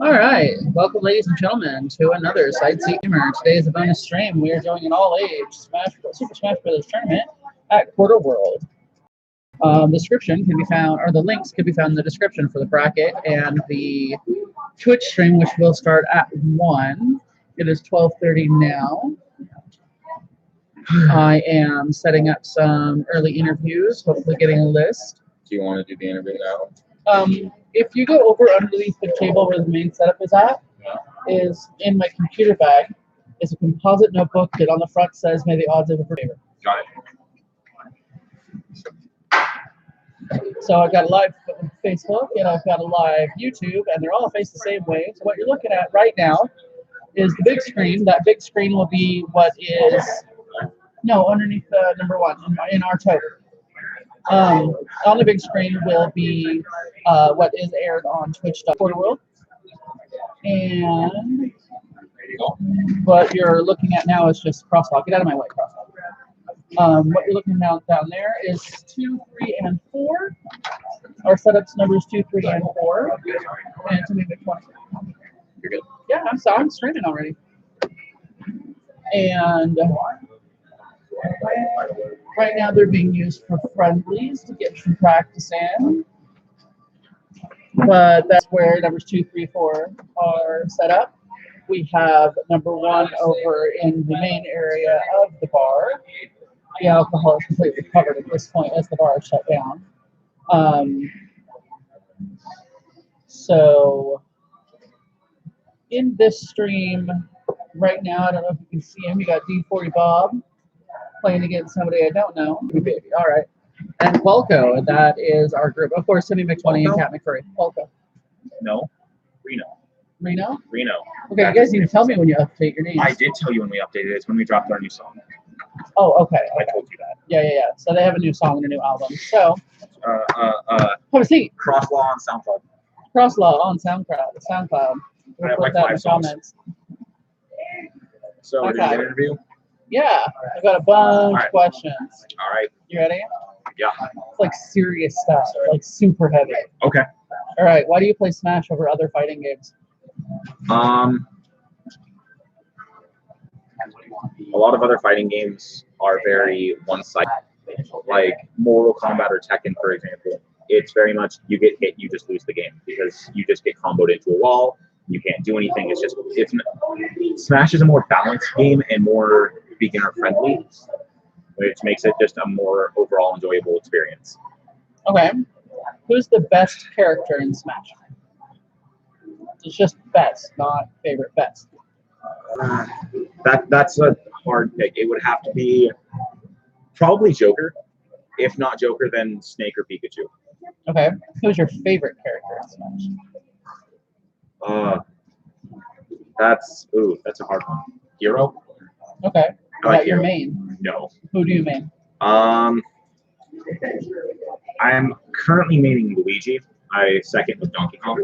All right, welcome, ladies and gentlemen, to another Sightseeing Gamer. Today is a bonus stream. We are doing an all-age Super Smash Bros. Tournament at QuarterWorld. The description can be found, or the links can be found in the description for the bracket and the Twitch stream, which will start at 1. It is 12:30 now. I am setting up some early interviews, hopefully getting a list. Do you want to do the interview now? If you go over underneath the table where the main setup is at, is in my computer bag, is a composite notebook that on the front says, "May the odds ever favor." Got it. So I've got a live Facebook and I've got a live YouTube, and they're all faced the same way. So what you're looking at right now is the big screen. That big screen will be what is underneath the number 1 in our total. On the big screen will be what is aired on Twitch.QuarterWorld. And what you're looking at now is just crosswalk. Get out of my way, crosswalk. What you're looking at down there is 2, 3, and 4. Our setups numbers 2, 3, and 4. And to make it 20. You're good. Yeah, I'm streaming already. And right now they're being used for friendlies to get some practice in. But that's where numbers 2, 3, 4 are set up. We have number 1 over in the main area of the bar. The alcohol is completely covered at this point as the bar is shut down. So in this stream right now, I don't know if you can see him. You got D40 Bob playing against somebody I don't know. Baby. All right. And Qualco, that is our group. Of course, Timmy McTwenty and Cat McCurry. Qualco. No. Reno. Reno? Reno. Okay, you guys need to tell me when you update your names. I did tell you when we updated it. It's when we dropped our new song. Oh, okay. I told you that. Yeah. So they have a new song and a new album. So, have a seat. Crosslaw on SoundCloud. Crosslaw on SoundCloud. We'll I have put like that 5 in the songs. comments. So, we're Okay. going to get an interview? Yeah, I got a bunch of questions. All right. You ready? Yeah. It's like serious stuff, like super heavy. Okay. All right. Why do you play Smash over other fighting games? A lot of other fighting games are very one-sided. Like Mortal Kombat or Tekken, for example. It's very much you get hit, you just lose the game because you just get comboed into a wall. You can't do anything. Smash is a more balanced game and more beginner friendly, which makes it just a more overall enjoyable experience. Okay. Who's the best character in Smash? It's just best, not favorite, best. That's a hard pick. It would have to be probably Joker. If not Joker, then Snake or Pikachu. Okay. Who's your favorite character in Smash? That's a hard one. Hero? Okay. I like Is that your Hero. main? No. Who do you main? I'm currently maining Luigi. I second with Donkey Kong.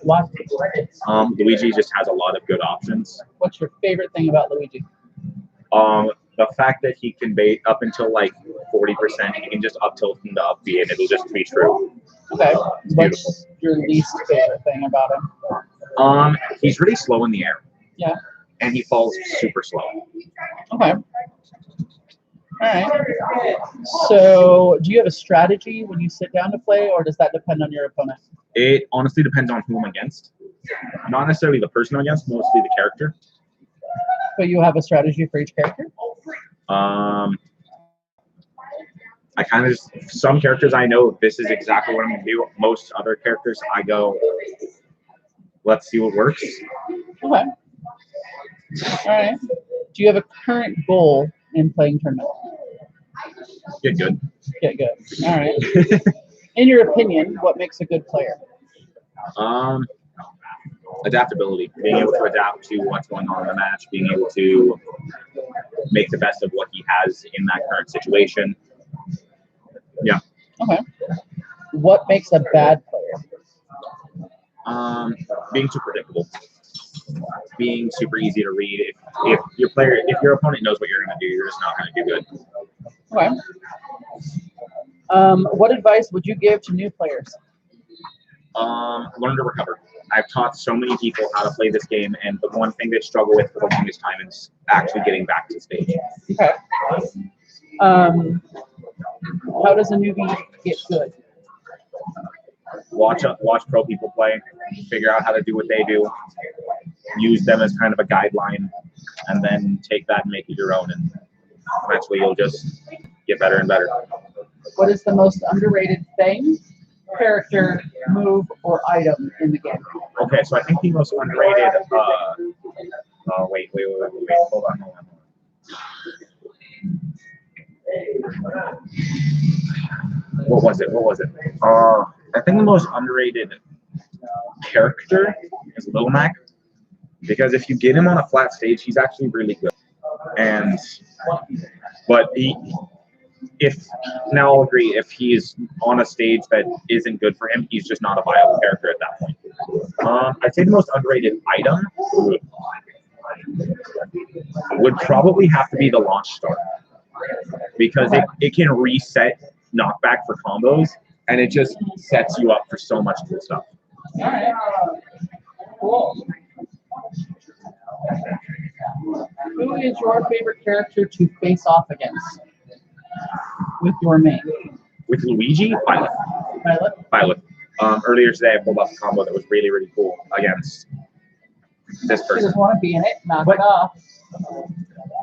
What? Luigi just has a lot of good options. What's your favorite thing about Luigi? The fact that he can bait up until like 40%, he can just up tilt into up B and it'll just be true. Okay. What's your least favorite thing about him? He's really slow in the air. Yeah. And he falls super slow. Okay. All right. So, do you have a strategy when you sit down to play, or does that depend on your opponent? It honestly depends on who I'm against. Not necessarily the person I'm against, mostly the character. But you have a strategy for each character? I kind of just, some characters I know this is exactly what I'm going to do. Most other characters I go, let's see what works. Okay. All right. Do you have a current goal in playing tournament? Get good. Get good. All right. In your opinion, what makes a good player? Adaptability. Being able to adapt to what's going on in the match, being able to make the best of what he has in that current situation. Yeah. Okay. What makes a bad player? Being too predictable. Being super easy to read. If your opponent knows what you're going to do, you're just not going to do good. Okay. What advice would you give to new players? Learn to recover. I've taught so many people how to play this game, and the one thing they struggle with for the longest time is actually getting back to the stage. Okay. How does a newbie get good? Watch pro people play, figure out how to do what they do, use them as kind of a guideline, and then take that and make it your own, and eventually you'll just get better and better. What is the most underrated thing, character, move, or item in the game? Okay, so I think the most underrated. Wait. Hold on. What was it? I think the most underrated character is Lil Mac, because if you get him on a flat stage, he's actually really good. But I'll agree, if he's on a stage that isn't good for him, he's just not a viable character at that point. I'd say the most underrated item would probably have to be the launch star, because it can reset knockback for combos, and it just sets you up for so much cool stuff. All right. Cool. Who is your favorite character to face off against with your main? With Luigi, Violet. Violet? Earlier today, I pulled off a combo that was really, really cool against this person. You just want to be in it, knock it off.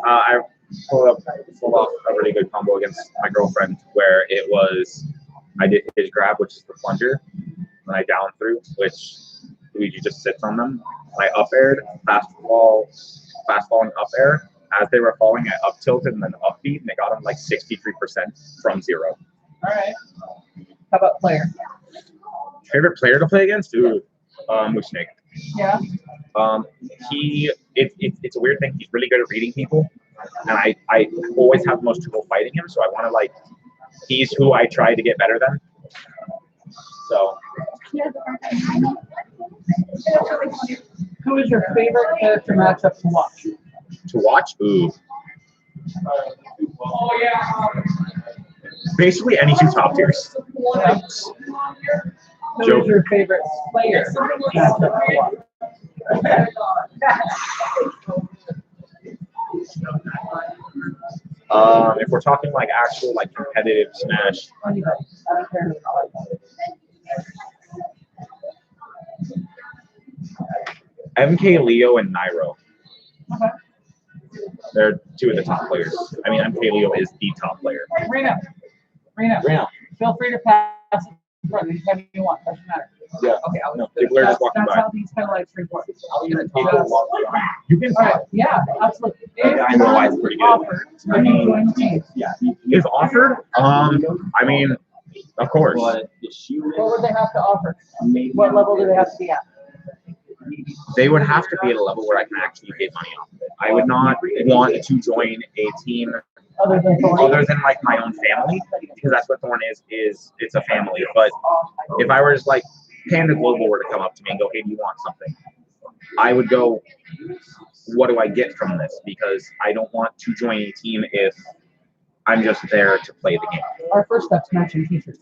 I pulled off a really good combo against my girlfriend, where it was, I did his grab, which is the plunger, and I down threw, which Luigi just sits on them. I up aired, fast falling up air. As they were falling, I up tilted and then up beat, and they got them like 63% from 0. All right. How about player? Favorite player to play against? Ooh, Snake. Yeah. It's a weird thing. He's really good at reading people, and I always have the most trouble fighting him. So I want to he's who I try to get better than. So. Who is your favorite character matchup to watch? To watch? Ooh. Basically any 2 top tiers. Yeah. Who is your favorite player matchup to watch? If we're talking actual competitive Smash. I don't care. MK Leo and Nairo. Okay. They're 2 of the top players. I mean, MK Leo is the top player. Reno. Feel free to pass it in front anytime you want. Doesn't matter. Yeah. Okay. No, people are just walking that's by. how these kind of streams work. You can. All right. Yeah. Absolutely. I know why it's pretty good. Offered, so you join the team. Yeah. If offered, I mean, of course. What would they have to offer? What level do they have to be at? They would have to be at a level where I can actually get money off of it. I would not want to join a team other than my own family, because that's what Thorn is it's a family. But if I were just Panda Global were to come up to me and go, hey, do you want something? I would go, what do I get from this? Because I don't want to join a team if I'm just there to play the game. Our first step's matching t-shirts.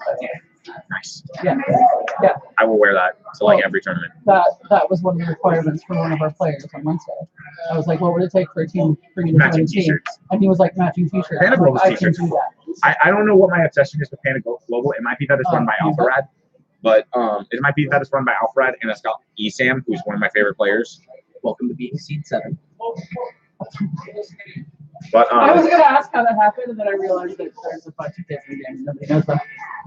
Nice. Yeah. I will wear that to every tournament. That was one of the requirements for one of our players on Wednesday. I was like, what would it take for a team for you to join a team? And he was like, matching t-shirts. Panda Global t-shirts. I can do that. I don't know what my obsession is with Panda Global. It might be that it's run by Alpharad, but it might be that it's run by Alpharad, and it's got Esam, who's one of my favorite players. Welcome to being Seed 7. But I was gonna ask how that happened, and then I realized that there's a bunch of kids in the game. Nobody knows that.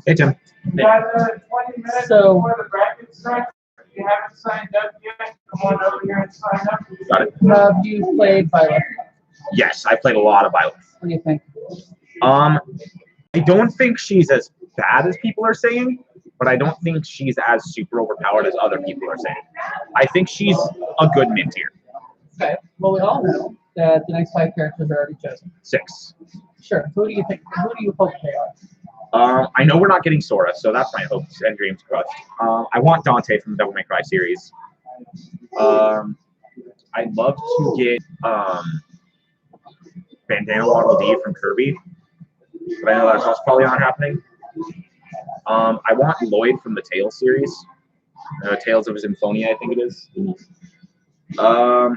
Hey Tim. So you haven't signed up yet, come on over here and sign up. Got it. have you played Violet? Yes, I played a lot of Violet. What do you think? I don't think she's as bad as people are saying, but I don't think she's as super overpowered as other people are saying. I think she's a good mid tier. Okay. Well, we all know that the next 5 characters are already chosen. 6. Sure. Who do you hope they are? I know we're not getting Sora, so that's my hopes and dreams crushed. I want Dante from the Devil May Cry series. I'd love to get Bandana Waddle Dee from Kirby, but I know that's also probably not happening. I want Lloyd from the Tales series. Tales of Symphonia, I think it is. Ugh.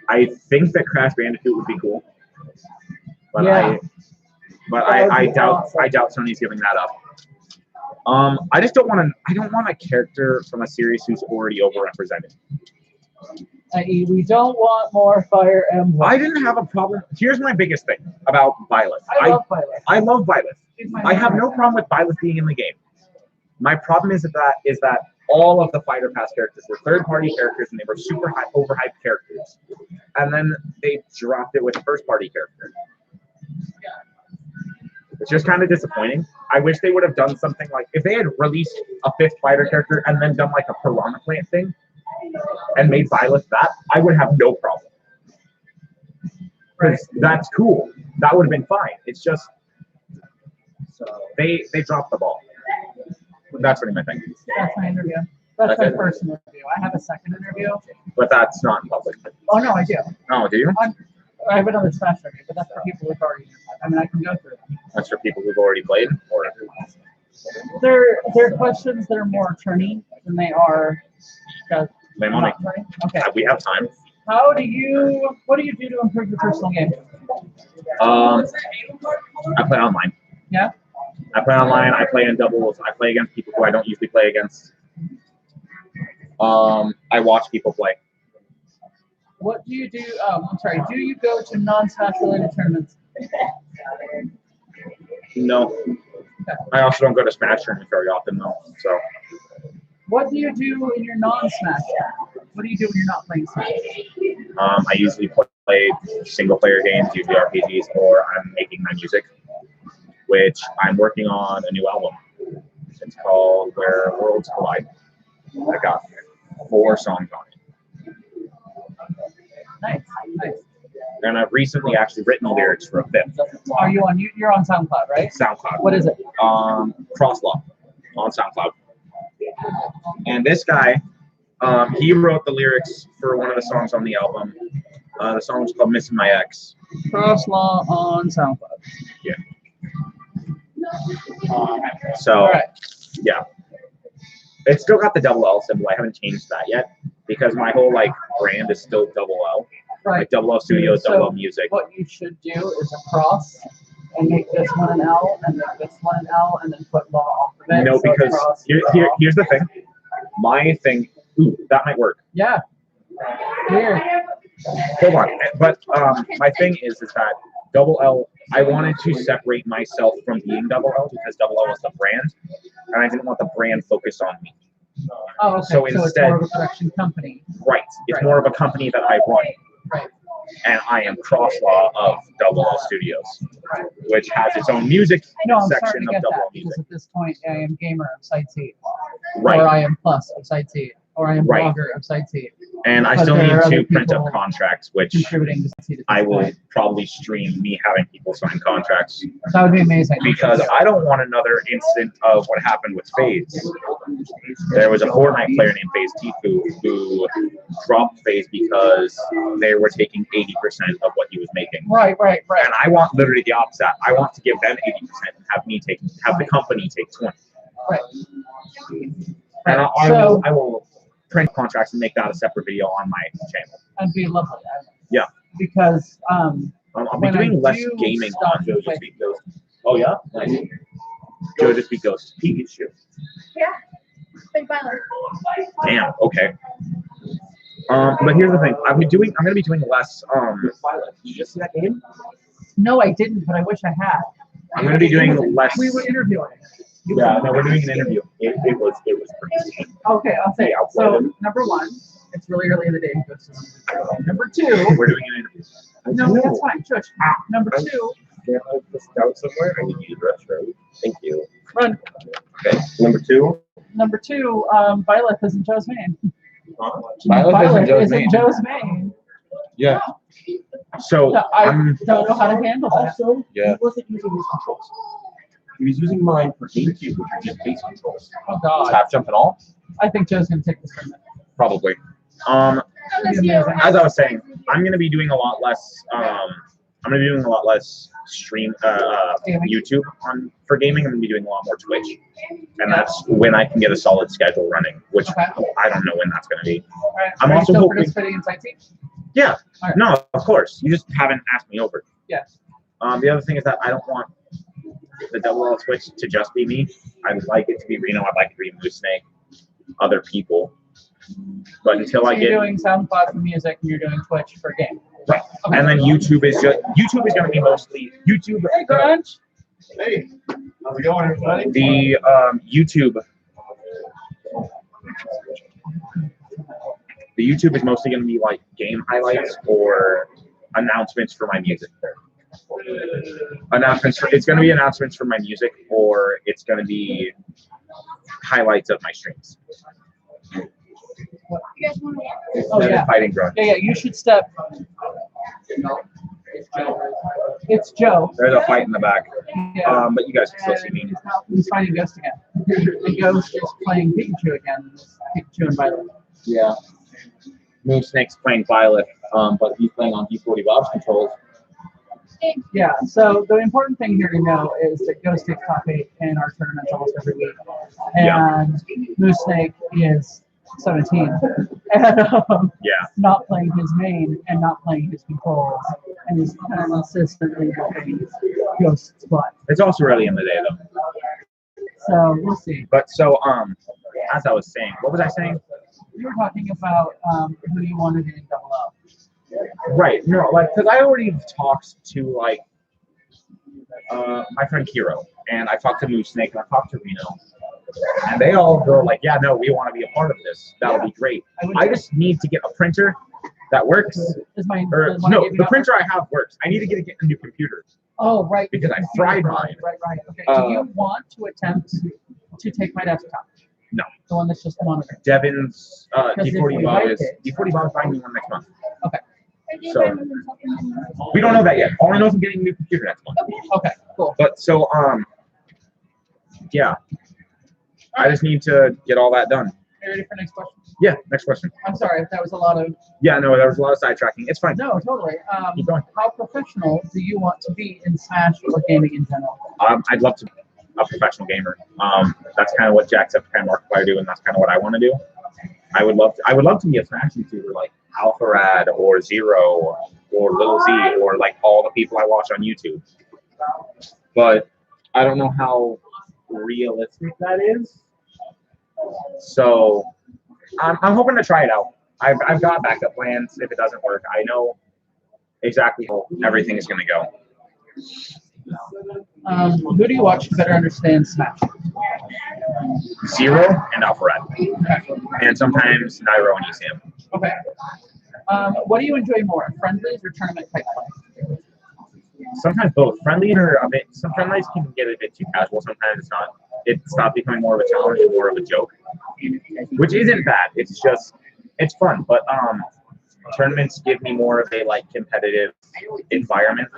I think that Crash Bandicoot would be cool, but Yeah. I doubt Sony's giving that up. I just don't want to. I don't want a character from a series who's already overrepresented. We don't want more Fire Emblem. I didn't have a problem. Here's my biggest thing about Violet. I love Violet. I love Violet. I have no problem with Violet being in the game. My problem is that all of the Fighter Pass characters were third-party characters and they were super overhyped characters, and then they dropped it with a first-party character. It's just kind of disappointing. I wish they would have done something like if they had released a 5th fighter character and then done like a Piranha Plant thing and made Violet that, I would have no problem. Because that's cool. That would have been fine. It's just they dropped the ball. That's really my thing. That's my interview. That's my it? first interview. I have a second interview. But that's not in public. Oh no, I do. Oh, do you? I have another Smash interview, but that's for people who've already. I mean, I can go through them. That's for people who've already played, or They're questions that are more Tourney than they are. Lay money. Okay. We have time. What do you do to improve your personal game? I play online. Yeah. I play online. I play in doubles. I play against people who I don't usually play against. I watch people play. What do you do? I'm sorry. Do you go to non-Smash related tournaments? No. I also don't go to Smash tournaments very often, though. So. What do you do in your non-Smash? What do you do when you're not playing Smash? I usually play single-player games, usually RPGs, or I'm making my music, which I'm working on a new album. It's called Where Worlds Collide. I got 4 songs on it. Nice. And I've recently actually written lyrics for a 5th. Are you on? You're on SoundCloud, right? SoundCloud. What is it? Crosslaw on SoundCloud. And this guy, he wrote the lyrics for one of the songs on the album. The song was called Missing My Ex. Crosslaw on SoundCloud. Yeah. So, right. Yeah. It's still got the double L symbol. I haven't changed that yet because my whole brand is still double L. Right. Like double L Studios, So double L Music. What you should do is a cross and make this one an L and make this one an L and then put law off of it. No, so because here's the thing. My thing, that might work. Yeah. Weird. Hold on. But my thing is that double L, I wanted to separate myself from being double L because double L was the brand, and I didn't want the brand focused on me. Oh, okay. So it's instead, more of a production company. Right. It's Right. more of a company that I run. Right. And I am Crosslaw of Double L Studios, which has its own music No, I'm section starting to of get Double that L because Music. at this point I am gamer of Site C. Right. Or I am plus of Site C. Or I am Right. blogger of Site C. And I But still there need are other to print up people contracts, which Contributing to Site C. I will probably stream me having people sign contracts That would be amazing. because I don't want another incident of what happened with FaZe. There was a Fortnite player named FaZe Tifu who dropped FaZe because they were taking 80% of what he was making. Right. And I want literally the opposite. I want to give them 80% and have the company take 20%. Right. And So- I will print contracts and make that a separate video on my channel. That'd be lovely. Yeah. Because I'll be when I doing less do gaming stuff on Joe with- Just Beat Ghost. Oh yeah? Nice. Joe Just Beat Ghost. Pikachu. Yeah. Big violence. Damn, okay. But here's the thing. I'm gonna be doing less did you just see that game? no, I didn't, but I wish I had. I'm gonna be doing less. We were interviewing. Yeah, no, we're doing an interview. It was pretty sweet. Okay, I'll say. Yeah, So number one, it's really early in the day. Number two, We're doing an interview. no, that's fine. Shush. Number two, Yeah, I just out somewhere. I need to use the restroom. Thank you. run. Okay. Number two. Violet isn't Joe's main. Violet isn't Joe's main. main. Yeah. So No, I I'm don't know how to handle that. Also, Yeah. he wasn't using his controls. He was using mine for GameCube, which are just base controls. Oh God, tap jump and all? I think Joe's gonna take this tournament. Probably. Unless you amazing. As I was saying, I'm gonna be doing a lot less I'm gonna be doing a lot less YouTube for gaming. I'm gonna be doing a lot more Twitch, and that's when I can get a solid schedule running. Which I don't know when that's gonna be. Right. I'm Are also you still hoping. participating in Side Team? Yeah. Right. No, of course. You just haven't asked me over. Yes. The other thing is that I don't want the double L Twitch to just be me. I'd like it to be Reno. I'd like it to be Moose Snake, other people. But until So I you're get doing SoundCloud for music and you're doing Twitch for game. right, Okay. and then YouTube is going to be mostly YouTube. Hey, Grunge. Hey, how's it going, everybody? The YouTube is mostly going to be like game highlights or announcements for my music. It's going to be announcements for my music, or it's going to be highlights of my streams. You guys want to? Oh, yeah. Fighting drone. Yeah, you should step. It's Joe. There's a fight in the back. Yeah. But you guys can still see me. He's fighting Ghost again. And Ghost is playing Pikachu again. Pikachu and Violet. Yeah. Moon Snake's playing Violet, but he's playing on D40 Bob's controls. Yeah, so the important thing here to know is that Ghost takes top 8 in our tournaments almost every week. And Moose Snake is 17. And not playing his main and not playing his controls. And he's consistently getting Ghost's butt. It's also early in the day, though. So we'll see. But so, as I was saying, what was I saying? You were talking about who you wanted in double up. Right. No, like, because I already talked to, like, my friend Kiro, and I talked to Moose Snake, and I talked to Reno, and they all go like, yeah, no, we want to be a part of this. That'll be great. I just need to get a printer that works. The printer I have works. I need to get a new computer. Oh, right. Because I fried mine. Right. Okay. Do you want to attempt to take my desktop? No. The one that's just monitoring. Devin's Because if D40 we Bob like is it- D40 Bob's buying me one next month. Okay. So we don't know that yet. All I know is I'm getting a new computer next month. Okay. Cool. But so yeah. I just need to get all that done. Are you ready for next question? Yeah, next question. I'm sorry if that was a lot of. Yeah, no, there was a lot of sidetracking. It's fine. No, totally. Keep going. How professional do you want to be in Smash or gaming in general? I'd love to be a professional gamer. That's kind of what Jacksepticeye and Markiplier do, and that's kind of what I want to do. I would love to be a Smash YouTuber like Alpharad or Zero or Lil Z or like all the people I watch on YouTube. But I don't know how realistic that is. So I'm hoping to try it out. I've got backup plans if it doesn't work. I know exactly how everything is going to go. Who do you watch to better understand Smash? Zero and Alpharad. And sometimes Nairo and Esam. Okay. What do you enjoy more, friendlies or tournament type play? Sometimes both. Friendlies are a bit. Some friendlies can get a bit too casual. Sometimes it's not. It stops becoming more of a challenge and more of a joke, which isn't bad. It's just it's fun. But tournaments give me more of a like competitive environment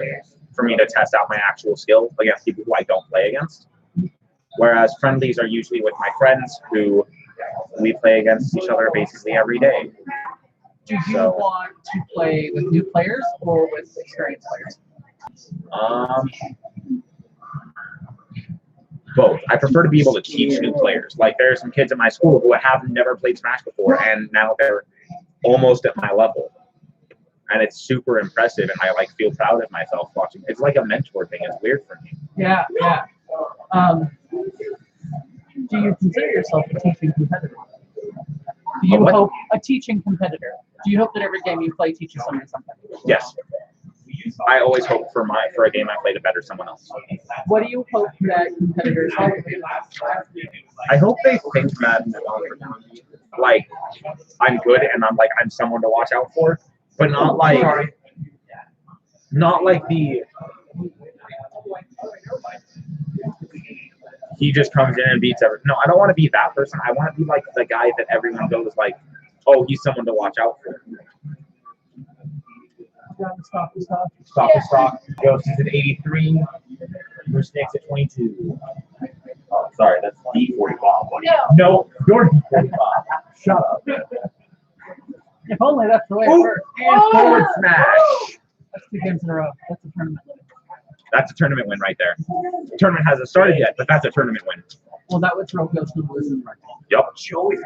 for me to test out my actual skill against people who I don't play against. Whereas friendlies are usually with my friends who we play against each other basically every day. Do you want to play with new players or with experienced players? Both. I prefer to be able to teach new players. Like there are some kids at my school who have never played Smash before, and now they're almost at my level, and it's super impressive. And I like feel proud of myself watching. It's like a mentor thing. It's weird for me. Yeah. Do you consider yourself a teaching competitor? Do you hope a teaching competitor? Do you hope that every game you play teaches somebody something? Yes. I always hope for a game I play to better someone else. What do you hope that competitors hope? I hope they think that like I'm good and I'm someone to watch out for, but not like the he just comes in and beats everything. No, I don't want to be that person. I want to be like the guy that everyone goes like, oh, he's someone to watch out for. Stop. Ghost is at 83. Moose Snake's at 22. Oh, sorry, that's D40 Bob. No, you're D40 Bob. Shut up. If only that's the way it works. And forward smash. That's 2 games in a row. That's a tournament win. That's a tournament win right there. Tournament hasn't started yet, but that's a tournament win. Well, that would throw Ghost in the Blizzard right now. Yep. Joe's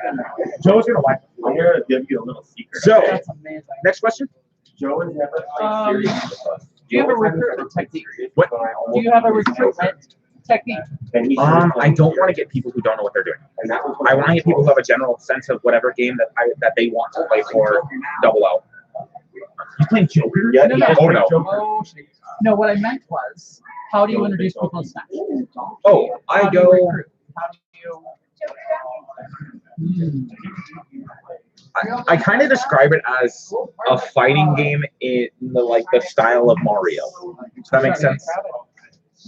gonna wipe. I'm gonna give you a little secret. So, That's amazing. next question. Joe has never played series with us. Do you have a recruitment technique? What? Do you have a recruitment technique? I don't want to get people who don't know what they're doing. I want to get people who have a general sense of whatever game that they want to play for double L. You playing Joker? Yeah, No, he no. just Oh, played no. Joker. Oh, shit. No, what I meant was, how do you introduce people to Smash? Oh, How I do you go. recruit? How do you... I kind of describe it as a fighting game in the style of Mario. Does that make sense?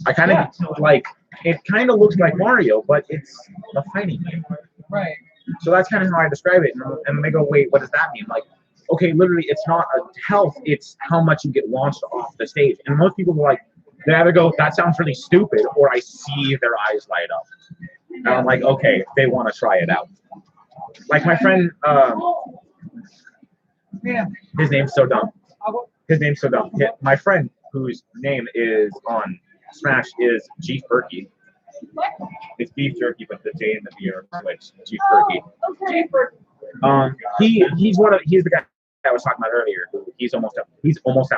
I kind of like it. Kind of looks like Mario, but it's a fighting game. Right. So that's kind of how I describe it. And they go, wait, what does that mean? Like, okay, literally, it's not a health; it's how much you get launched off the stage. And most people are like, they either go, that sounds really stupid, or I see their eyes light up. And I'm like, okay, they want to try it out. Like my friend, Yeah. his name's so dumb. His name's so dumb. My friend, whose name is on Smash, is Chief Perky. It's beef jerky, but the J and the B are switched. Chief Perky. He's the guy I was talking about earlier. He's almost at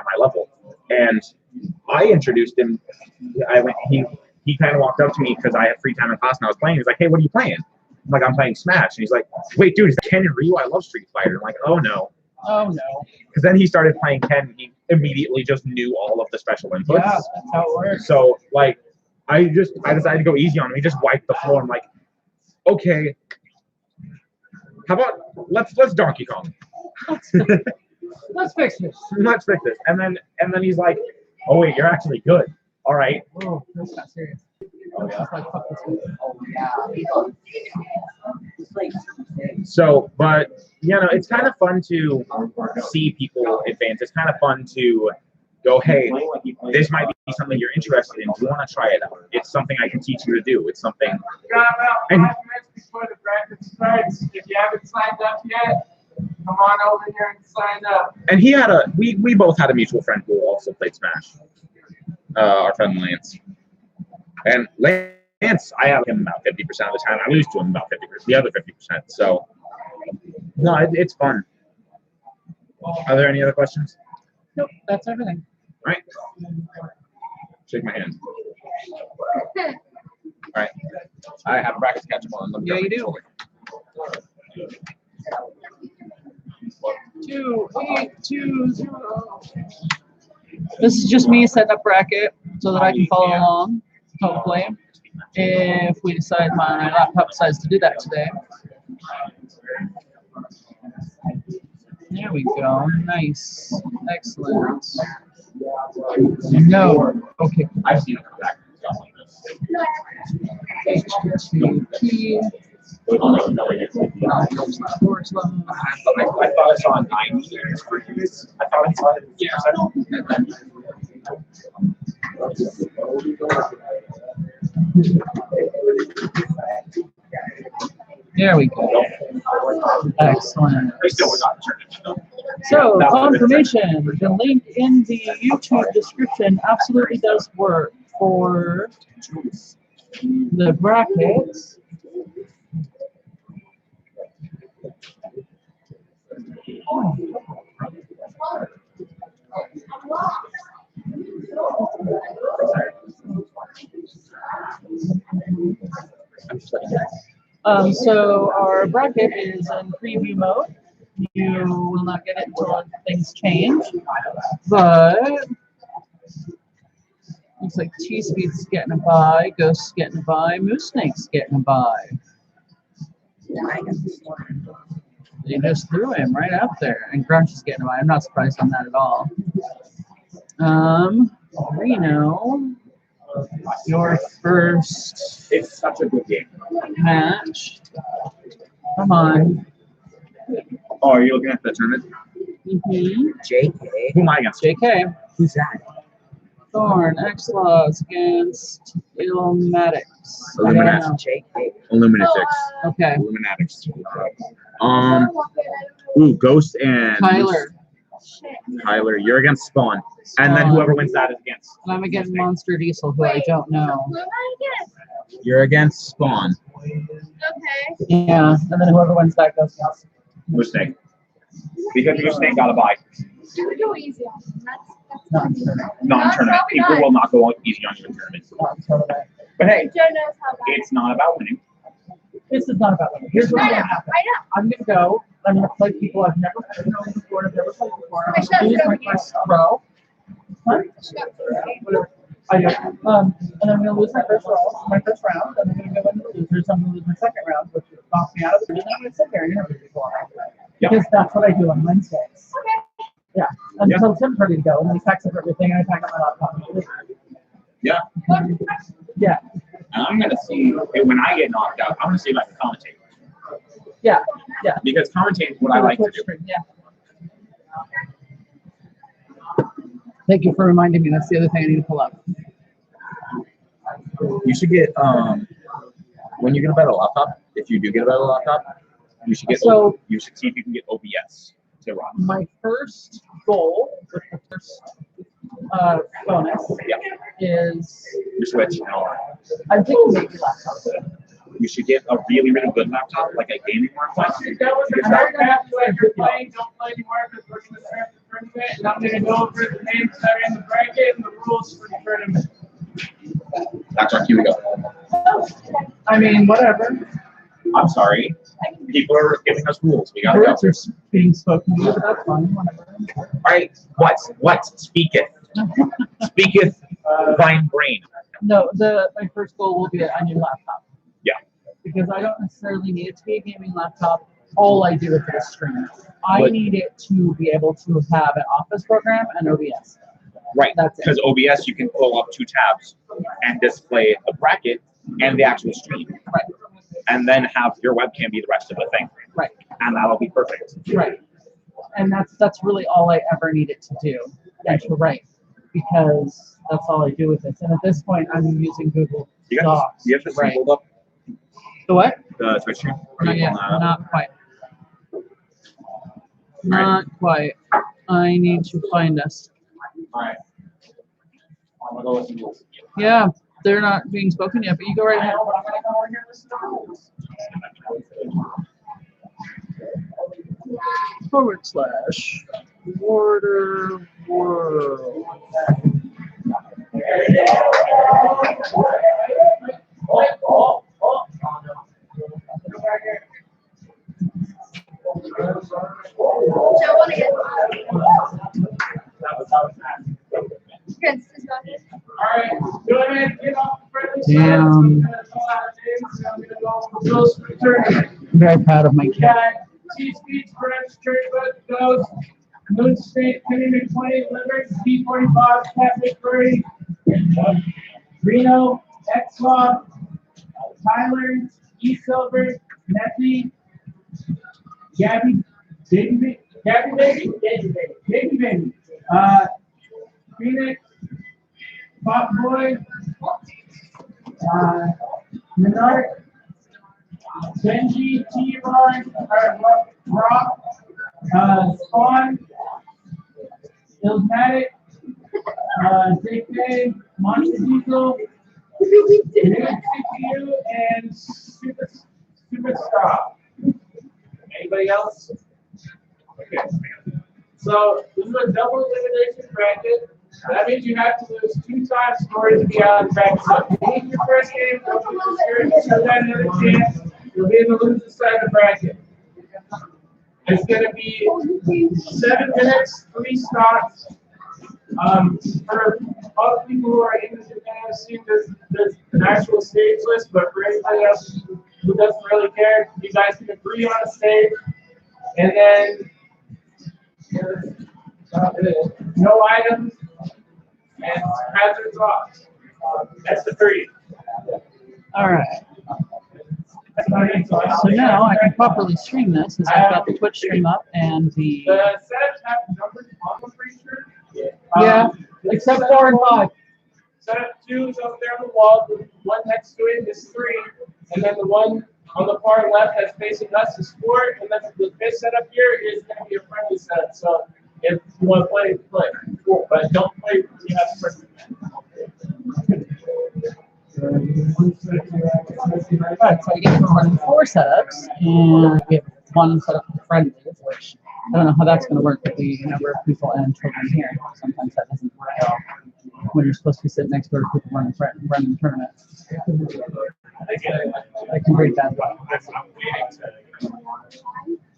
my level, and I introduced him. He kind of walked up to me because I had free time in class and I was playing. He's like, "Hey, what are you playing?" I'm like, "I'm playing Smash." And he's like, "Wait, dude, is that Ken and Ryu? I love Street Fighter." I'm like, "Oh no." Oh no. Because then he started playing Ken. He immediately just knew all of the special inputs. Yeah, that's how it works. So like, I decided to go easy on him. He just wiped the floor. I'm like, okay, how about let's Donkey Kong. Let's fix this. Let's fix this. And then he's like, oh wait, you're actually good. All right. Oh, that's not serious. Oh, yeah. Just like, fuck this one. So, but it's kind of fun to see people advance. It's kind of fun to go, hey, this might be something you're interested in. Do you want to try it out? It's something I can teach you to do. It's something. We got about 5 minutes before the bracket starts. If you haven't signed up yet, come on over here and sign up. And we both had a mutual friend who also played Smash. Our friend Lance. And Lance, I have him about 50% of the time. I lose to him about 50%, the other 50%. So, no, it's fun. Are there any other questions? Nope, that's everything. All right. Shake my hand. All right. I have a bracket to catch up on. Yeah, you do. 2820. This is just me setting up bracket so that I can follow along, hopefully, if we decide my laptop decides to do that today. There we go. Nice. Excellent. No. Okay. I've seen it come back. HTTP. I thought I saw 90 years for use. I thought I saw it. There we go. Excellent. They still got turned into. So, confirmation, the link in the YouTube description absolutely does work for the brackets. So our bracket is in preview mode. You will not get it until things change, but looks like T-Speed's getting a bye, Ghost's getting a bye, Moose Snake's getting a bye. They just threw him right up there, and Grunch is getting a bye. I'm not surprised on that at all. Reno, your first It's such a good game. match. Come on. Oh, are you looking at the tournament? Mm-hmm. JK. Who am I against? JK. Who's that? Thorn, X-Laws against Illmatics. Illuminatics. Illuminatics. Okay. Illuminatics. Ooh, Ghost and Tyler. Shit. Tyler, you're against Spawn. And then whoever wins that is against. And I'm against Monster Diesel, who I don't know. Who am I against? You're against Spawn. Okay. Yeah, and then whoever wins that goes against. Moose-Snake. Because Moose-Snake got a bye. You would go easy on him. That's Non-tournament. Non-tournament. probably People not. will not go easy on you in tournaments. Non-tournament. But hey, Joe knows how bad. it's not about winning. This is not about winning. Here's what's I going know. to happen. I know. I'm going to go. I'm going to play people I've never played before. I've never played before. I should have This is put my over here. first row. What? Shut I do. And I'm going to lose my first row, my first round. And I'm going to go into the losers. I'm going to lose my second round, which will knock me out of the game. And I'm going to sit there and interview people. Yep. Because that's what I do on Wednesdays. Okay. Yeah. Until Tim's ready to go. And then he packs up everything and I pack up my laptop. Yeah. Yeah. And I'm going to see, when I get knocked out, I'm going to see if I can commentate. Yeah. Yeah. Because commentating is what I like to do. Yeah. Thank you for reminding me. That's the other thing I need to pull up. You should get, when you get a better laptop, if you do get a better laptop, you should get, So- you should see if you can get OBS to run. My first goal with the first bonus Yeah. is Your Switch and all that. I'm thinking maybe laptop. You should get a really, really good laptop, like a gaming laptop. That was the first half like you're playing, don't play anymore because we're going to start the tournament. And I'm going to go over the names that are in the bracket and the rules for the tournament. That's our cue to go. I mean, whatever. I'm sorry. People are giving us rules. We gotta go. Words are being spoken to, but that's fine. Whatever. All right. What? Speaketh. Speaketh thine brain. No, my first goal will be a new laptop. Yeah. Because I don't necessarily need it to be a gaming laptop. All I do with it is stream. I But- need it to be able to have an Office program and OBS. Right. That's it. Because OBS, you can pull up 2 tabs and display the bracket and the actual stream. Right. And then have your webcam be the rest of the thing. Right. And that'll be perfect. Right. And that's really all I ever need it to do and to write, because that's all I do with this. And at this point, I'm using Google You got Docs. you have the to stream write. pulled up? The what? The Twitch stream? Not yet. Pulling that up? Not quite. Not quite. I need to find us. All right. I'm gonna go listen to this. Yeah, they're not being spoken yet, but you go right ahead. I'm gonna go over here and listen to rules. /QuarterWorld. Joe, want to get good. All right, go ahead and get off the friendly side. Damn. I'm gonna call out names, and I'm going to go over the rules for the tournament. I'm very proud of my We kid. got T-Speed, French, Cherry Bud, Ghost, Moon State, Penny McTwain, Livers, T-45, Catholic Curry, Reno, X-Law, Tyler, E-Silver, Nessie, Gabby, Baby, Phoenix, Pop Boy, Menard, Benji, T-Ron, Rock, Spawn, Illmatic, JK, Monster Diesel, CPU, and Superstar. Anybody else? Okay. So this is a double elimination bracket. That means you have to lose 2 times in order to be out of the bracket. So if you lose your first game, don't be discouraged. You got another chance. You'll be in the loser side of the bracket. It's going to be 7 minutes, 3 stops. For all the people who are in this event, I've seen there's an actual stage list, but for anybody else who doesn't really care, you guys can agree on a stage, and then no items and hazards off. That's the 3. All right. So now I can properly stream this, as I've got the Twitch stream up and the The setups have numbers on them, pretty sure. yeah, except 4 and 5. Setup 2 is up there on the wall. The one next to it is 3, and then the one on the far left that's facing us is 4, and then the fifth setup here is going to be a friendly setup. So If you want to play, play. Cool. But don't play when you have first. Alright, so I get to run 4 setups, and we have 1 setup for friendly, which I don't know how that's going to work with the number of people and children here. Sometimes that doesn't work out when you're supposed to be sitting next door to people running the tournament. I can break that. I'm waiting to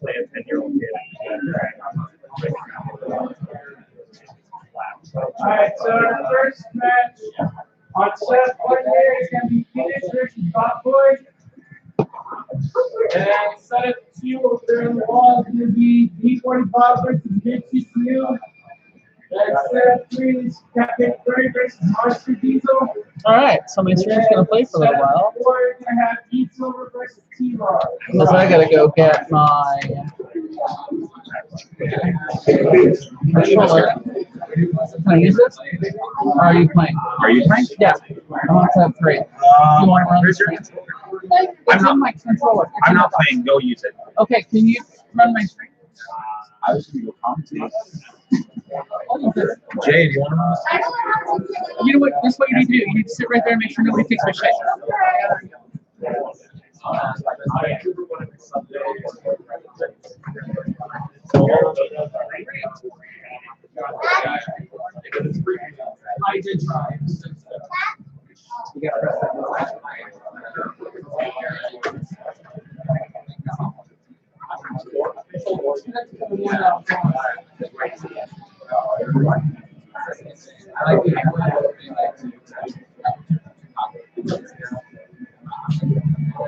play a 10-year-old kid. Alright, so our first match on set 1 here is going to be Phoenix versus Top Boy. And set 2 over in the wall is going to be D45 versus Big CPU. And set 3 is Captain 30 versus Monster Diesel. Alright, so my stream's going to play for a little while. 4 is going to have Heat Silver versus T-Log. Because I got to go get my controller. Can I use this? Or are you playing? Are you playing? Yeah. I want to have 3. You want to run the screen? It's in my controller. I'm not playing. Go use it. Okay, can you run my screen? I was going to go commentate. Jay, do you want to? You know what? This is what you need to do. You need to sit right there and make sure nobody takes my shit. I did try. You got to press that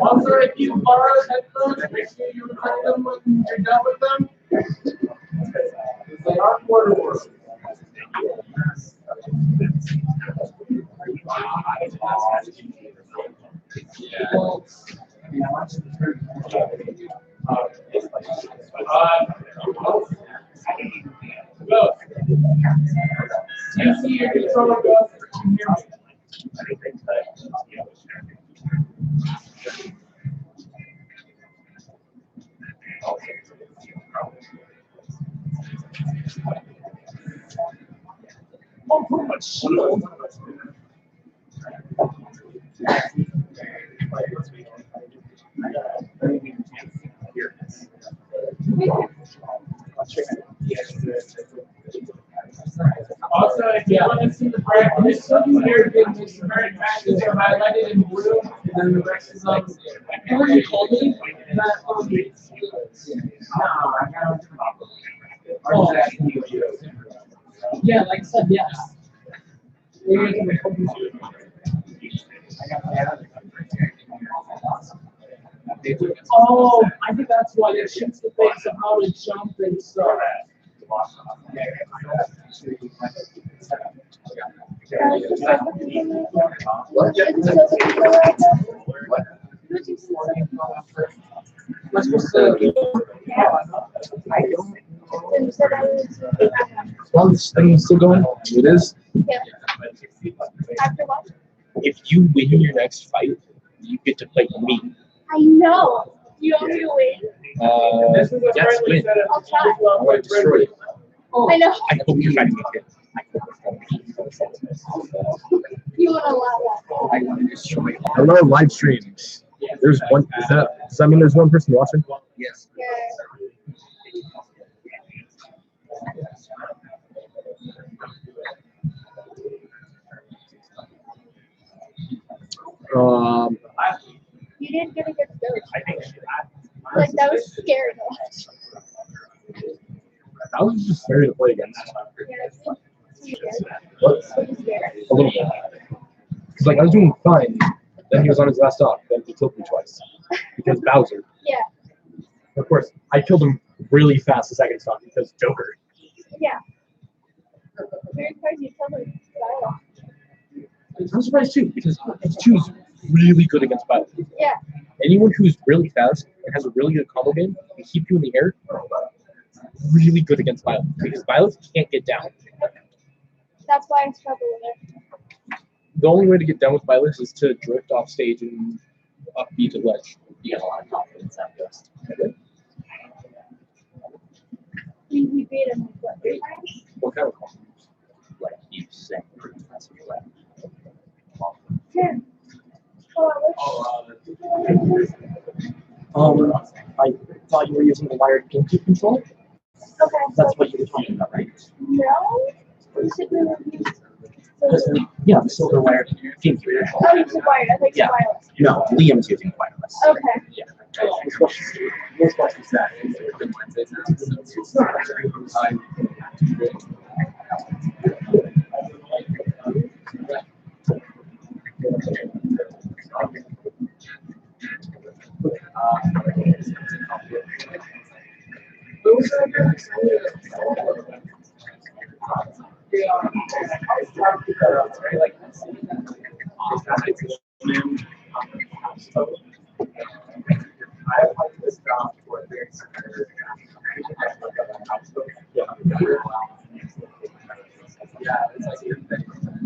Also, if you borrow headphones, make sure you return them when you're done with them. They are QuarterWorld. Go. Do you see your controller go? Can you hear me? Oh, put my shield. Also, if you want to see the bracket, there's some weird things. There's some very matches are highlighted in blue, and then the rest is on. What you told me that oh, yeah, like I said, yes. Oh, I think that's why it shoots the face of how to jump and stuff. What? We're supposed to. Well, this thing's still going. It is. After what? If you win your next fight, you get to fight me. I know. You want me to win? This is a Yes, friendly win. set of I'll try. I want to destroy it. I know. I hope you're fighting me again. You want to allow that? I want to destroy it. Hello, live streams. There's one. Does that mean there's one person watching? Yes. Yeah. You didn't get a good start. Like, that was scary to watch. I was just scary to play against. Yeah, What? it's scary. A little bit. Because like I was doing fine, then he was on his last stop, then he killed me twice. Because Bowser. Yeah. Of course, I killed him really fast the second stop because Joker. Yeah. Very surprised you killed him. I'm surprised too, because H2's really good against Bowser. Yeah. Anyone who's really fast and has a really good combo game and keep you in the air, really good against Violet. Because Violet can't get down. That's why I struggle with it. The only way to get down with Violet is to drift off stage and upbeat a ledge. You got a lot of confidence at Ghost. We beat him like what, 3 times? What kind of combos? Like you saying that's what you like. Yeah. Oh, I thought you were using the wired GameCube controller. okay. That's what you were talking about, right? No. We should really use. Yeah, the silver wired GameCube controller. Oh, you said wired. I think Yeah. wireless. No, Liam's using wireless. Okay. Yeah.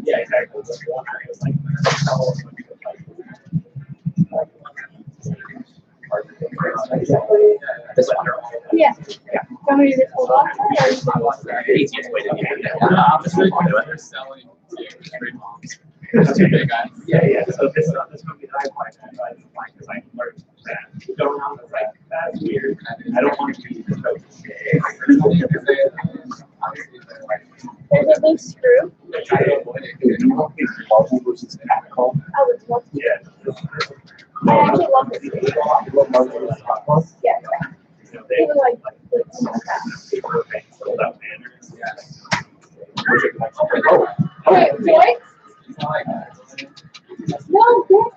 Yeah, exactly. This one. Yeah. Want me to just hold on to it, or you can- The easiest way to do it. They're selling straight bombs. There's 2 big guys. Yeah. So this would be the iPod, because I learned that. Don't know, it's like, that's weird. I don't want to be the coach. There's a loose screw. Marvel versus Capcom. I would love to. Yeah. I actually love this. Yeah. Even like this. Wait, what? No, what?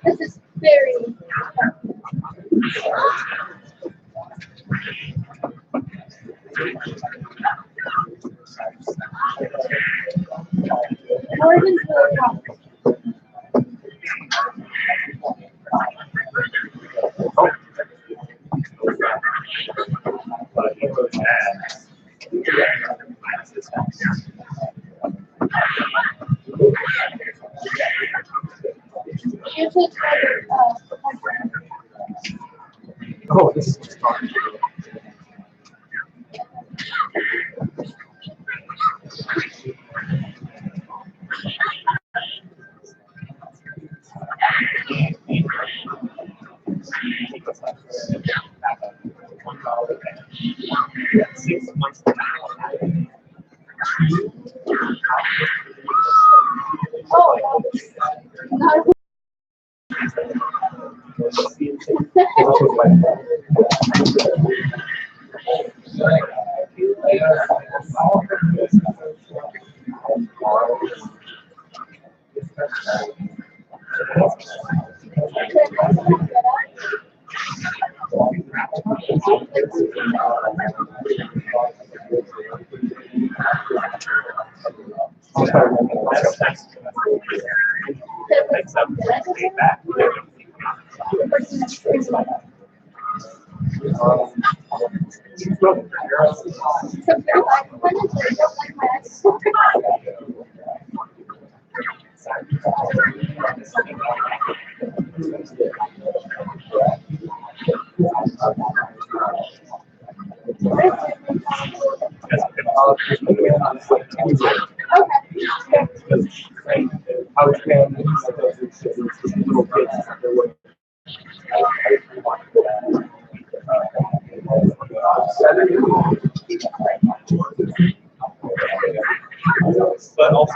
This is very. Oregon's really hot. Usually it's Oh, this is just fun. oh, no. But also,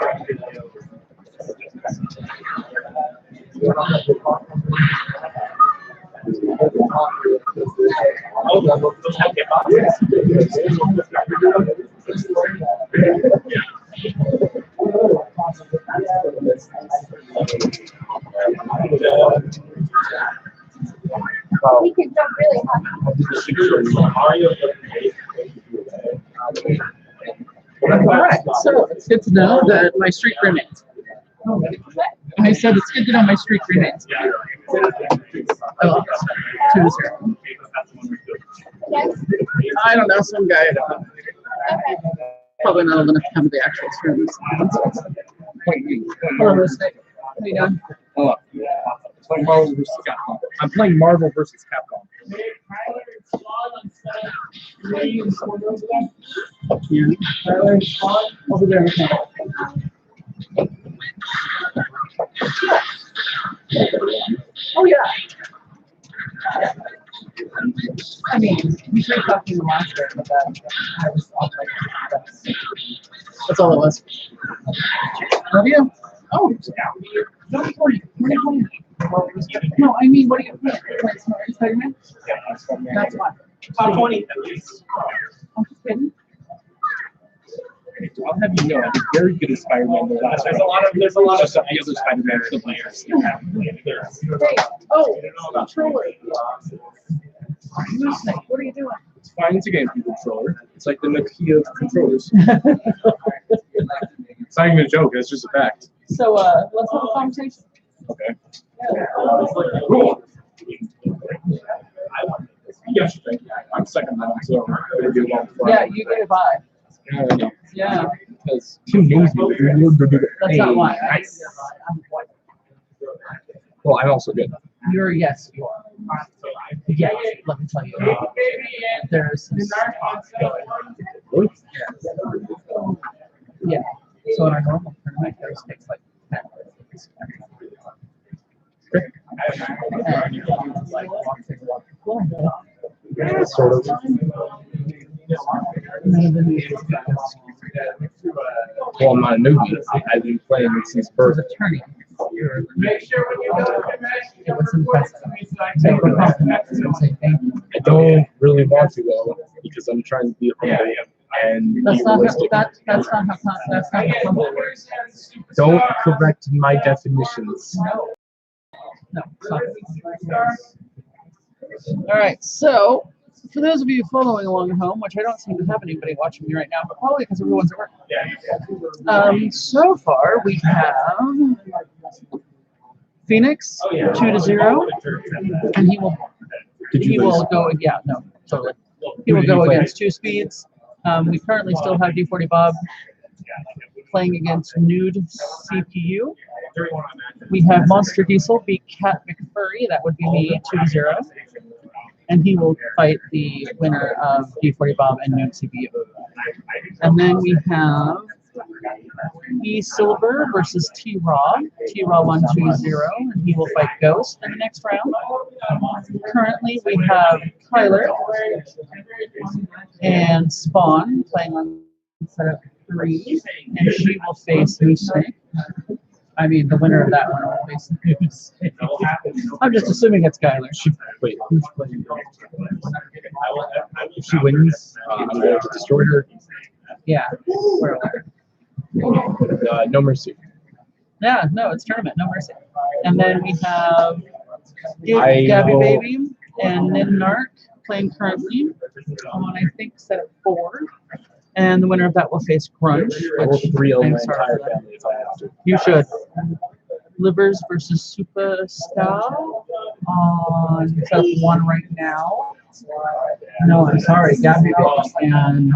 those have get We can jump really high. Mario. All right, so it's good to know that my streak remains. I said it's good to know my streak remains. I lost 2-0. I don't know, some guy. Probably not old enough to come to the actual stream. Hello, Snake. How you doing? Oh, playing Marvel versus Capcom. I'm playing Marvel versus Capcom. Yeah. Over there. Oh yeah. I mean, we tried talking last year about that. I was that's all it was. Love you. Oh, don't worry. No, I mean, what are you playing? Spider-Man? That's fine. Top 20. I'm just kidding. I'll have you know, I'm very good at Spider-Man. There's a lot of stuff the other Spider-Man players. Hey, oh, controller. Snake, what are you doing? It's fine, it's a GameCube controller. It's like the Nokia of controllers. It's not even a joke, it's just a fact. So, let's have a conversation. Okay. Yes, I'm second now, so it'll be a long flight. Yeah, you get it by. Yeah, I know. Yeah. Because who knows me? That's not why. Nice. Well, I'm also good. You're yes, you are. Yeah, let me tell you. There's some Really? yeah. So in our normal tournament, there's takes like 10 minutes. And you can use like walk through the floor. Yeah, sort of. Well, I'm not a newbie. I've been playing it since birth. There's a tourney. Make sure when you go to the match, you It was impressive. take a compliment. Say thank you. I don't really want to go because I'm trying to be humble and That's be not realistic. that's not how humble works. Don't correct my definitions. No, stop it. All right, so for those of you following along at home, which I don't seem to have anybody watching me right now, but probably because everyone's at work. So far we have Phoenix 2-0, and he will go. Yeah, no, totally. He will go against Two Speeds. We currently still have D40 Bob playing against Nude CPU. We have Monster Diesel beat Cat McFurry. That would be me 2-0. And he will fight the winner of D40 Bob and Nude CPU. And then we have E Silver versus T Raw. T Raw 1-2-0, and he will fight Ghost in the next round. Currently, we have Kyler and Spawn playing on setup 3, and she will face Moose Snake. I mean, the winner of that one will face Moose Snake. I'm just assuming it's Kyler. Wait, who's playing? If she wins, I'm going to destroy her. Yeah. We're No mercy. yeah, no, it's tournament, no mercy. And then we have I Gabby know. Baby and Nin Narc playing currently on, I think, set of 4. And the winner of that will face Grunge. I will Which 3-0 my I'm sorry entire for that. family if I have to. You should. Livers versus Superstar on set of 1 right now. No, I'm sorry, Gabby Baby and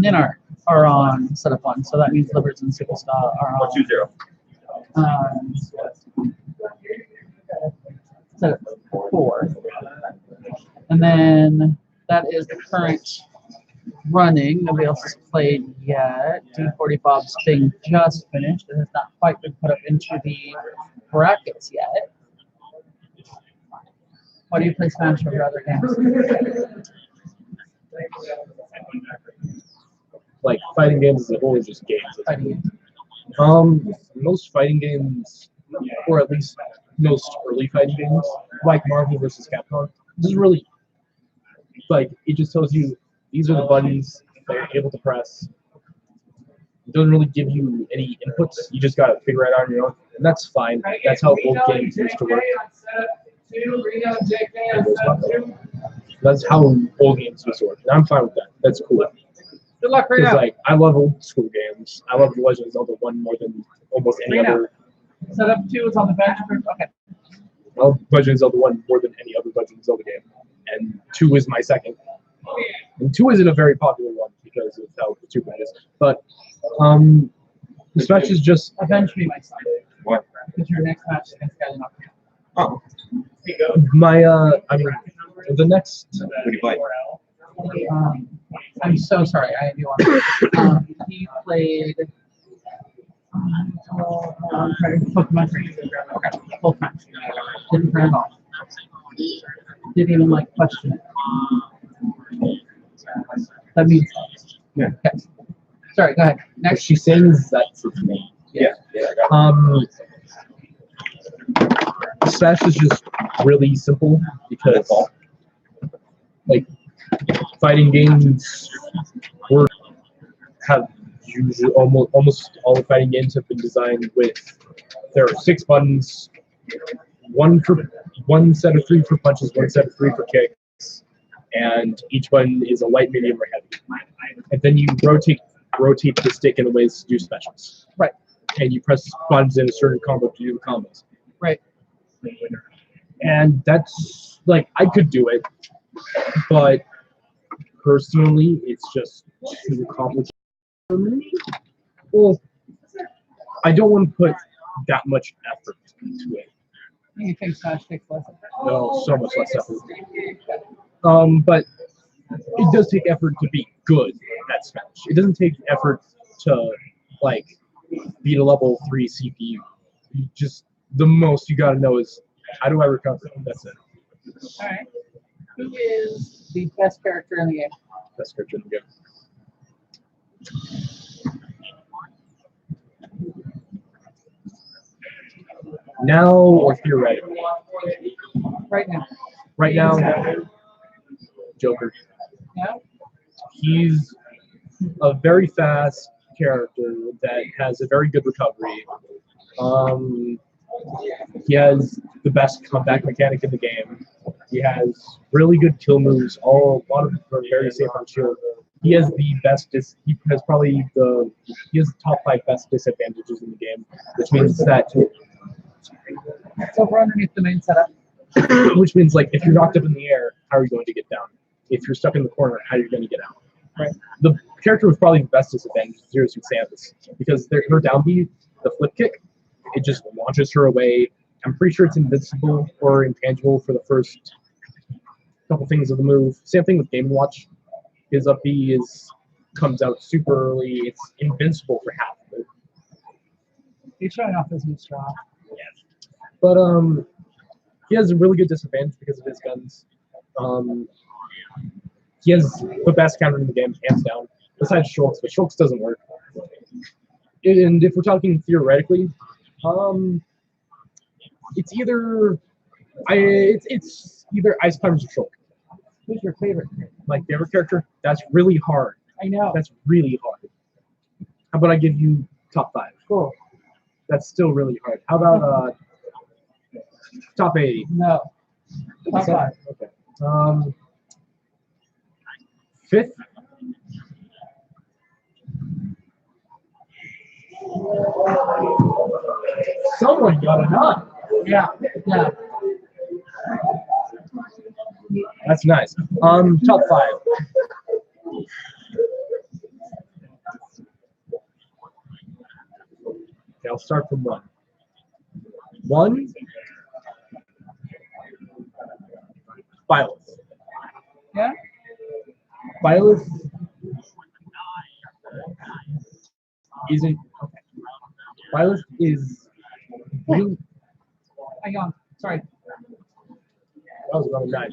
Ninark are on set of 1, so that means Livers and Superstar are on 2-0. Set of 4. And then that is the current running. Nobody else has played yet. D40 Bob's thing just finished. It has not quite been put up into the brackets yet. Why do you play Smash over other games? Like fighting games as a whole, or just games? Fighting. Most fighting games, or at least most early fighting games, like Marvel versus Capcom, this is really like it just tells you these are the buttons that you're able to press. It doesn't really give you any inputs. You just gotta figure it out on your own, and that's fine. That's how old games used to work. That's how old games used to work. And I'm fine with that. That's cool. Good luck right Because now. like I love old school games. I love The Legend of Zelda 1 more than almost any Right now. other. Setup 2 is on the bench. Okay. I love Legend of Zelda 1 more than any other Legend of Zelda game. And 2 is my second. And 2 isn't a very popular one because of how stupid it is. But this match is just Avenge me, my son. What? Because your next match is against Skyler Knockdown. Oh, my I mean the next who do you play? I'm so sorry. I do want to. He played. Pokemon Training. Okay. Full time. Didn't turn it off. Didn't even like question it. That means. Yeah. Okay. Sorry. Go ahead. Next. she sings that to me. Yeah. I got it. Smash is just really simple because like fighting games have usually almost all the fighting games have been designed with there are 6 buttons, one set of 3 for punches, 1 set of 3 for kicks, and each button is a light, medium, or heavy. And then you rotate the stick in the ways to do specials. Right. And you press buttons in a certain combo to do the combos. Right. And that's like I could do it, but personally, it's just too complicated for me. Well, I don't want to put that much effort into it. You think Smash takes less effort? No, so much less effort. But it does take effort to be good at Smash. It doesn't take effort to like beat a level 3 CPU. You just the most you gotta know is how do I recover? That's it. All right. Who is the best character in the game? Best character in the game. Now or theoretically? Right now. Right now, Joker. Yeah. He's a very fast character that has a very good recovery. He has the best comeback mechanic in the game. He has really good kill moves. A lot of them are very safe on shield. He has the best. He has probably the. He has the top 5 best disadvantages in the game, which means that. It's over underneath the main setup. Which means like if you're knocked up in the air, how are you going to get down? If you're stuck in the corner, how are you going to get out? Right. The character with probably the best disadvantage is Zero Suit Samus because her down B, the flip kick, it just launches her away. I'm pretty sure it's invincible or intangible for the first couple things of the move. Same thing with Game & Watch. His up B comes out super early. It's invincible for half of it. He's showing off his new straw. But he has a really good disadvantage because of his guns. He has the best counter in the game, hands down, besides Shulk's, but Shulk's doesn't work. And if we're talking theoretically, it's either Ice Climbers or Shulk. Who's your favorite character? My favorite character? That's really hard. I know. That's really hard. How about I give you top 5? Cool. That's still really hard. How about top 80? No. Top 5. Okay. 5th. Someone got a nut. Yeah. Yeah. That's nice. Top 5. Okay, I'll start from 1. 1. Violet. Yeah. Violet isn't okay. Violet is really. Hang on. Sorry. I was going to die.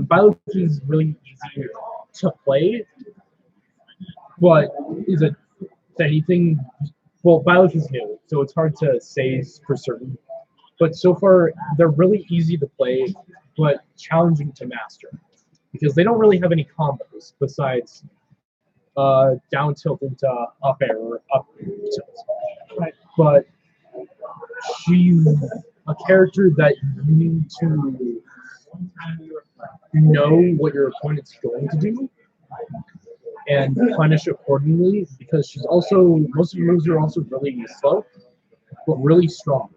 Violet is really easy to play, but is it anything? Well, Violet is new, so it's hard to say for certain. But so far, they're really easy to play, but challenging to master because they don't really have any combos besides down tilt into up air or up tilt. Right. But she's a character that you need to know what your opponent's going to do and punish accordingly, because she's also, most of her moves are also really slow, but really strong.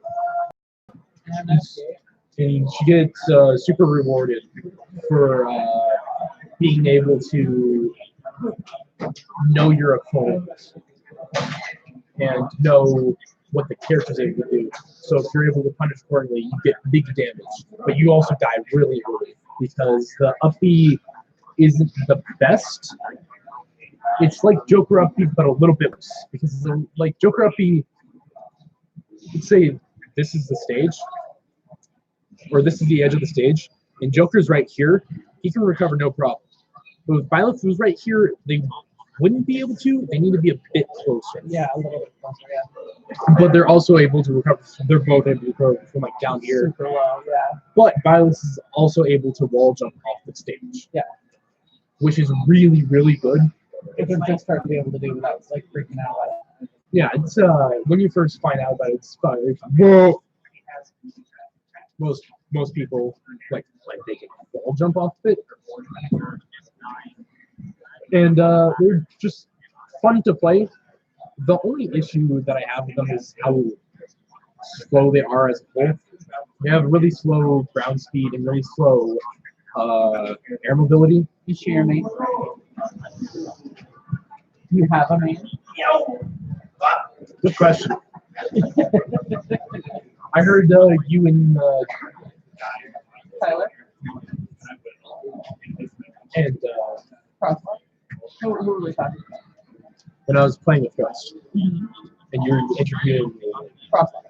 And she gets super rewarded for being able to know your opponent and know what the character's able to do. So if you're able to punish accordingly, you get big damage, but you also die really early because the up B isn't the best. It's like Joker up B, but a little bit worse, because like Joker up B, let's say this is the stage, or this is the edge of the stage, and Joker's right here, he can recover no problem. But if Violence was right here, they wouldn't be able to. They need to be a bit closer. Yeah, a little bit closer, yeah. But they're also able to recover. They're both able to recover from like down here. Super low, yeah. But Violence is also able to wall jump off the stage. Yeah. Which is really, really good. If they're just starting to be able to do without like freaking out about it. Yeah, it's when you first find out about it, it's whoa. Most people like they can wall jump off it. And they're just fun to play. The only issue that I have with them is how slow they are as a whole. They have really slow ground speed and really slow air mobility. You share me. You have a main? Good question. I heard you and Tyler? And Crosswalk? Who were we talking about? when I was playing with Ghost, and you were interviewing Crosswalk.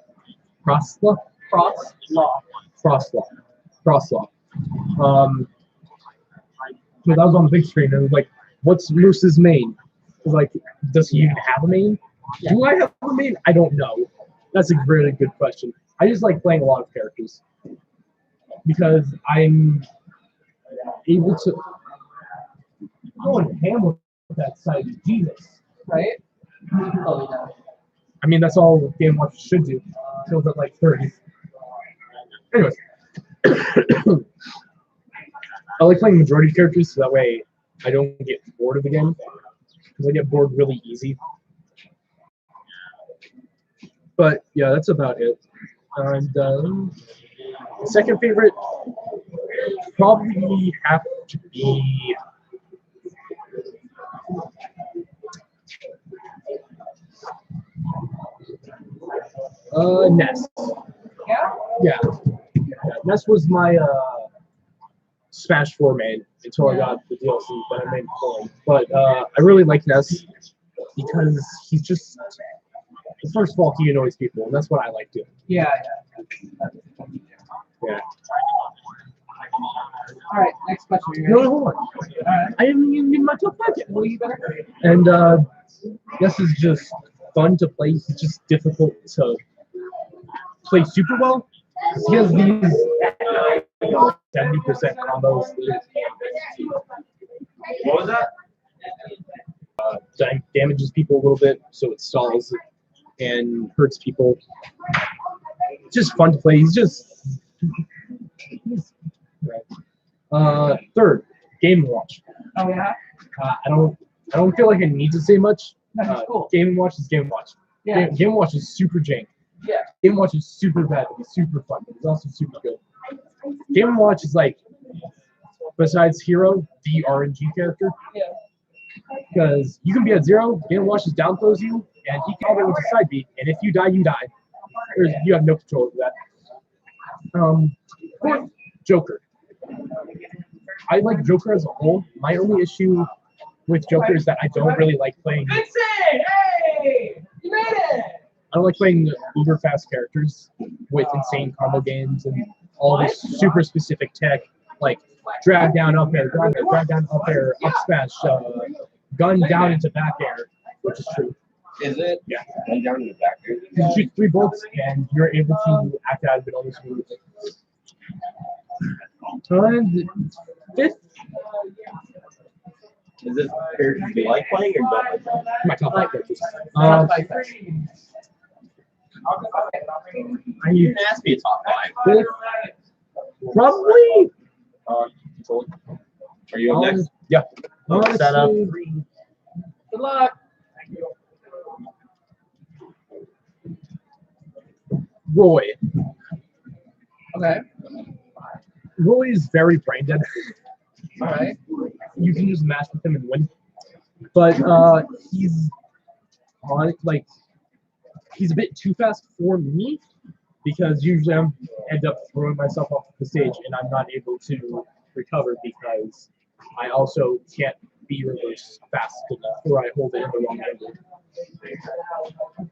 Crosslaw? Crosslaw. Because I was on the big screen and it was like, what's Moose's main? It was like, does he even have a main? Yeah. Do I have a main? I don't know. That's a really good question. I just like playing a lot of characters because I'm able to go and ham with that side. Jesus. Right? Oh, yeah. I mean, that's all Game Watch should do. Until at like 30. Anyways. I like playing majority characters so that way I don't get bored of the game. Because I get bored really easy. But yeah, that's about it. And second favorite probably have to be Ness. Yeah? Yeah. Ness was my Smash 4 main until I got the DLC that I made for him. But I really like Ness because he's just, first of all, he annoys people, and that's what I like doing. Yeah. Yeah. All right, next question. You No, ready? hold on. All right. I haven't even in my top 5 yet. Well, you better hurry. And Ness is just fun to play. He's just difficult to play super well. He has these 70% combos. What was that? Damages people a little bit, so it stalls and hurts people. It's just fun to play. Third, Game & Watch. Oh, yeah? I don't feel like I need to say much. That's cool. Game & Watch is Game & Watch. Yeah. Game & Watch is super jank. Yeah. Game & Watch is super bad, but it's super fun. But it's also super good. Game & Watch is like, besides Hero, the RNG character. Yeah. Because you can be at 0, Game & Watch just down throws you, and he can always with a side beat, and if you die, you die. You have no control over that. Fourth, Joker. I like Joker as a whole. My only issue with Joker is that I don't really like playing. Vincent! Hey! You made it! I don't like playing uber fast characters with insane combo games and all this super specific tech, like drag down up air, drag down up air, up smash, gun down into back air, which is true. Is it? Yeah. Gun down in the back there. You shoot 3 bolts and you're able to act out of it all this moves. And fifth, Is this characters you like playing or don't like playing? my top 5 characters. You can ask me a top 5. Fifth, probably controlling. Are you up next? Yeah. Set up. Good luck. Roy. Okay. Roy is very brain dead. All right. You can just match with him and win. But he's on like he's a bit too fast for me because usually I end up throwing myself off the stage and I'm not able to recover because I also can't be reversed fast enough or I hold it in the wrong angle.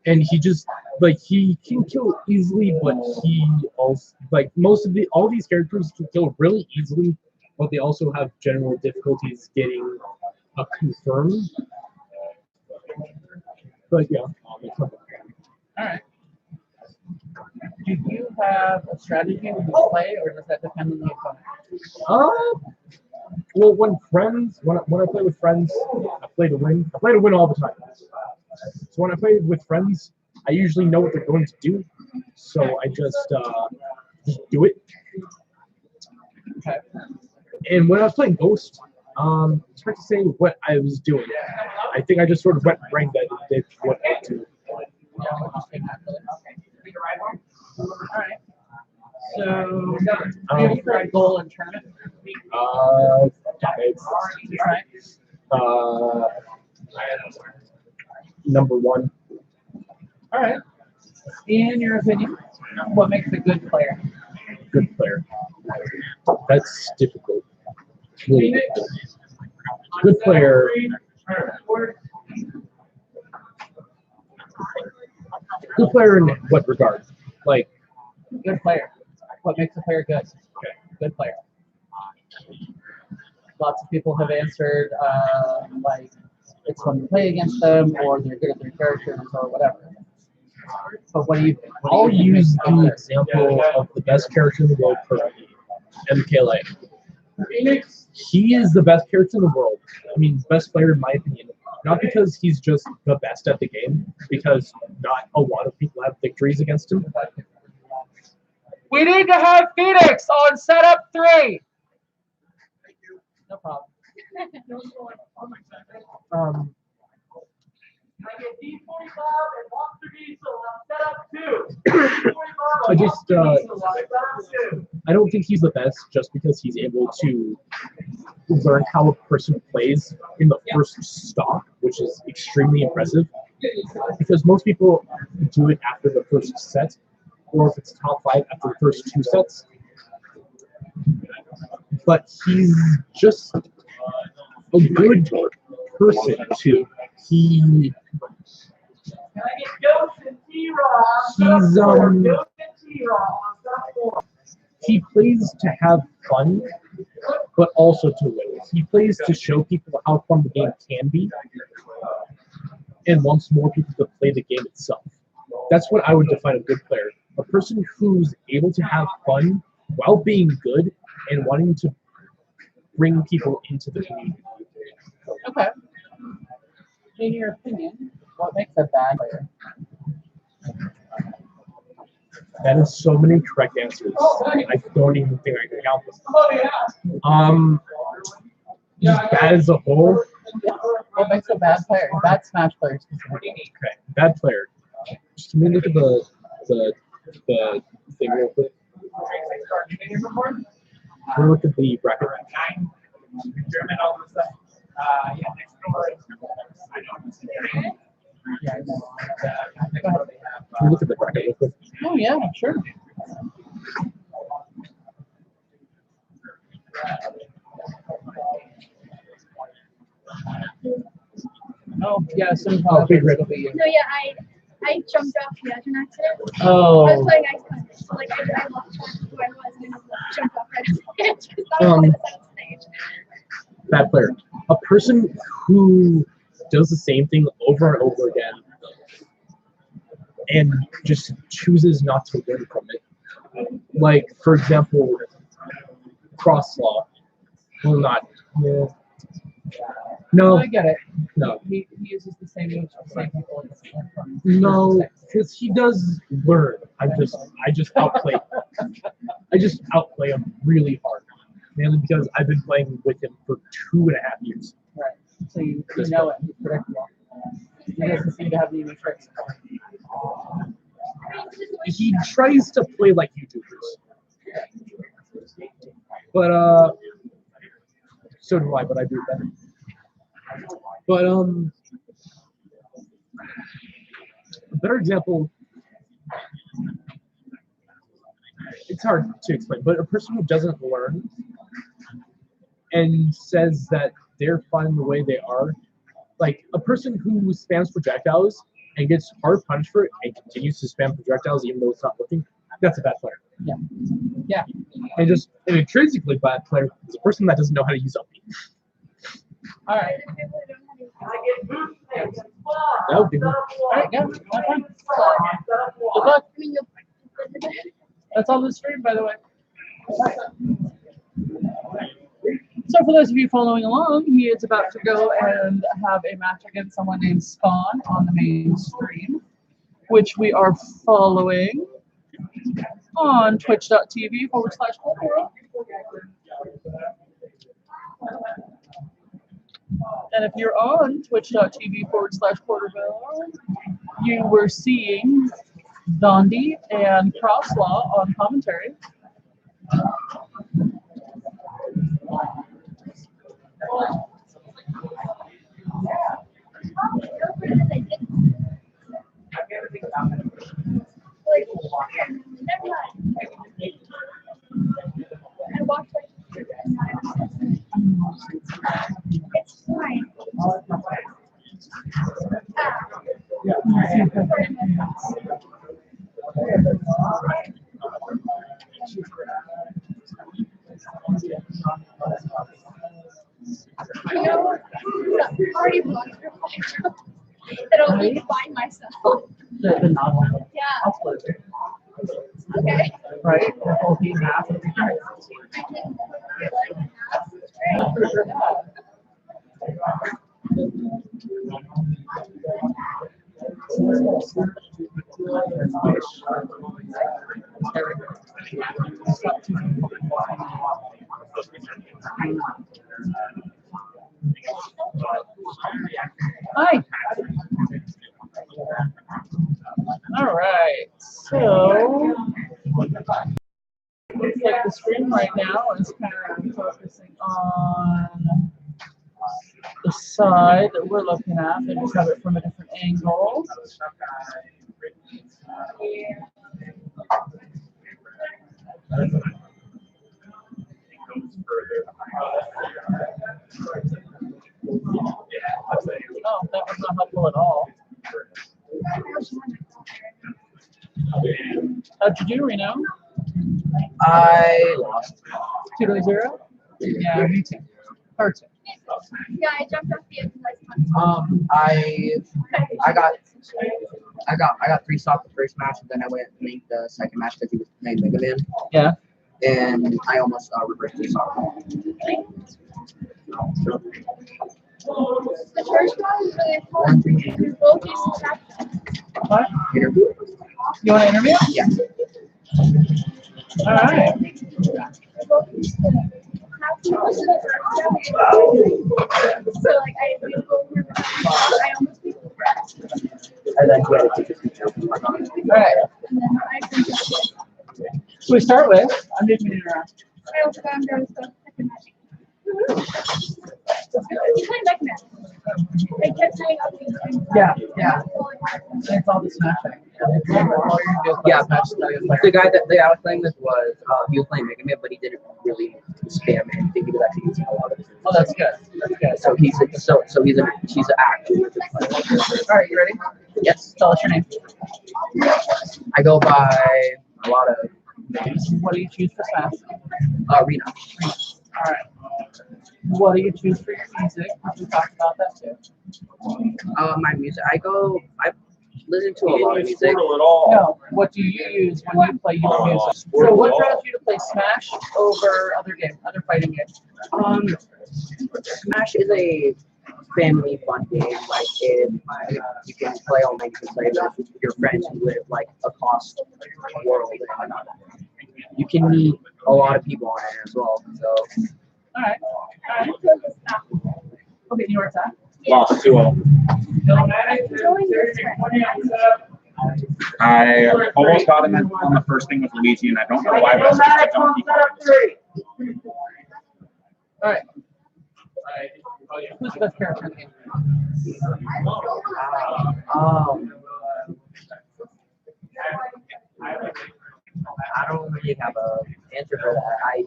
And he just like he can kill easily, but he also like all these characters can kill really easily, but they also have general difficulties getting a confirm. But yeah. All right. Do you have a strategy when you play, or does that depend on the opponent? Well, when I play with friends, I play to win. I play to win all the time. So when I play with friends, I usually know what they're going to do, so I just do it. Okay. And when I was playing Ghost, it's hard to say what I was doing. I think I just sort of went brain dead and did what I do. All right. So, do you have a current goal in tournament? It's Right. number one. All right. In your opinion, what makes a good player? Good player. That's difficult. Really difficult. Good player. Good player in what regard? Like, Good player. What makes a player good? okay. Good player. Lots of people have answered like it's fun to play against them, or they're good at their characters, or whatever. But what do you? I'll use the example of the best character in the world currently, MKLA. He is the best character in the world. I mean, best player in my opinion. Not because he's just the best at the game, because not a lot of people have victories against him. We need to have Phoenix on setup 3. No problem. I get D45 and walk through diesel on setup 2. I just, I don't think he's the best just because he's able to learn how a person plays in the first stop, which is extremely impressive. Because most people do it after the first set, or if it's top 5 after the first 2 sets. But he's just a good person too. He's he plays to have fun, but also to win. He plays to show people how fun the game can be, and wants more people to play the game itself. That's what I would define a good player. A person who's able to have fun while being good and wanting to bring people into the community. Okay. In your opinion, what makes a bad player? That is so many correct answers. I don't even think I can count them. Just bad as a whole. What makes a bad player? Bad Smash player specifically. Okay, bad player. Just let me look at the thing real quick. Let me look at the bracket. Yeah, I know. Let me look at the bracket real quick. Oh yeah, sure. Oh yeah, so Big Red. will be. No, yeah, I jumped off the edge in accident. I Oh. was playing Ice Punch, so like I lost track of who I was and I jumped off right off the edge because I was on the stage. Bad player. A person who does the same thing over and over again and just chooses not to learn from it. Like, for example, Crosslaw. Well, not. Yeah. No, I get it. no, He uses the same moves for the same people. And the same no, because he does learn. I just outplay. I just outplay him really hard. mainly because I've been playing with him for 2.5 years. Right. So you know it. He's predictable. He doesn't seem to have any new tricks. He tries to play like YouTubers. But so do I, but I do it better. But a better example, it's hard to explain, but a person who doesn't learn and says that they're fine the way they are, like a person who spams projectiles and gets hard punished for it and continues to spam projectiles even though it's not working, that's a bad player. Yeah. Yeah. And just an intrinsically bad player is a person that doesn't know how to use up. All right. That would be me. All right, go. Have fun. Good luck. That's on the stream, by the way. So for those of you following along, he is about to go and have a match against someone named Spawn on the main stream, which we are following on twitch.tv/QuarterWorld. And if you're on twitch.tv/QuarterWorld, you were seeing Dondi and Crosslaw on commentary. It's fine. You know, already monster that I'll need to find myself. The novel. Yeah. I'll split it. Okay. Right? The whole team half. I can put your leg in half. Great. Hi. All right. So, looks like the screen right now is kind of focusing on the side that we're looking at. They just have it from a different angle. Oh, that was not helpful at all. How'd you do, Reno? I lost. 2-0? Yeah, me too. Her too. Yeah, I jumped off the edge of my I got 3 stock the first match, and then I went and made the second match because he was playing Mega Man, Yeah. and I almost reversed the stock. The first one was really fun. We both used to tap. What? Interview? You want to interview? Yeah. All right. We both used to have people sit down. So like I we go over I almost beat And then you had to take a picture. All right. and then I think it's So we start with, I'm just going to interrupt. I also got him down to the second match. He's playing Mega Man. I kept saying up these. Yeah, yeah. It's all the smashing. Yeah, the guy that I was playing with was he was playing Mega Man, but he didn't really spam anything. He was actually using a lot of it. Oh, that's good. That's good. So he's an actor. All right, you ready? Yes. Tell us your name. I go by a lot of names. What do you choose for Smash? Rena. All right. What do you choose for your music? We talked about that too. My music. I listen to a lot of music. No. What do you use when you play your music? So what drives you to play Smash over other fighting games? Smash is a family fun game. Like you can play all night. You can play with your friends who live like across the world. You can meet a lot of people on it as well. So All right. I feel this stuff. Okay, New York's at. Lost 2-0. Enjoying this trip. I almost got him on the first thing with Luigi, and I don't know why, but I switched to Donkey Kong. All right. Who's the best character in the game? I don't really have an answer for that. I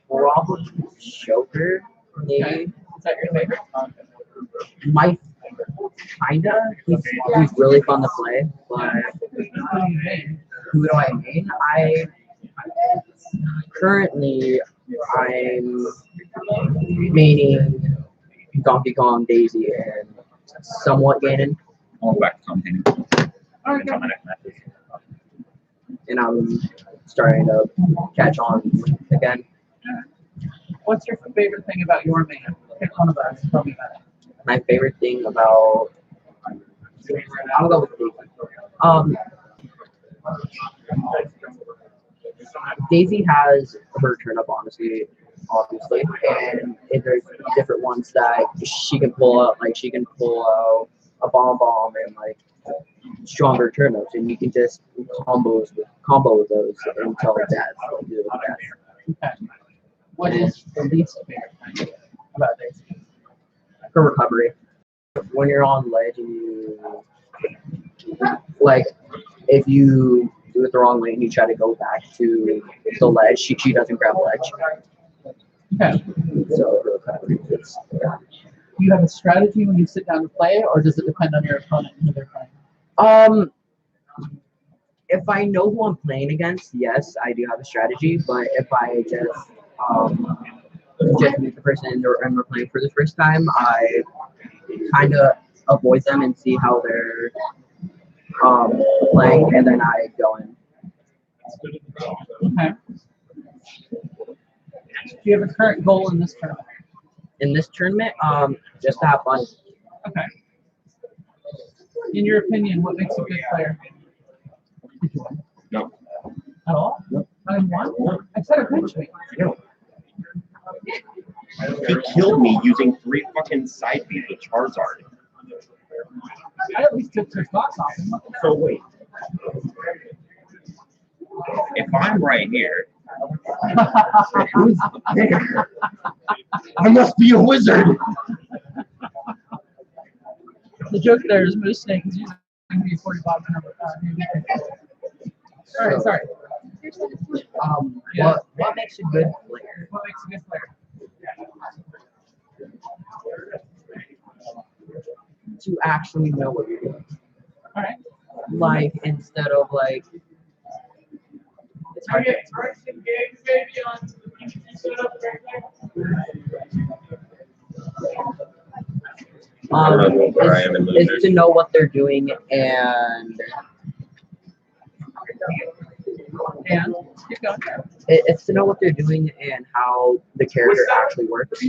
probably Joker, maybe. Is that your favorite? My kinda. He's really fun to play, but who do I main? Currently I'm maining Donkey Kong, Daisy, and somewhat Ganon. I'll go back to Tom Haney. All right, Until my next match. And I'm starting to catch on again. What's your favorite thing about your man? Pick one of those. Tell me about it. My favorite thing about I'll go with Daisy. Daisy has her turn up obviously, and there's different ones that she can pull out. Like she can pull out a bomb and like stronger turnips, and you can just combo those until death. Like, do it death. Okay. What is the least favorite thing about Daisy? Her recovery. When you're on ledge and you like, if you do it the wrong way and you try to go back to the ledge, she doesn't grab ledge. Okay. So her recovery is Do you have a strategy when you sit down to play, or does it depend on your opponent and who they're playing? If I know who I'm playing against, yes, I do have a strategy. But if I just meet the person and we're playing for the first time, I kind of avoid them and see how they're playing, and then I go in. Okay. Do you have a current goal in this tournament? In this tournament, just to have fun. Okay. In your opinion, what makes a good player? No. At all? No. Not even one? I said eventually. No. He killed me using 3 fucking side beats with Charizard. I at least took 2 spots off him. So wait. If I'm right here, who's there? I must be a wizard. The joke there is Moose Snake is using the 45 number. Sorry. Yeah. What makes a good player? What makes a good player? To actually know what you're doing. All right. Like, instead of like, it's hard to I don't know where I am in losers. is to know what they're doing and Keep going. it's to know what they're doing and how the character actually works.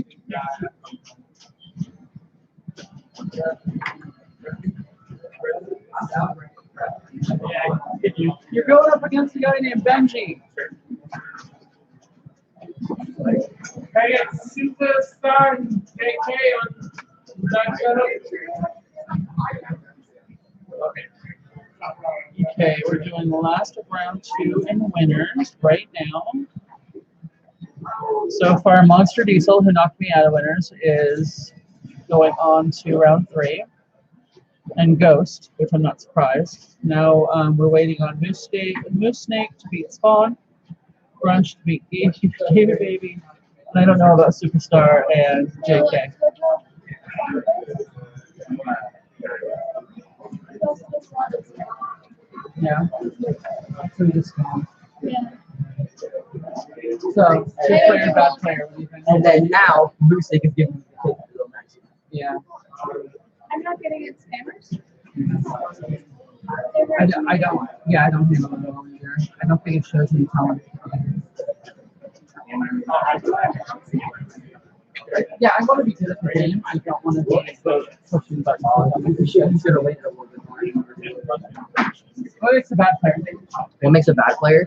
You're going up against a guy named Benji. Hey, it's Superstar KK on that channel. Okay, we're doing the last of round 2 and winners right now. So far, Monster Diesel, who knocked me out of winners, is going on to round 3. And Ghost, which I'm not surprised. Now we're waiting on Moose Snake to beat Spawn, Grunch to beat Gator Baby, and I don't know about Superstar and JK. Yeah. So we just go. So, good player, bad player. What do you think? And then now, Moose is giving the kick to the next. Yeah. I'm not getting it spammers. I don't. Yeah, I don't handle it well either. I don't think it shows any talent. Yeah, I want to be good at the game. I don't want to be pushing buttons. He's gonna wait a little bit more. What makes a bad player? What makes a bad player?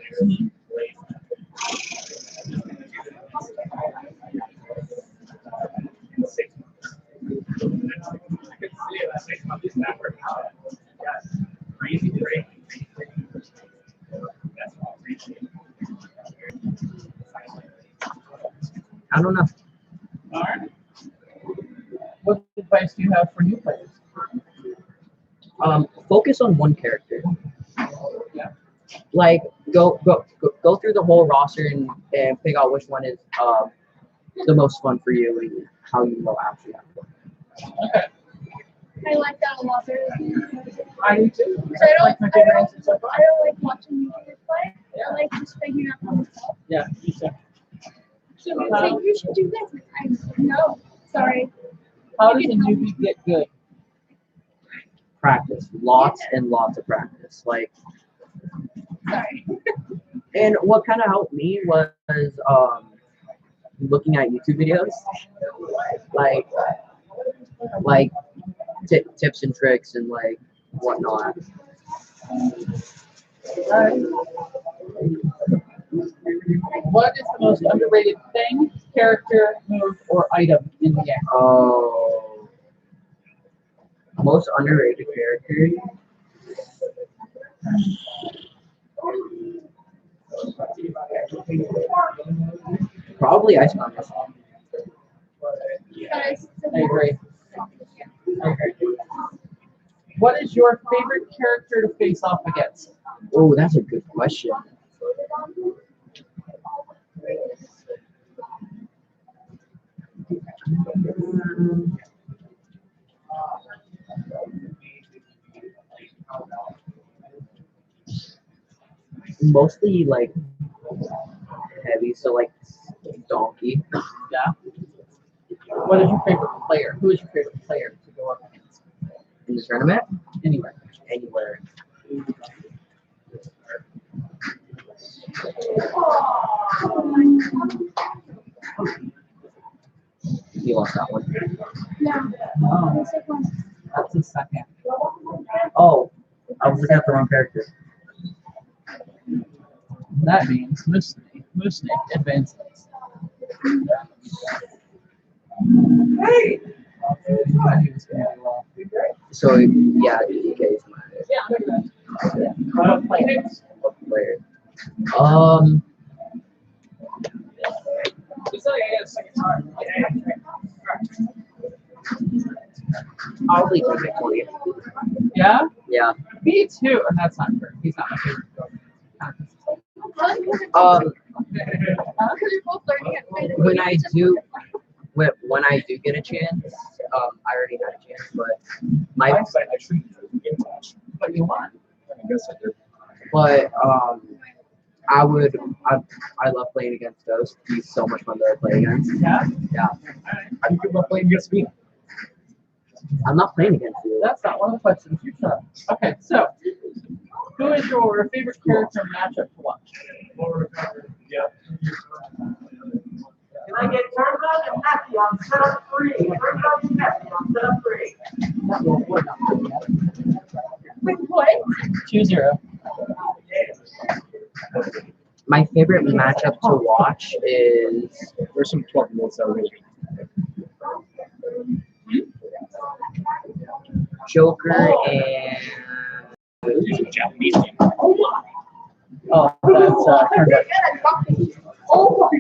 I don't know. All right. What advice do you have for new players? Focus on one character. Yeah. Like go through the whole roster and pick out which one is the most fun for you and how you will actually have fun. Okay. I like that a lot better. I do too. So I Like don't, my I favorite don't, answer so far. I don't like watching YouTubers play. I like just figuring out for myself. Yeah, you too. So you say you should do this. I no, sorry. How does a newbie get good? Practice, lots and lots of practice. Like, Sorry. and what kind of helped me was looking at YouTube videos, like tips and tricks and like whatnot. What is the most underrated thing, character, move, or item in the game? Oh, most underrated character. Probably Ice Climbers. I agree. What is your favorite character to face off against? Oh, that's a good question. Mostly like heavy, so like Donkey. Yeah. What is your favorite player? Who is your favorite player to go up against? In the tournament, Anywhere. anywhere. You lost that one. Yeah. Oh, The second one. that's the second. Oh, I was looking at the wrong character. That means Moose Snake advances. Hey! So yeah, DK is my player. Probably take 20. Yeah? Yeah. Me too. And that's not true. He's not my favorite. Because you're both learning at play. When I do get a chance, I already had a chance, but What you want? I love playing against Ghost. He's so much fun to play against. Yeah? Yeah. How do you feel about playing against me? I'm not playing against you. That's not one of the questions you said. Okay, so who is your favorite character matchup to watch? Can I get turned on and happy on setup 3? Turned on and happy on setup 3. Wait, what? 2-0. My favorite matchup to watch is There's some 12-year-olds that are really Joker and using Japanese game. Oh, that's turned up. Oh, my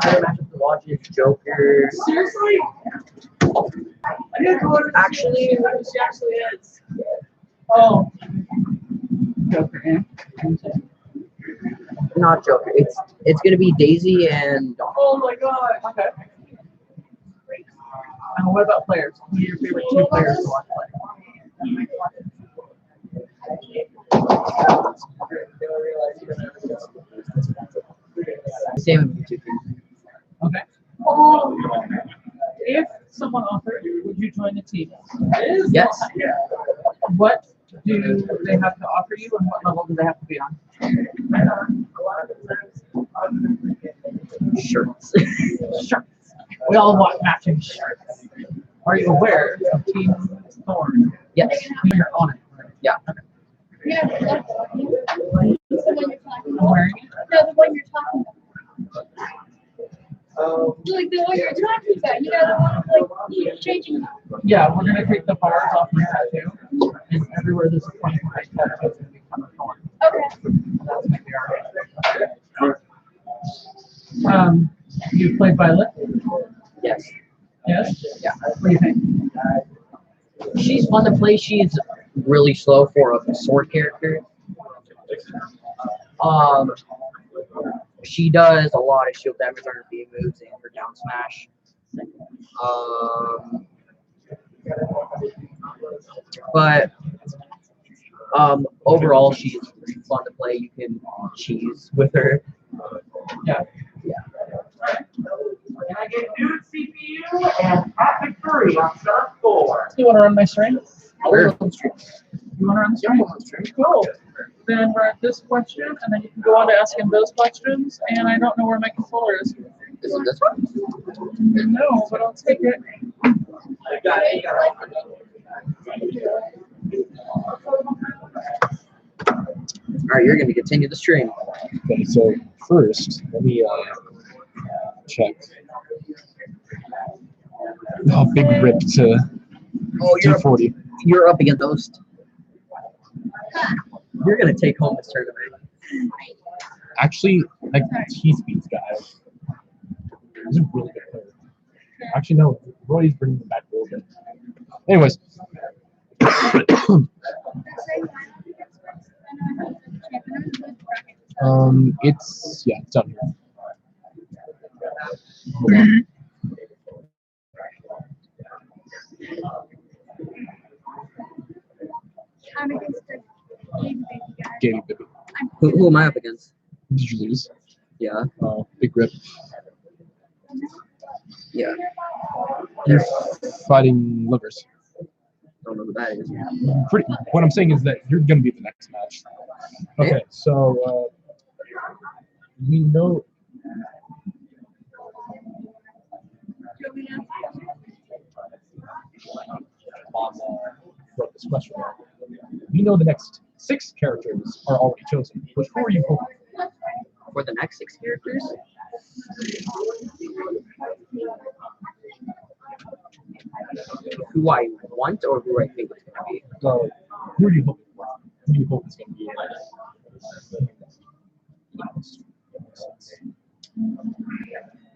favorite matchup to watch is Joker. Seriously? I didn't know what Actually, she actually is. Oh. Joker, yeah. not Joker. It's gonna be Daisy and Dawn. Oh my god. Okay. And what about players? Who are your favorite 2 players to watch play? Same with YouTube. Okay. If someone offered, would you join the team? Yes. What do they have to offer you, and what level do they have to be on? Shirts. Shirts. We all want matching shirts. Are you aware of Team Thorn? Yes. You're on it. Yeah. Okay. yeah, that's the one you're talking I'm about. wearing it. the way you're talking about. You know, the one like changing. Yeah, we're gonna take the bars off the tattoo. And everywhere there's a 20-point tattoo is gonna become a thorn. Okay. That's gonna be our You played violet? Yes. Yes? Yeah. What do you think? She's fun to play. She's really slow for a sword character. She does a lot of shield damage on her beam moves and her down smash. But overall, she's fun to play. You can cheese with her. Yeah. Can I get new CPU and Pat McCurry on start 4? You want to run my string? Sure. You want to run the string? Cool. Then we're at this question, and then you can go on to asking those questions. And I don't know where my controller is. Is it this one? No, but I'll take it. All right, you're going to continue the stream. Okay, so first, let me check. Oh, big rip to Oh, D40. you're up against those. You're going to take home this tournament. Actually, like T-Speed's guy. He's a really good player. Actually, no, Roy's bringing him back a little bit. Anyways. It's down here. Hold on. I'm against the baby guy. Gaming baby. Who am I up against? Did you lose? Yeah. Big rip. Yeah. You're fighting livers. Don't know who that is. What I'm saying is that you're going to be the next match. Okay, so we know. This question. We know the next 6 characters are already chosen. Which 4 are you hoping For the next 6 characters? Who I want or who I think it's going to be? Who are you hoping for? Who do you hope is going to be?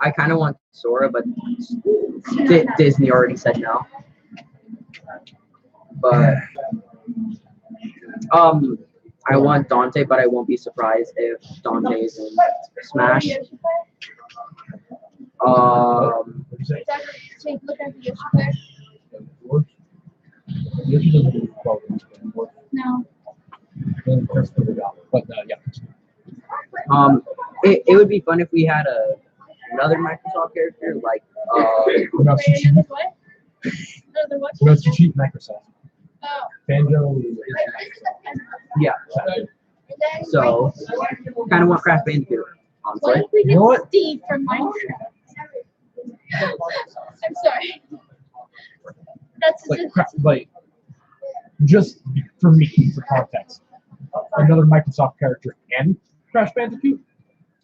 I kind of want Sora, but Disney already said no. But I want Dante, but I won't be surprised if Dante is in Smash. What did you say? Take a look at the Yoshi player. Yoshi doesn't do well anymore. No. But yeah. It would be fun if we had another Microsoft character like Another what? Another what? Who has to cheat Microsoft? Oh. Banjo. yeah. So kind of want Crash Bandicoot. What Honestly. if we You know get what? Steve from Minecraft? I'm sorry. That's Like just for me, for context, another Microsoft character and Crash Bandicoot.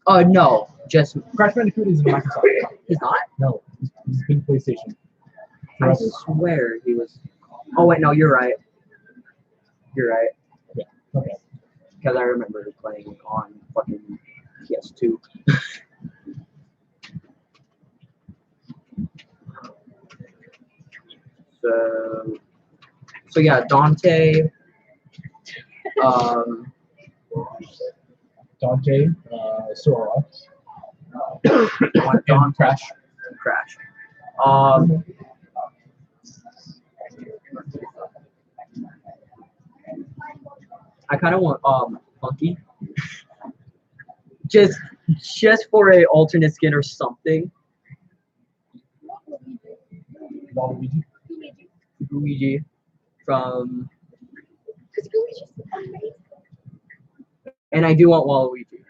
No, just Crash Bandicoot isn't a Microsoft. he's not. No, he's been PlayStation. I Forever. swear he was. Oh wait, no, you're right. You're right. Yeah. Okay. Because I remember playing on fucking PS2. So yeah, Dante. Dante, Sora, Dante, Crash. Crash. I kind of want Funky. Just for a alternate skin or something. Waluigi. Luigi from. And I do want Waluigi.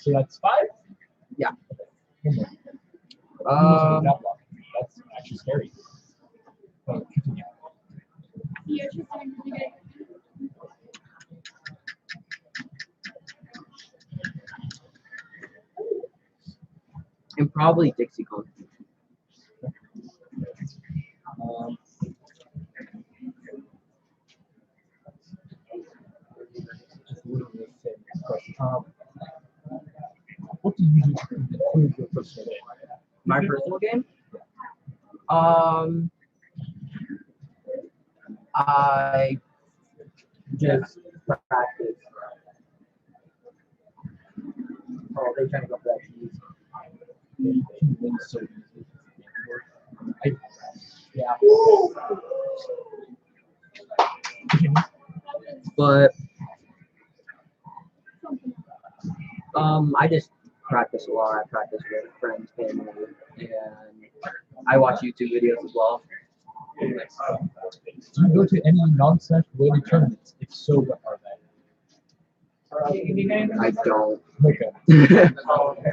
So that's 5? Yeah. That's actually scary. Continue. And probably Dixie Kong. What do you do to improve your personal game? My personal game? I just practice. Oh, they're trying to go for that cheese. So I, yeah. But I just practice a lot. I practice with friends, family, and I watch YouTube videos as well. Do you go to any non-Smash related tournaments? If so, what are they? I don't. Okay.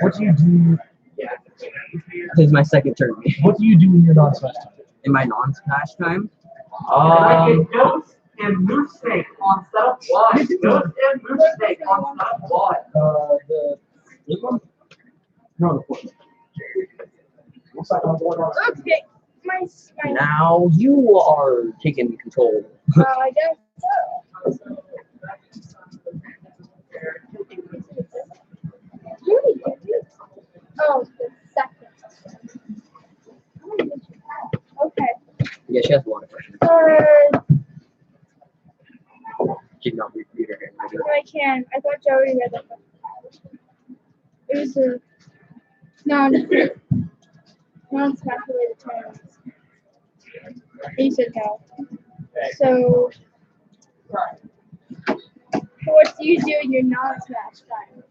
What do you do? This is my second tournament. What do you do in your non-Smash time? In my non-Smash time, Ghost and Moose Snake on setup one. Ghost and Moose Snake on setup one. The this one? No, the fourth. Okay, my now you are taking control. I guess so. Really? Oh, the second. Okay. Yeah, she has a lot of questions. She did not read her hand. No, I can. I thought Joey read that. It was a non-Smash related tournaments. He said no. So, what do you do in your non-Smash time?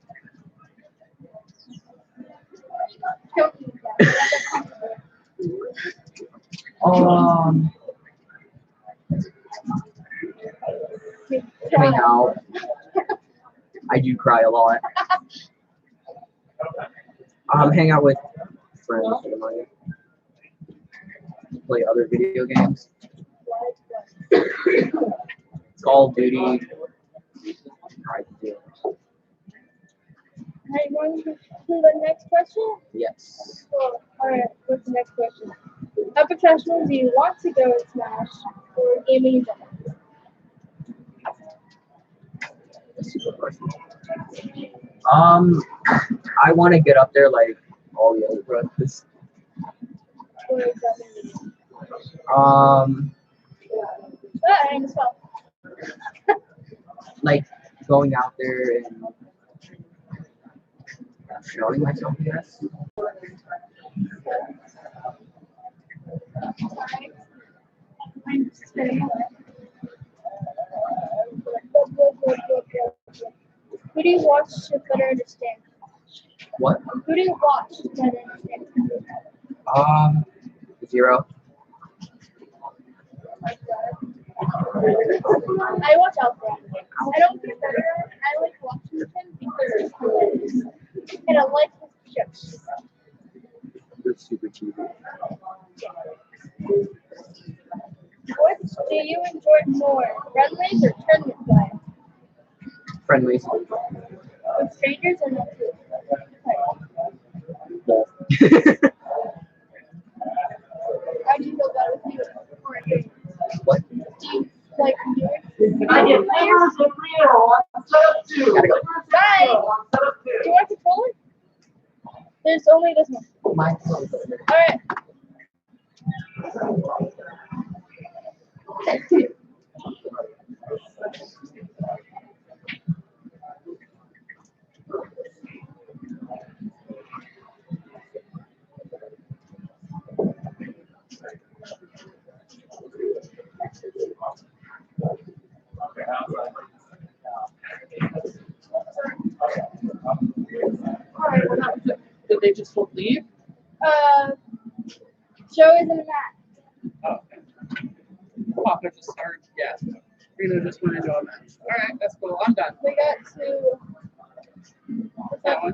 Hang out. I do cry a lot. Hang out with friends for the money. Play other video games. Call of Duty. Are you going to the next question? Yes. Alright, what's the next question? How professional do you want to go in Smash or gaming in general? I want to get up there like all the other brothers. Or is that maybe? I just felt. Like going out there and showing myself, I guess. I'm spinning. Who do you watch to better understand? What? Who do you watch to better understand? Zero. I watch Alpha. I don't get better. I like watching him because he's hilarious. And I like his jokes. You're super cheesy. What do you enjoy more, friendlies or tournament play? Friendlies. With strangers or not? Both. How do you feel about it with you? What? Do you like viewers? I get members of Rio on setup two. Gotta go. Bye. On setup Do two. you want to control it? There's only this one. My phone is over there. Alright. Alright, well, that was it. Did they just leave? Joe is in the mat. Oh, okay. Papa just started. Yeah. Reno just went into a match. Alright, that's cool. I'm done. We got to That one?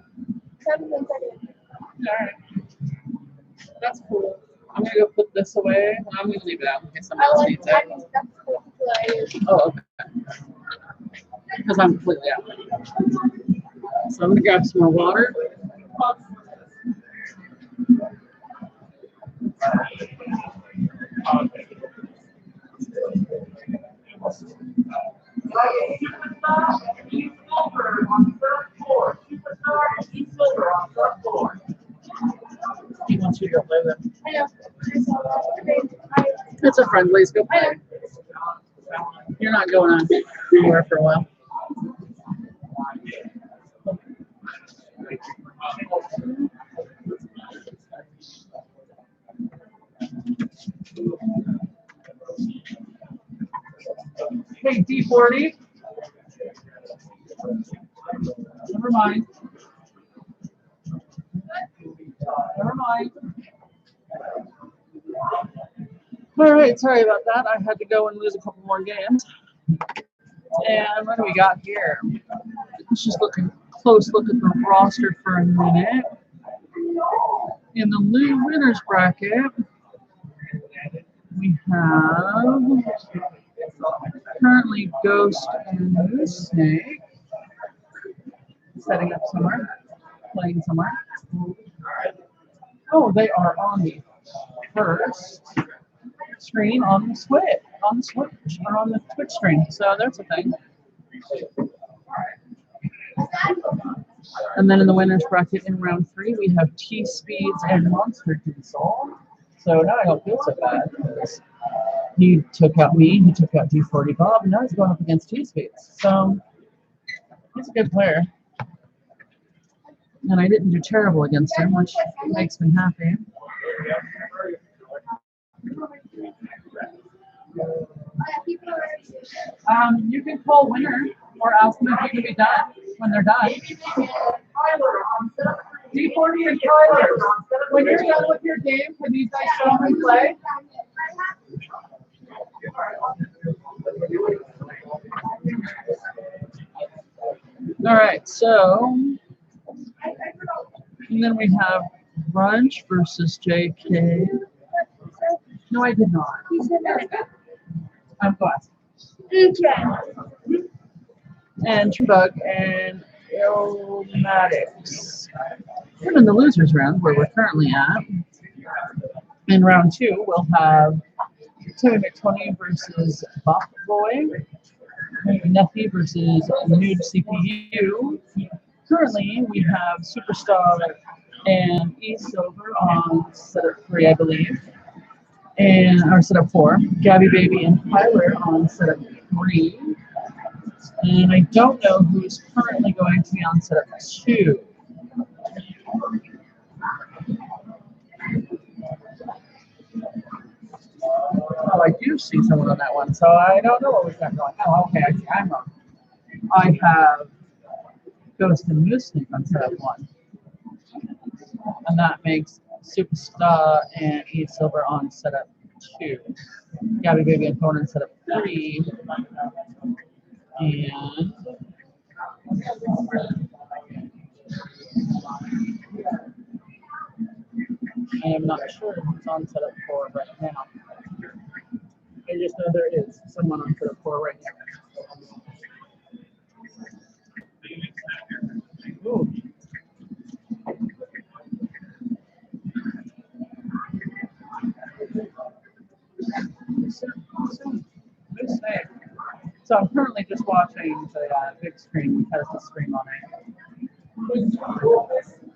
7 and 30. Alright. That's cool. I'm gonna go put this away. I'm gonna leave it out in case I somebody else like needs it. having stuff to play. Oh, okay. Because I'm completely out. So I'm gonna grab some more water. Superstar East Silver on the third floor. Superstar East Silver on the third floor. He wants you to go play with him. I know. It's a friendlies. Go play. You're not going on anywhere for a while. Hey, D40. Never mind. Never mind. All right, sorry about that. I had to go and lose a couple more games. And what do we got here? Let's just look at close look at the roster for a minute. In the winners bracket, we have currently Ghost and Moose Snake setting up somewhere, playing somewhere. Oh, they are on the first screen on the Switch, or on the Twitch screen. So that's a thing. And then in the winners bracket in round 3, we have T Speeds and Monster Diesel. So now I don't feel so bad because he took out me, he took out D40 Bob, and now he's going up against T Speeds. So he's a good player. And I didn't do terrible against him, which makes me happy. You can call winner or ask them if you can be done when they're done. D40 and Tyler, when you're done with your game, can these guys show me play? All right, so, and then we have Brunch versus JK. No, I did not. I'm glad. And Bug and Illmatics. And in the losers round, where we're currently at, in round 2, we'll have Timmy McToney versus Bop Boy, Neffy versus Nude CPU. Currently, we have Superstar and E Silver on setup 3, I believe, and our setup 4. Gabby Baby and Tyler on setup 3. And I don't know who's currently going to be on setup 2. Oh, I do see someone on that one, so I don't know what we've got going. Oh, okay, I see. I'm wrong. I have Ghost and Moose Snake on setup 1. And that makes Superstar and E Silver on setup 2. Gabby Baby and Phone on setup 3. And I am not sure who's on setup 4 right now. I just know there is someone on setup 4 right now. Ooh. So I'm currently just watching the big screen, which has the stream on it.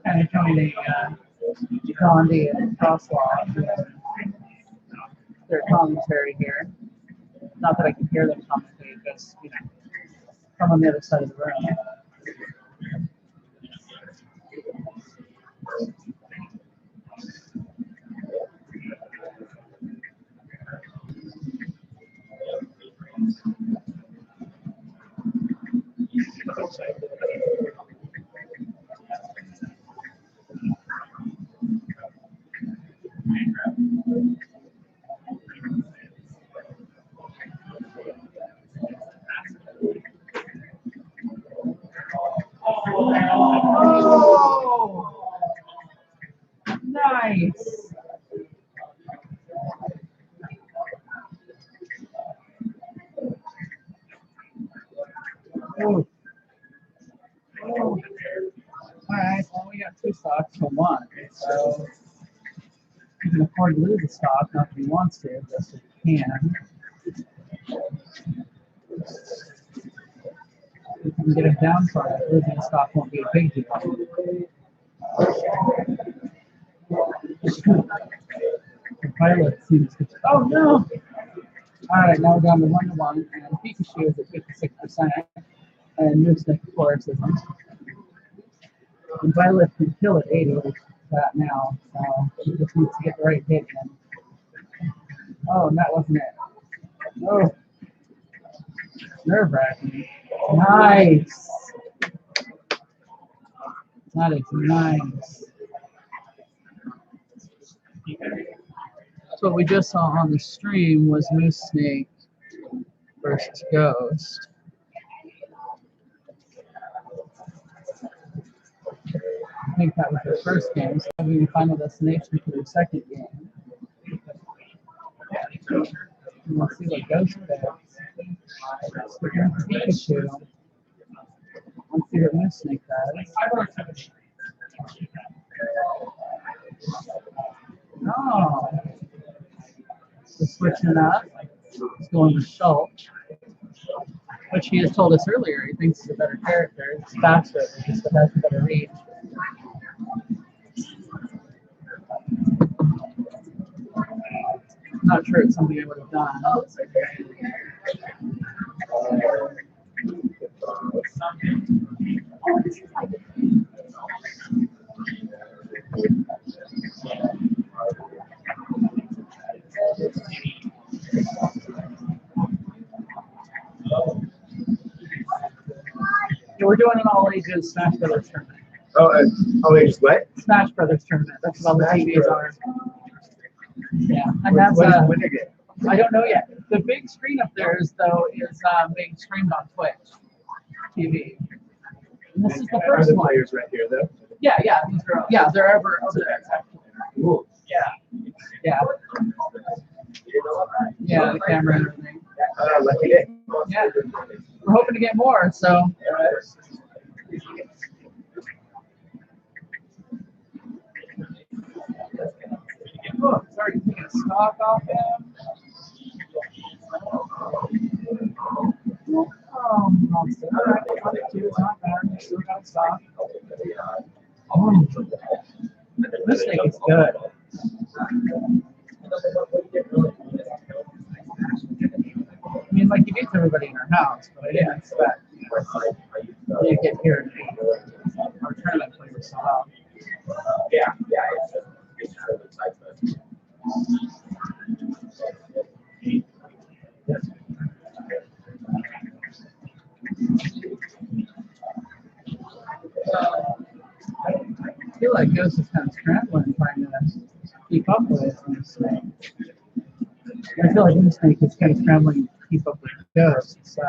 Kind of joining Gandhi and Crosswalk. Their commentary here. Not that I can hear them commentate, just, you know, from on the other side of the room. Oh, nice. Oh. All right, well, we got 2 stocks to 1, so can afford to lose a stock, not that he wants to, just if he can. If you can get him down for it, losing a stock won't be a big deal. The pilot seems to. Oh no! Alright, now we're down to 1-1, and Pikachu is at 56%, and Moosnick, of course, isn't. And Violet can kill at 80 with that now, so he just needs to get the right hit in. Oh, and that wasn't it. Oh, nerve-wracking. Nice! That is nice. So what we just saw on the stream was Moose Snake versus Ghost. I think that was their first game, so having Final Destination for their second game. And we'll see what Ghost does. We're going to Pikachu. Let's see what Moose Snake does. Oh. Just switching up. He's going to Schultz, which he has told us earlier he thinks is a better character. It's faster, but just has a better reach. I'm not sure it's something I would have done. Yeah, we're doing an all ages Smash Brothers tournament. Oh, ages what? Smash Brothers tournament. That's what all the TVs are. Yeah, and What that's is the winner get? I don't know yet. The big screen up there is being streamed on Twitch TV. And this is the Are first the one. players right here though? Yeah, they're over there. Cool. Yeah, the camera and everything. Lucky day. Yeah, we're hoping to get more. So. Oh, sorry, taking a stock off him. Monster. All right, it's not bad. Still got stock. Oh, this thing is good. I mean, like, he beats everybody in our house, but I didn't expect, you get here and our tournament players so well. It's really exciting. I feel like Ghost is kind of scrambling, trying to keep up with Snake. I feel like Snake is kind of scrambling to keep up with Ghost. So.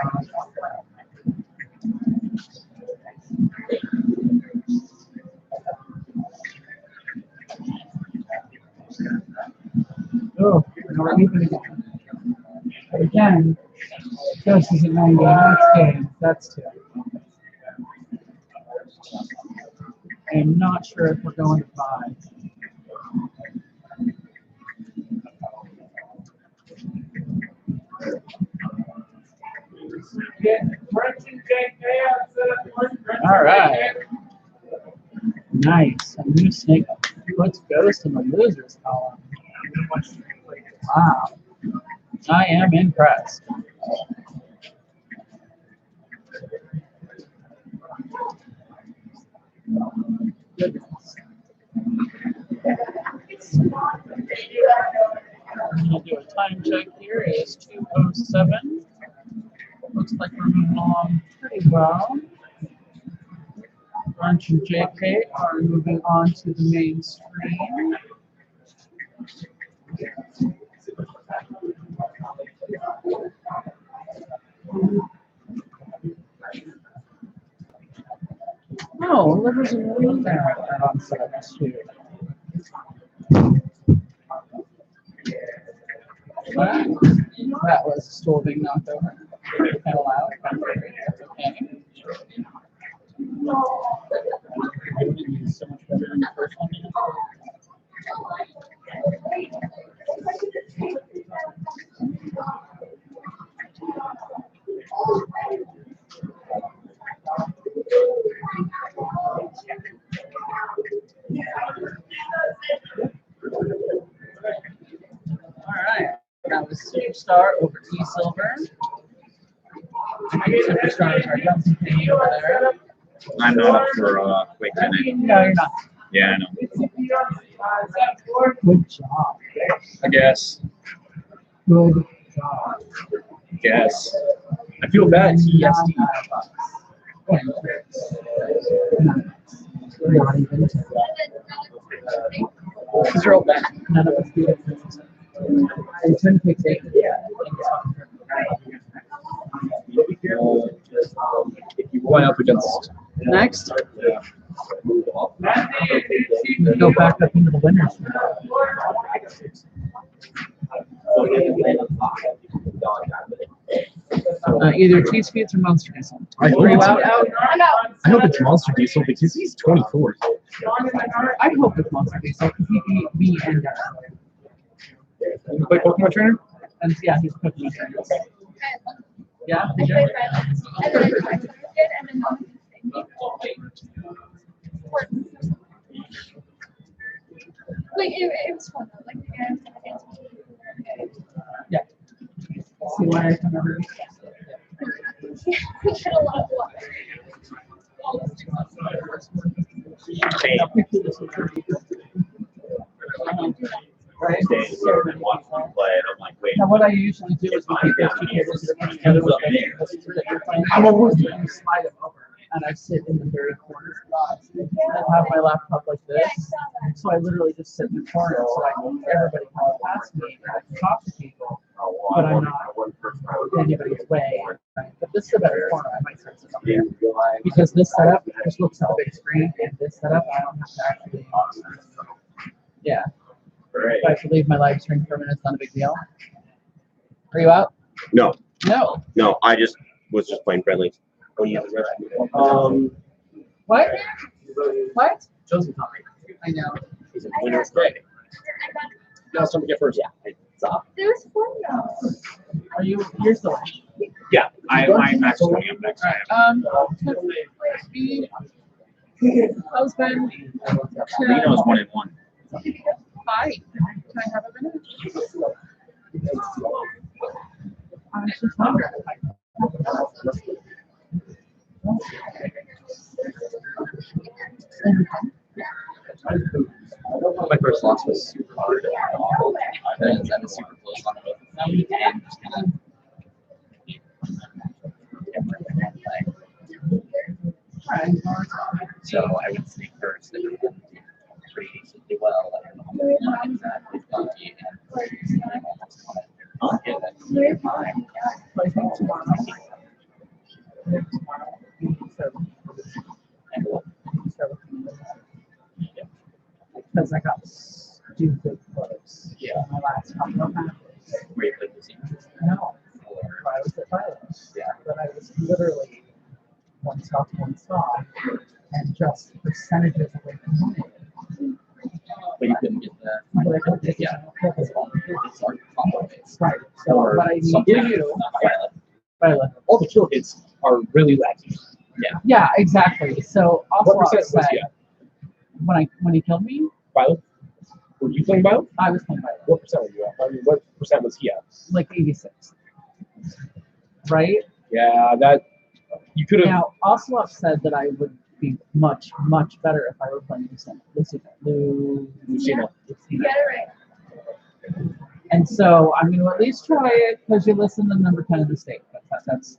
Oh, now we're even again. But again, Ghost is at 90. Next game, that's 2. I'm not sure if we're going to 5. All right. Nice. A new Snake puts Ghost in the losers column. Wow. I am impressed. Goodness. I'm going to do a time check here. It is 2:07. Looks like we're moving along pretty well. Orange and JK are moving on to the main screen. Oh, Livers and Lee are on set too. That was a stool being knocked over. Kind of loud. That's okay. So much better than the first one. Star over T Silver. Superstars are jumping Penny over there. I'm not up for quick tonight. No, you're not. Yeah, I know. Good job. I guess. Good job. Guess. I feel bad. TST. Not even. These are all bad. None of us do it. And 10 picks 8. Yeah. If you went up against Next, go back up into the winners. Either cheese feeds or monster diesel. I Are you out? I'm out. I hope it's Monster Diesel because he's 24. I hope it's monster diesel because he beat me and Dad. You play Pokemon Trainer? And yeah, he's a Pokemon trainer. Yeah, I did you? played violence. And then I tried to it, and then no one could like it was fun though. Like the guys Yeah. See why I come over? we had a lot of luck. Right? staying here and watching them play, and I'm like, wait. Now, what I usually do is we keep those two tables that are together with the I'm almost you slide them over, and I sit in the very corner spot and have my laptop like this. So I literally just sit in the corner, so everybody comes past me and I can talk to people, but I'm not in anybody's way. But this is a better corner. I might start sitting because this setup just looks at the big screen, and this setup I don't have to actually. Yeah. If I have to leave my live stream for a minute, it's not a big deal. Are you out? No, No. no, I just was just playing friendly. What? What? Joseph's not right. I know. He's a winner's day. Now someone get first. Yeah, it's off. It was fun though. Are you? You're still. Yeah, I'm actually up next time. Be husband. Reno's 1-1. Hi. Can I have a minute? I was just wondering. My first loss was super hard. I was super close on both of them, and just kind of. So I would sneak first and pretty decently well. I don't know how many times that it's lucky and almost won it. Yeah, that's fine. I think tomorrow. Because I got stupid close. Yeah. My last couple of matches. Where you played the team. No. I was at Violet. Yeah. But I was literally one stop, and just percentages away from winning. But you couldn't get the. But I couldn't get Yeah. the It's our combo base. Right. So Or what I need something to do, not Violet. Violet. All the kill hits are really laggy. Yeah, exactly. So What also percent was he at? when he killed me, Violet? Were you playing Violet? I was playing Violet, What percent were you at? I mean, what percent was he at? like 86. Right? Yeah, that you could have. Now, Ocelot said that I would be much, much better if I were playing Lucina. Lucina. Get it right. And so I'm going to at least try it because you listen to number 10 of the state. That's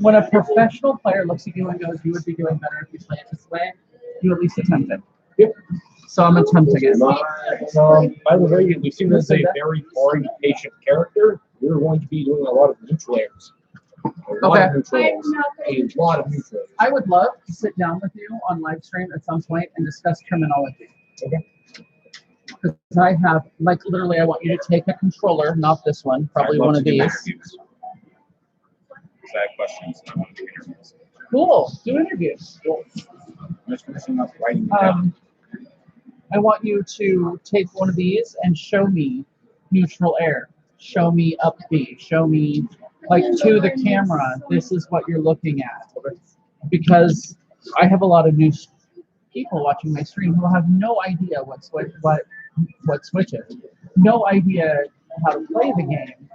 when a professional player looks at you and goes, "You would be doing better if you play it this way." You at least attempt it. Yep. So I'm attempting it. By the way, Lucina is a very boring, patient character. We're going to be doing a lot of neutral airs. A lot of neutral airs. A lot of neutral airs. I would love to sit down with you on live stream at some point and discuss terminology. Okay. Because I have, like, literally, I want you to take a controller, not this one, probably one of these. I have questions. I want to do interviews. Cool. Do interviews. I'm just finishing up writing them down. I want you to take one of these and show me neutral air. Show me up B. Show me, like, to the camera, this is what you're looking at. Because I have a lot of new people watching my stream who have no idea what switches. No idea how to play the game.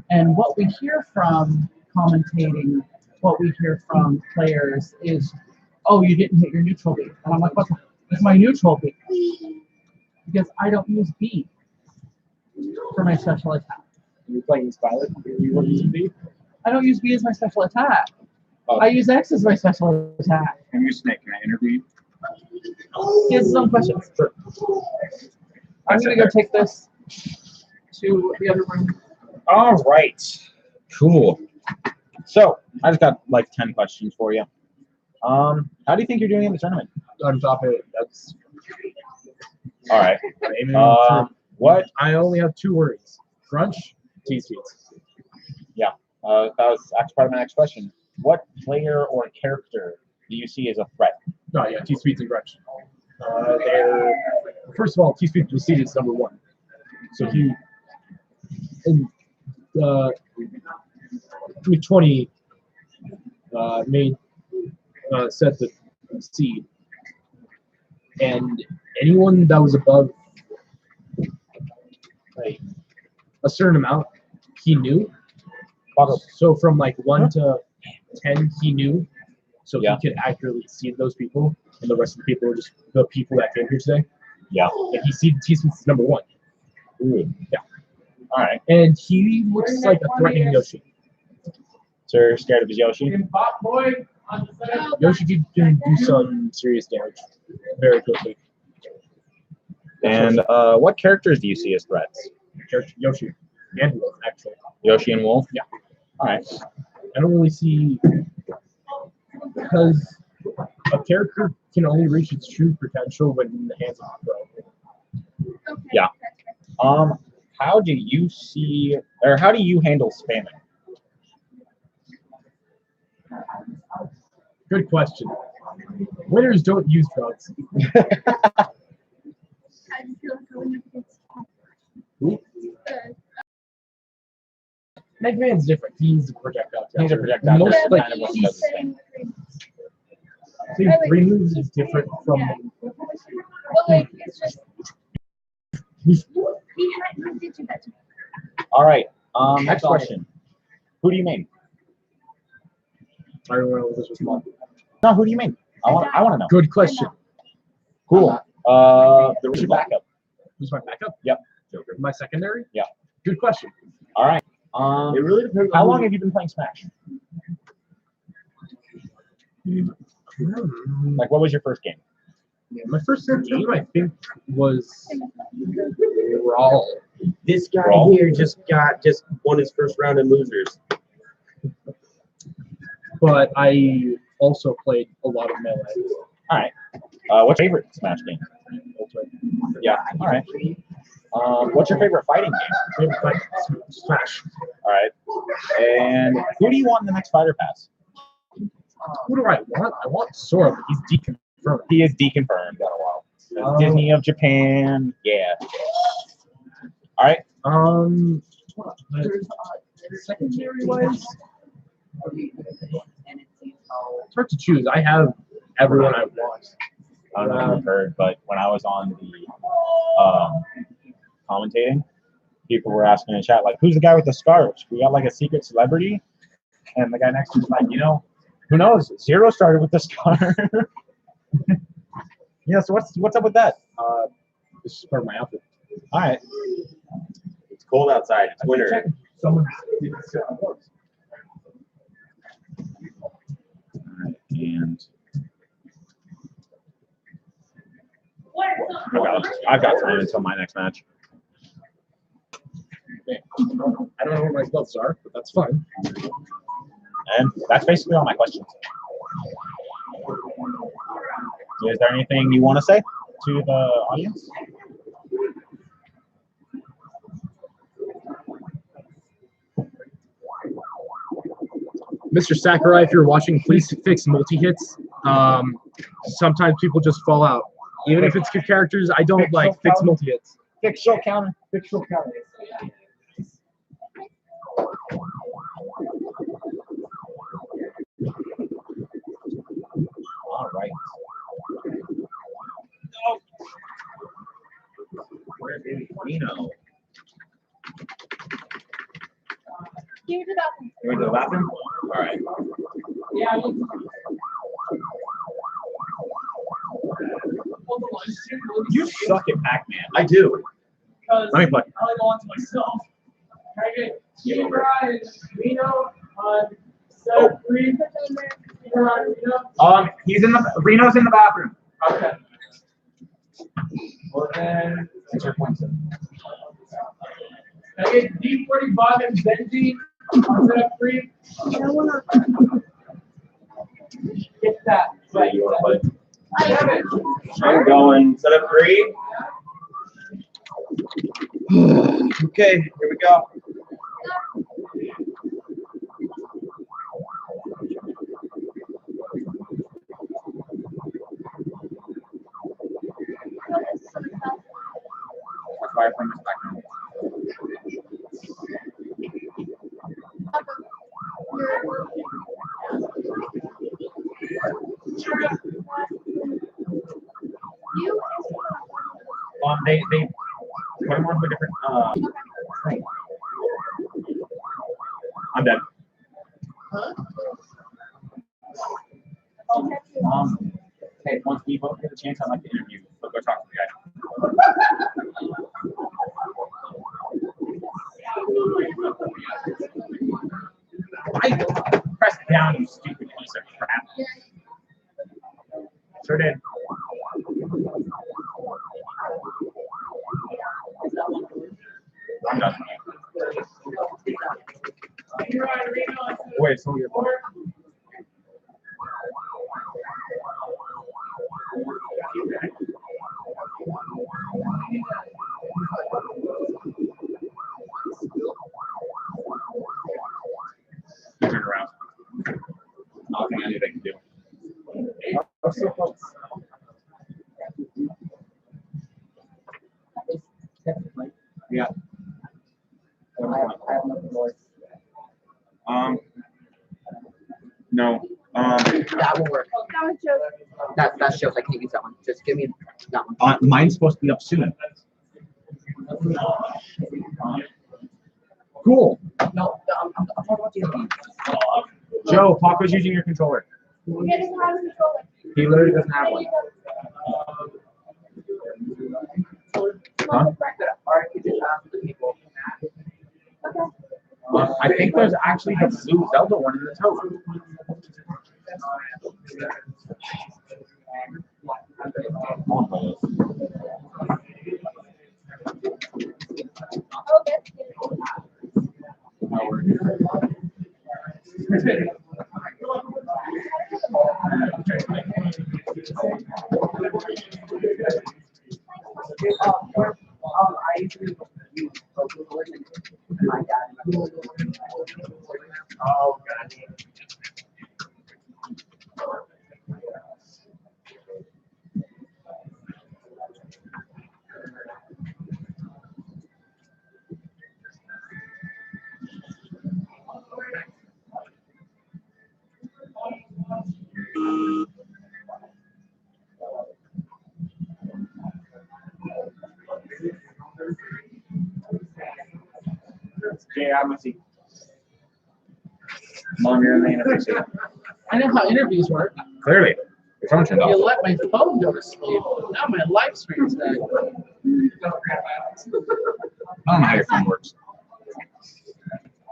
And what we hear from commentating, what we hear from players is, oh, you didn't hit your neutral B. And I'm like, what the is my neutral B? Because I don't use B for my special attack. You're playing Violet. You want to use B? I don't use B as my special attack. Oh. I use X as my special attack. I'm your snake. Can I interview? He has his own questions. Sure. I'm going to go take this to the other room. All right. Cool. So I just got like 10 questions for you. How do you think you're doing in the tournament? On top of it, that's. All right. What? I only have 2 words: crunch, T-Suites. That was actually part of my next question. What player or character do you see as a threat? Oh yeah, T-Suites and crunch. They're first of all, T-Suites proceeded is number 1. So he and 20 made set the seed, and anyone that was above like a certain amount, he knew. So from like 1 to 10, he knew. So Yeah. he could accurately seed those people, and the rest of the people were just the people that came here today. Yeah. And he seeded T-Suites number 1. Ooh. Yeah. All right. And he looks like a threatening Yoshi. So you're scared of his Yoshi? Pop boy on the side. Yoshi can do some serious damage very quickly. And what characters do you see as threats? Yoshi and Wolf, actually. Yoshi and Wolf? Yeah. All right. I don't really see, because a character can only reach its true potential when in the hands of a pro. Okay. Yeah. How do you see, or how do you handle spamming? Good question. Winners don't use drugs. I just feel like going up against Mega Man's different. He's a projectile. He's a projectile. Most, That's like, kind of what he he's does his thing. saying I think 3 moves is different from. yeah. Well, like, it's just he did do that to me. All right. Next question. Who do you main? I don't know if this was fun. No, who do you main? I want to know. Good question. Cool. Who's your backup? Who's my backup? Yep. Joker. My secondary? Yeah. Good question. All right. It really depends. How long have you been playing Smash? Like, what was your first game? My first game, I think, was Brawl. This guy Brawl? here just won his first round in losers. But I also played a lot of Melee. All right. What's your favorite Smash game? Yeah. All right. What's your favorite fighting game? Favorite fight? Smash. All right. And who do you want in the next Fighter Pass? Who do I want? I want Sora, but he's deconfirmed. He is deconfirmed. Disney of Japan. Yeah. All right. Secondary wise, it's hard to choose. I have everyone I want. I don't know if you've heard, but when I was on the commentating, people were asking in chat, like, who's the guy with the scarves? We got like a secret celebrity? And the guy next to me was like, who knows? Zero started with the scarf. Yeah, so what's up with that? This is part of my outfit. All right. It's cold outside. It's winter. Someone. And I've got time until my next match. I don't know what my gloves are, but that's fine. And that's basically all my questions. Is there anything you want to say to the audience? Mr. Sakurai, if you're watching, please fix multi-hits. Sometimes people just fall out. Even if it's good characters, I don't like fix multi-hits. Fix show counter. Fix show counter. All right. Where is Nino? You went to the bathroom? All right. Yeah. You suck at Pac-Man. I do. Let me play. I go on to myself. Can I get T-Brian Reno on set 3? He's in the Reno's in the bathroom. Okay. Well then, It's your point. can I get D40 Bob and Benji on set 3? Get that. Right, you want to play? Seven. I'm going. Set up 3. Okay, here we go. That's why I play this background. They put him onto a different thing. I'm done. Hey, once we both get a chance, I'd like to interview. So go talk to the guy. I pressed down, you stupid piece of crap. Sure did. I'm done. Wait, so you're turn around. Nothing anything can do. Yeah. No. That will work. That was just. That shows I can't use that one. Just give me that one. Mine's supposed to be up soon. Cool. No, I'm talking about the other one. Joe, Paco's using your controller. He doesn't have a controller. He literally doesn't have one. Huh? Alright, you just ask the people. Okay. I think there's actually the blue Zelda one in the tote. I usually use my dad. Oh, God. Jay, I'm gonna see. Mom, you're in the interview. I know how interviews work. Clearly. Your phone turned You off. let my phone go to sleep. Now my live stream's dead. I don't know how your phone works.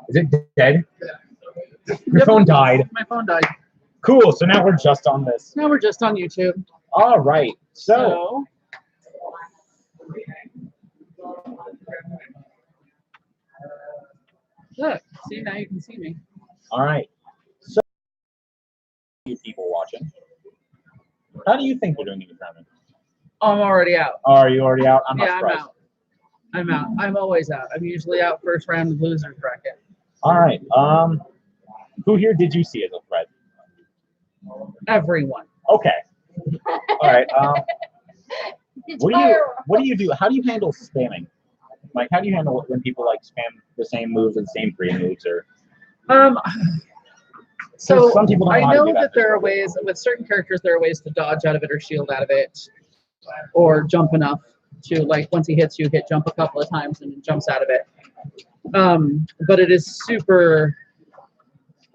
Is it dead? Your phone died. My phone died. Cool. So now we're just on this. Now we're just on YouTube. All right. So Look, see, now you can see me. all right. So you people watching. How do you think we're doing in the tournament? Oh, I'm already out. Oh, are you already out? I'm not Yeah, I'm surprised. out. I'm out. I'm always out. I'm usually out first round of losers bracket. All right. Who here did you see as a threat? Everyone. Okay. All right. It's What do you do? How do you handle spamming? Like, how do you handle it when people like spam the same moves and same free moves? Or So some people don't I know how to know do that that. there are ways with certain characters. There are ways to dodge out of it or shield out of it, or jump enough to like once he hits you, hit jump a couple of times and it jumps out of it. But it is super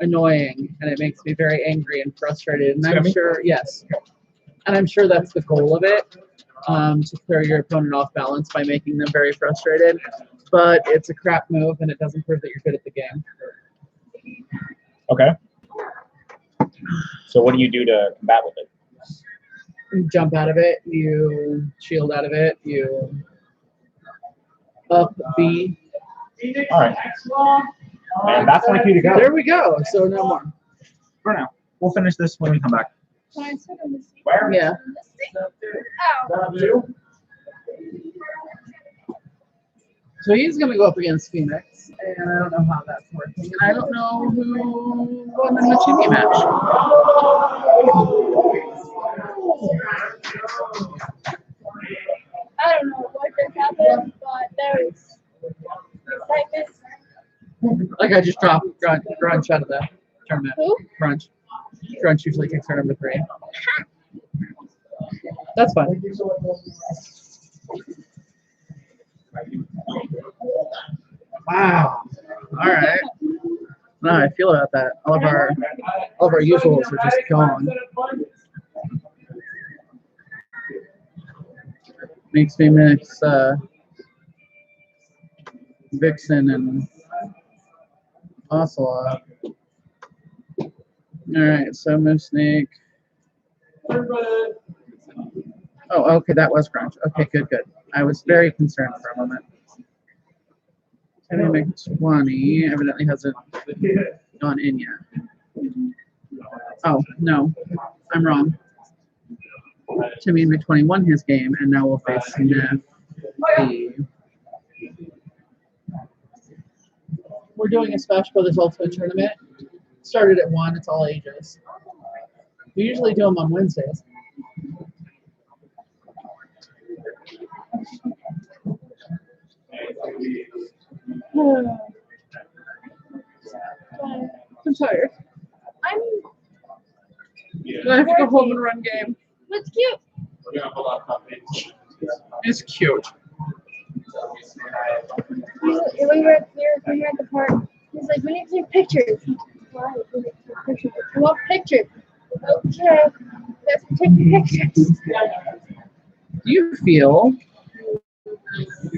annoying, and it makes me very angry and frustrated. And I'm Sammy? sure, yes, and I'm sure that's the goal of it, to throw your opponent off balance by making them very frustrated. But it's a crap move, and it doesn't prove that you're good at the game. Okay. So what do you do to combat with it? You jump out of it, you shield out of it, you up B. All right. And that's my cue to go. There we go. So no more. For now. We'll finish this when we come back. Can I sit on this seat? Where? Yeah. On this seat? Ow. So he's going to go up against Phoenix, and I don't know how that's working. And I don't know who won the Chimney match. I don't know what just happened, but there was excitement. Like I just dropped Grunch out of the tournament. Who? Grunch. Grunch usually takes her number 3. That's fine. Wow. All right. No, I feel about that. All of our usuals are just gone. Makes me mix Vixen and Ocelot. All right, so Moose Snake. Oh, okay, that was Grunge. Okay, good. I was very concerned for a moment. Dynamic 20 evidently hasn't gone in yet. Oh, no, I'm wrong. Timmy Mc20 won his game, and now we'll face Neff. We're doing a Smash Brothers Ultimate Tournament. Started at 1, it's all ages. We usually do them on Wednesdays. I'm tired. I have to go home and run game. That's cute. It's cute. When we were at the park, he's like, we need to take pictures. Why? We need to take pictures. I want pictures. Okay. Let's take pictures. Do you feel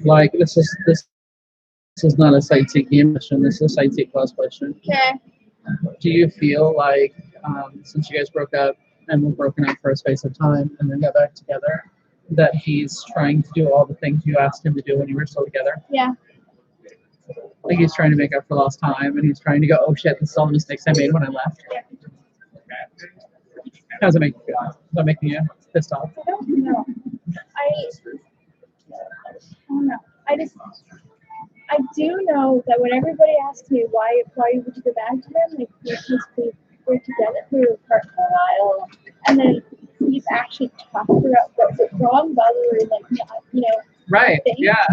like this is not a sightseeing question, this is a sightseeing plus question. Okay. Do you feel like since you guys broke up and were broken up for a space of time and then got back together, that he's trying to do all the things you asked him to do when you were still together? Yeah. Like he's trying to make up for lost time, and he's trying to go, oh shit, this is all the mistakes I made when I left. Yeah. How does it make you feel? Is that making you pissed off? I don't know. I don't know. I do know that when everybody asks me why would you go back to them, like because we were together, we were apart for a while, and then we've actually talked about what was wrong, but we were like, not, Right. things. Yeah.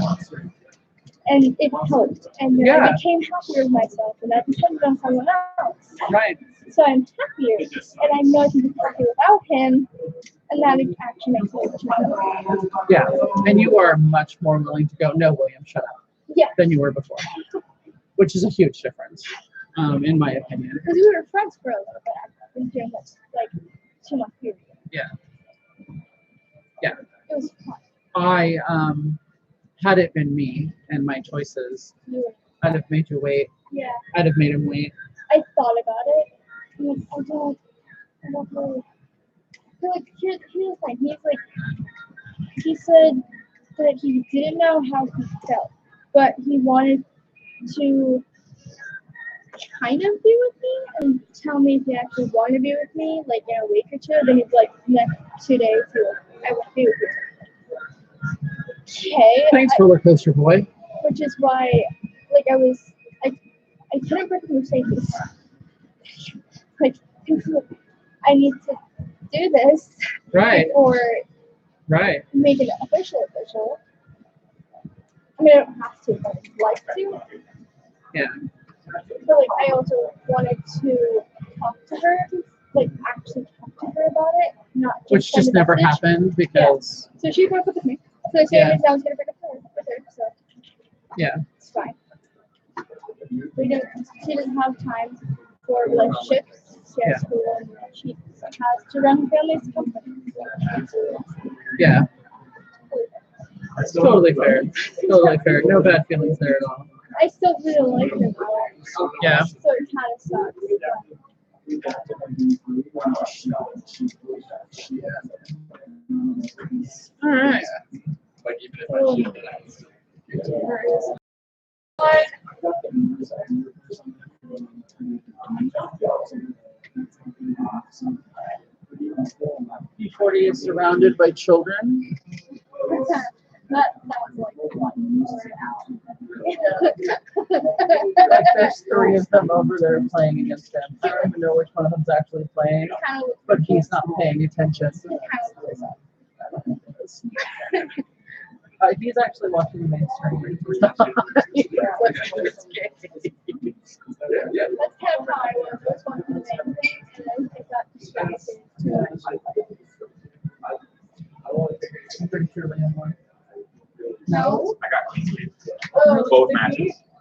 And it helped, and then Yeah. I became happier with myself, and I depended on someone else. Right. So I'm happier, and I know I can be happy without him, and that it actually makes me much better. Yeah. And you are much more willing to go, no, William, shut up, Yeah, than you were before, which is a huge difference, in my opinion. because we were friends for a little bit after during this like 2-month period. Yeah. Yeah. It was fun. I had it been me and my choices, Yeah. I'd have made you wait. Yeah. I'd have made him wait. I thought about it. And like, I don't know. So like, here's the thing. He said that he didn't know how he felt, but he wanted to kind of be with me and tell me if he actually wanted to be with me, like in a week or two. Then he's like, next 2 days, I will be with you. Okay. Thanks, roller coaster boy. Which is why, like, I couldn't break the Mercedes. Like, I need to do this. Right. Or Right. make it official. I mean, I don't have to, but I'd like to. Yeah. But, like, I also wanted to talk to her, like, actually talk to her about it, not just Which send just a never message. happened because, So she broke up with me. So I said I was going to break up with her, so yeah. it's fine. She doesn't have time for relationships. She has school and she has to run family's company. Yeah. It's totally fair. Totally fair. No bad feelings there at all. I still really like her though. Yeah. So it kind of sucks. All right. P40 is surrounded by children. That was like one Like there's 3 of them over there playing against him. I don't even know which one of them's actually playing, but he's not paying attention. He's actually watching the main stream. That's kind of how I was. I was one of the main things, and then I got distracted too much. I'm pretty sure Liam won. No? I got clean sweep. Oh, Both did matches.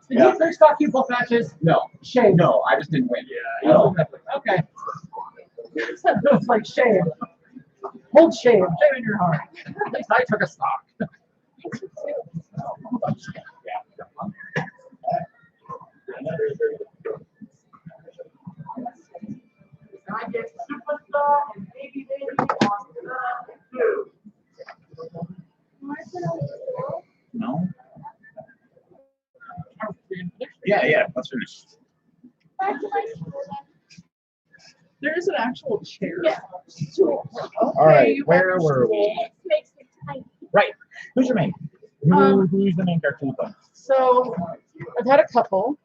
he? Did he first talk you both matches? No. Shame. No, I just didn't win. Yeah. Oh, okay. It's like shame. Hold shame. Shame in your heart. At least I took a stock. I get superstar and baby on two. No. Yeah, let's finish. Back to my school. There is an actual chair. Yeah. All right, where were we? It makes me tiny. Right. Who's your main? Who's the main character you play? So I've had a couple.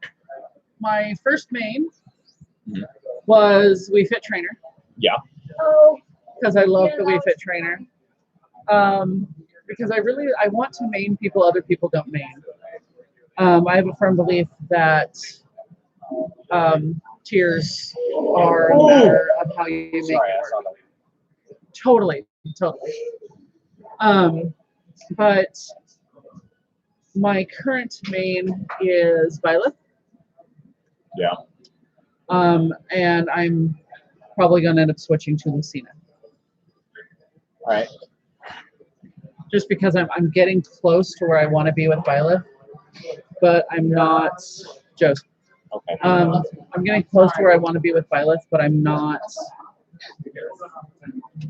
My first main was We Fit Trainer Yeah. Oh, because I love the We Fit Trainer. Because I want to main people other people don't main. I have a firm belief that tiers are a matter of how you make Sorry, I it saw work. that. Totally. But my current main is Violet. Yeah. And I'm probably going to end up switching to Lucina. All right. Just because I'm getting close to where I want to be with Violet, but I'm not. Joseph. Okay. I'm getting close to where I want to be with Violet, but I'm not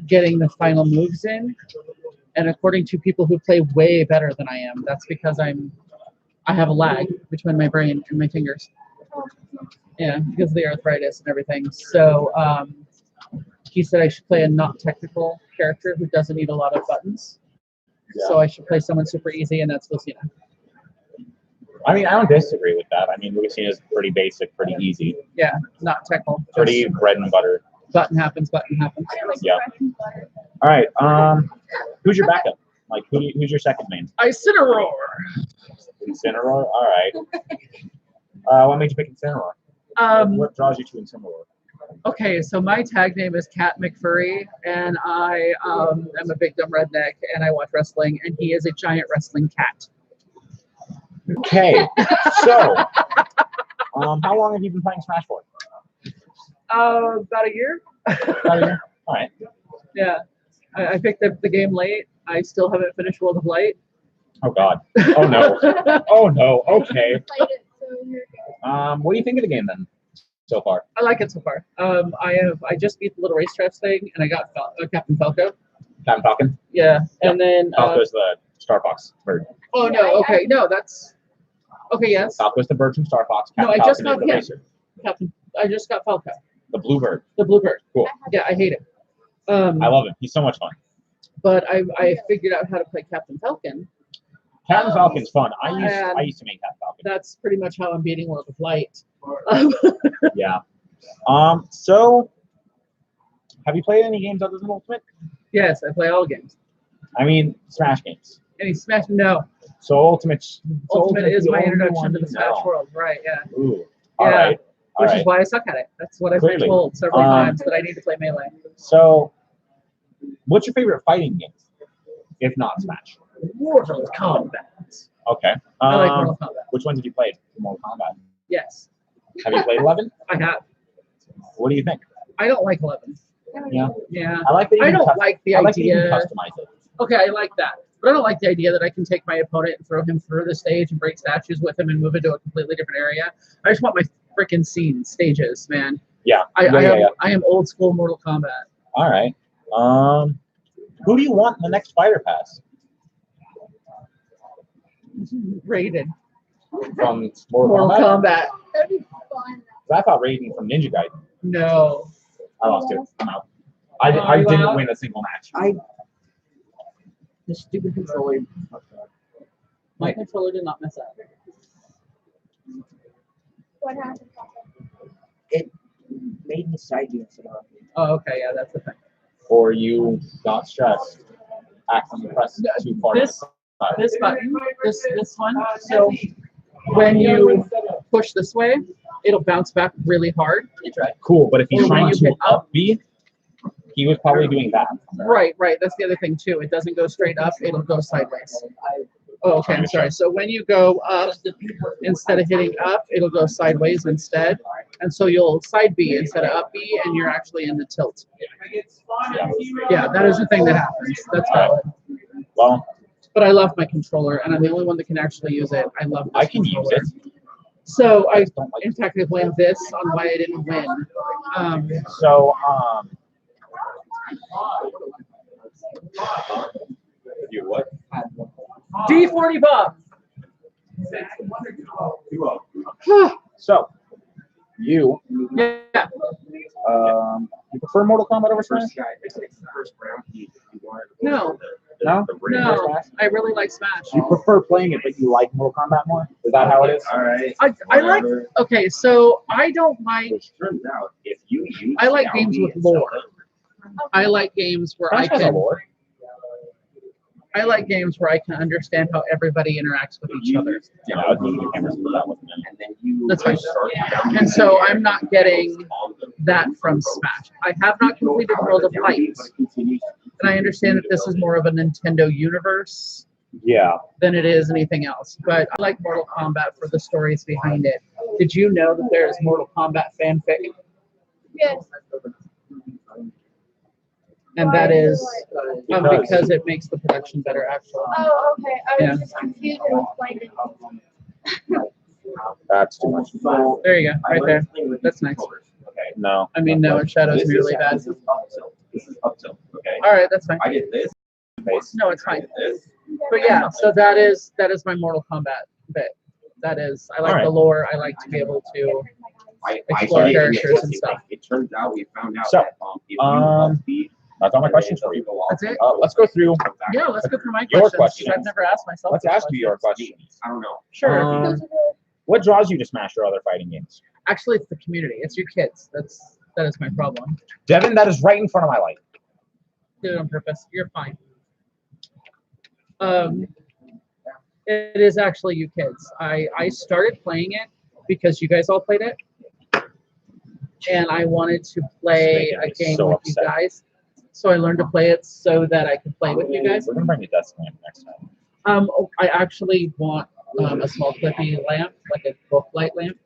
getting the final moves in. And according to people who play way better than I am, that's because I have a lag between my brain and my fingers. Yeah, because of the arthritis and everything. So he said I should play a not technical character who doesn't need a lot of buttons. Yeah. So I should play someone super easy, and that's Lucina. I mean, I don't disagree with that. I mean, Lucina is pretty basic, pretty easy, Yeah, not technical. Just pretty bread and butter. button happens, button happens. I like Yeah. bread and butter. All right. Who's your backup? Like, who's your second main? Incineroar. Incineroar. All right. What made you pick Incineroar? What draws you to Incineroar? Okay, so my tag name is Cat McFurry, and I am a big dumb redneck, and I watch wrestling, and he is a giant wrestling cat. Okay. So, how long have you been playing Smash for? About a year. About a year. All right. Yeah, I picked up the game late. I still haven't finished World of Light. Oh God. Oh no. Oh no. Okay. Played it, so you're good. What do you think of the game then, so far? I like it so far. I just beat the little racetrack thing, and I got Captain Falco. Captain Falcon. Yeah, and then Falco's the Star Fox bird. oh no, okay, no, that's okay. Yes, Falco's the bird from Star Fox. No, Captain I just Falcon is got the him. racer. Captain. I just got Falco, The blue bird. the bluebird. Cool. Yeah, I hate it. I love him. He's so much fun. But I figured out how to play Captain Falcon. Captain Falcon's fun. I And- used to make Captain Falcon. That's pretty much how I'm beating World of Light. Yeah. So, have you played any games other than Ultimate? Yes, I play all games. I mean, Smash games. Any Smash? No, So Ultimate Ultimate is the my only introduction one to the you Smash know. world. Right? Yeah. Ooh. All Yeah. right. All Which right. is why I suck at it. That's what I've been Clearly. told several times, that I need to play Melee. So, what's your favorite fighting game, if not Smash? Mortal Kombat. Okay. I like Mortal Kombat. Which ones have you played? Mortal Kombat. Yes, Have you played 11? I have. What do you think? I don't like 11. Yeah. Yeah. I like that. I don't like the I like that you can idea. customize it. Okay, I like that. But I don't like the idea that I can take my opponent and throw him through the stage and break statues with him and move into a completely different area. I just want my freaking stages, man. Yeah. I yeah. am old school Mortal Kombat. All right. Who do you want in the next fighter pass? Raiden. From Mortal Mortal Kombat? Kombat. That'd be fun. I thought Raiden from Ninja Gaiden. No. I lost it. I'm out. Are I you didn't out? win a single match. The stupid controller. My controller did not mess up. What happened? It made me side view instead of up view. Oh, okay, yeah, that's the thing. Or you got stressed. Accidentally pressed too far. This button, this one. So when you push this way, it'll bounce back really hard. Cool, but if he's Or when trying you to hit up. up B, he was probably doing that. Right. That's the other thing too. It doesn't go straight up; it'll go sideways. Oh, okay. I'm sorry. So when you go up, instead of hitting up, it'll go sideways instead, and so you'll side B instead of up B, and you're actually in the tilt. Yeah, that is the thing that happens. That's valid. Well, But I love my controller, and I'm the only one that can actually use it. I love. This I can use controller. it. So I, don't like in fact, I blame this on why I didn't win. You what? D40 Bob. So, you Yeah. you prefer Mortal Kombat over Smash? No. No? No. I really like Smash. You prefer playing it, but you like Mortal Kombat more? Is that how it is? All right. I like. Okay, so I don't like. Which turns out, if you use I like games with lore. I like games where Smash has a can. lore. I like games where I can understand how everybody interacts with each other. Yeah, I would need the cameras for that one. and then you That's fine. start down And so I'm not getting that from Smash. I have not completed World of Light, and I understand that this is more of a Nintendo universe Yeah. than it is anything else. But I like Mortal Kombat for the stories behind it. Did you know that there's Mortal Kombat fanfic? Yes. And that is Because- because it makes the production better, actually. Oh, okay. I was Yeah. just confused and explained it. That's too much. There you go, right there. That's nice. No. I mean, no, it shadows me really bad. This is up tilt. This is up tilt. Okay. All right, that's fine. I get this. No, it's fine. I get this. But yeah, so that is my Mortal Kombat bit. That is, I like All right. the lore. I like to be able to. I Explore started characters getting and it. stuff. It turns out we found out So, that if you up speed, That's all my questions for you. That's it? Let's go through. Yeah, let's go through my Your questions. questions. I've never asked myself. Let's this ask you your question. questions. I don't know. Sure. What draws you to Smash or other fighting games? Actually, it's the community. It's your kids. That is my problem. Devin, that is right in front of my light. Did it on purpose. You're fine. It is actually you kids. I started playing it because you guys all played it, and I wanted to play It's making a me game so with upset. you guys. So I learned to play it so that I could play with you guys. We're gonna bring the desk lamp next time. I actually want a small clippy lamp, like a book light lamp,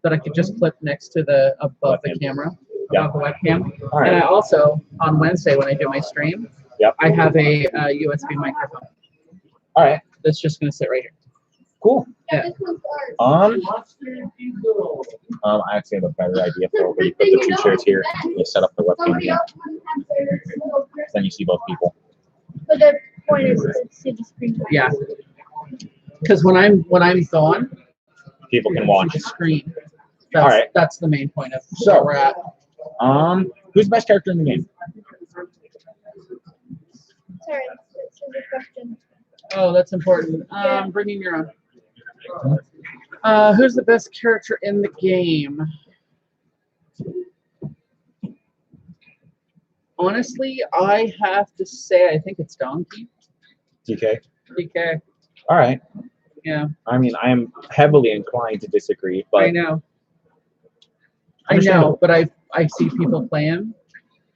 that I could just clip next to the above the Webcam. camera, Yeah. above the webcam. All And I right. also on Wednesday when I do my stream, Yep. I have a USB microphone All right. that's just gonna sit right here. Cool. Yeah, this one's ours. I actually have a better idea for where you put the two chairs here. You set up the webcam Somebody here. else wouldn't have their little person. Then you see both people. But the point is to see the screen. Yeah. Because when I'm gone, People you can see watch. the screen. That's, All right. That's the main point of So- where we're at. Who's the best character in the game? Sorry, that's a good question. Oh, that's important. Bringing your own. Who's the best character in the game? Honestly, I have to say I think it's Donkey. DK. DK. All right. Yeah, I mean, I am heavily inclined to disagree, but I know. I know, Understandable. but I see people play him,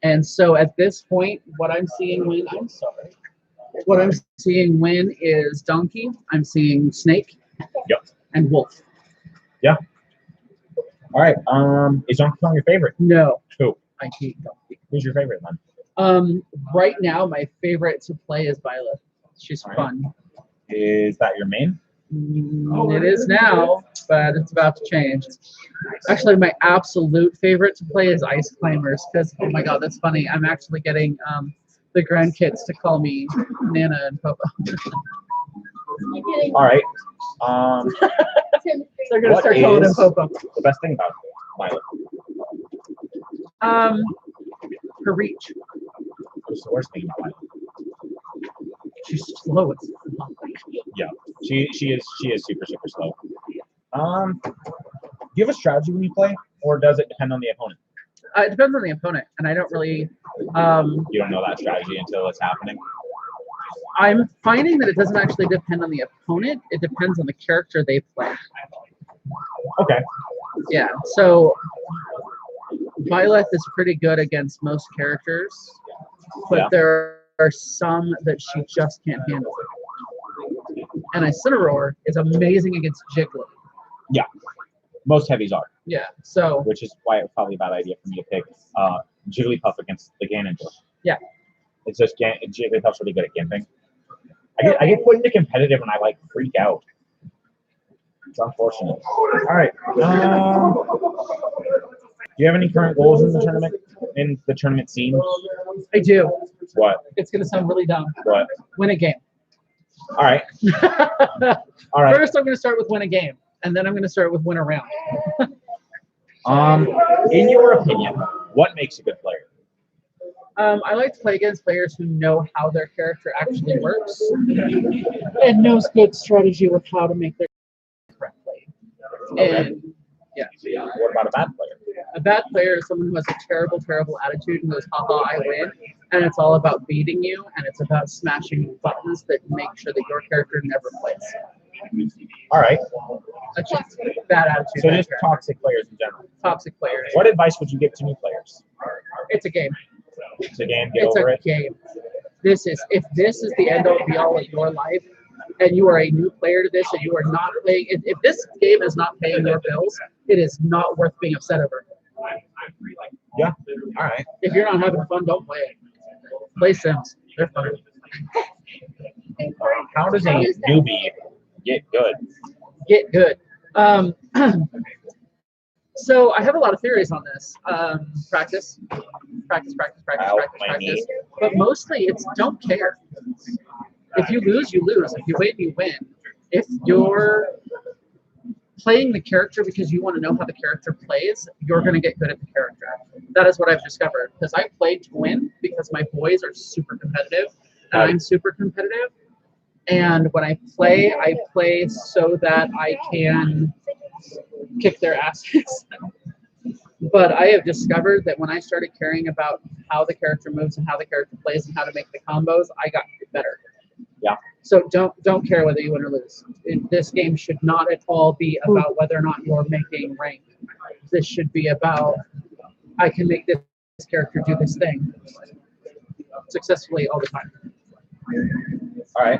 and so at this point, what I'm seeing win is Donkey. I'm seeing Snake. Yep. And Wolf. All All right. Is Donkey Kong your favorite? No, Who? I hate Donkey. Who's your favorite then? Right now, my favorite to play is Violet. She's fun. Is that your main? It is now, but it's about to change. Actually, my absolute favorite to play is Ice Climbers because, oh my god, that's funny. I'm actually getting the grandkids to call me Nana and Popo. All right. They're going to What start calling him is Popo. the best thing about Violet? Her reach. What's the worst thing about Violet? She's slow. It's Yeah, she is super slow. Do you have a strategy when you play, or does it depend on the opponent? it depends on the opponent, and I don't really. You don't know that strategy until it's happening. I'm finding that it doesn't actually depend on the opponent. It depends on the character they play. Okay. Yeah. So Violet is pretty good against most characters, but Yeah. there are some that she just can't handle. And Incineroar is amazing against Jiggly. Yeah. Most heavies are, Yeah. So which is why it's probably a bad idea for me to pick Jigglypuff against the Ganondorf. Yeah. It's just Jigglypuff's really good at gimping. I get put into competitive and I like freak out. It's unfortunate. All right. Do you have any current goals in the tournament scene? I do. What? It's gonna sound really dumb. What? Win a game. All right. All right. First, I'm gonna start with win a game, and then I'm gonna start with win a round. In your opinion, what makes a good player? I like to play against players who know how their character actually works and knows good strategy with how to make their correctly. And yeah, What about a bad player? a bad player is someone who has a terrible, terrible attitude and goes, haha, I win. And it's all about beating you, and it's about smashing buttons that make sure that your character never plays. All right. That's just bad attitude. So just toxic players in general. Toxic players. What advice would you give to new players? It's a game. It's a game. Get It's over a it. game. If this is the end all be all of your life, and you are a new player to this, and you are not playing, if this game is not paying your bills, it is not worth being upset over. Yeah. All right. If you're not having fun, don't play it. Play Sims. They're fun. How does a newbie get good? Get good. So I have a lot of theories on this. Practice. Ow, my knee. But mostly it's don't care. If you lose, you lose. If you win, you win. If you're playing the character because you want to know how the character plays, you're going to get good at the character. That is what I've discovered. Because I play to win because my boys are super competitive and I'm super competitive. And when I play so that I can kick their asses. But I have discovered that when I started caring about how the character moves and how the character plays and how to make the combos, I got better. Yeah. So don't care whether you win or lose. This game should not at all be about whether or not you're making rank. This should be about I can make this character do this thing successfully all the time. All right.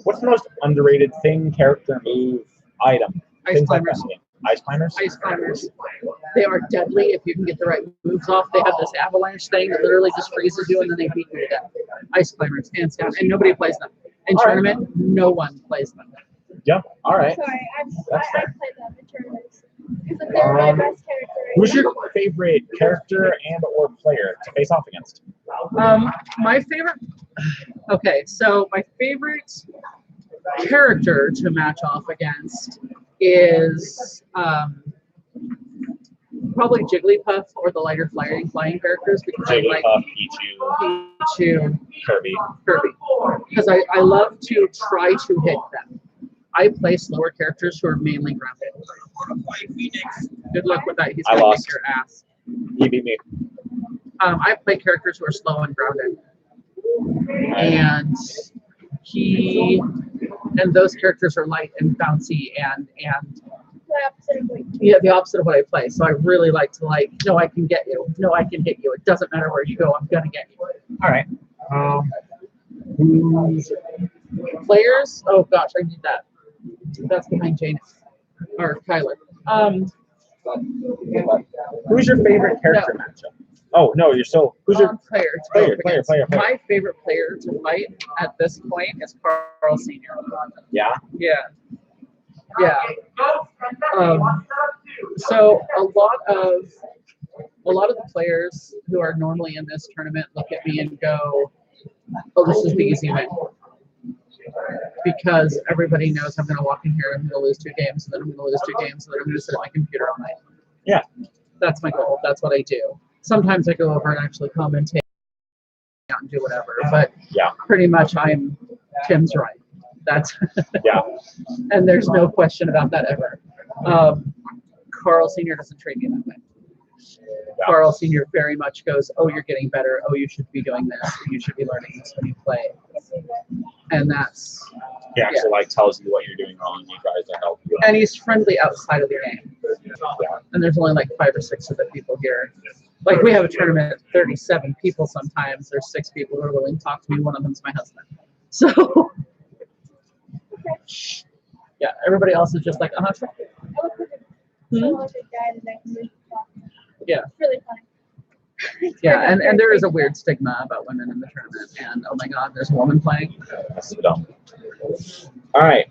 What's the most underrated thing, character, move, item? Ice Things like climbers. that. Ice climbers? Ice climbers. They are deadly if you can get the right moves off. They have this avalanche thing that literally just freezes you and then they beat you to death. Ice climbers, hands down. And nobody plays them. In All right. tournament, no one plays them. Yeah. All right. Sorry, I That's fair. played them in tournaments. Because they're my best character. Who's your favorite character and or player to face off against? My favorite. Okay, so my favorite character to match off against is probably Jigglypuff or the lighter flying characters because I like Jigglypuff, Pichu, Kirby. because I love to try to hit them. I play slower characters who are mainly grounded. Good luck with that. He's I gonna lost. kick your ass. He beat me. I play characters who are slow and grounded. And those characters are light and bouncy and The opposite of what yeah, the opposite of what I play. So I really like to no, I can get you. No, I can hit you. It doesn't matter where you go. I'm gonna get you. All right. Players? Oh gosh, I need that. That's behind Janus. or Kyler. Who's your favorite character matchup? Oh no, you're still. Who's your player? To go up against. My favorite player to fight at this point is Carl Senior. Yeah. Yeah. Yeah. So a lot of the players who are normally in this tournament look at me and go, "Oh, this is the easy win," because everybody knows I'm going to walk in here and I'm going to lose 2 games, and then I'm going to lose 2 games, and then I'm going to sit at my computer all night. Yeah. That's my goal. That's what I do. Sometimes I go over and actually commentate and do whatever, but yeah, pretty much Tim's right. That's yeah, and there's no question about that ever. Carl Senior doesn't treat me that way. Yeah. Carl Senior very much goes, "Oh, you're getting better. Oh, you should be doing this. You should be learning this when you play." And that's he actually like tells you what you're doing wrong. He tries to help you. And he's friendly outside of the game. Yeah. And there's only like 5 or 6 of the people here. Like we have a tournament of 37 people sometimes. There's 6 people who are willing to talk to me. One of them's my husband. So yeah, everybody else is just like, Yeah. Really funny. Yeah, and there is a weird stigma about women in the tournament, and oh my god, there's a woman playing. That's so dumb. All right.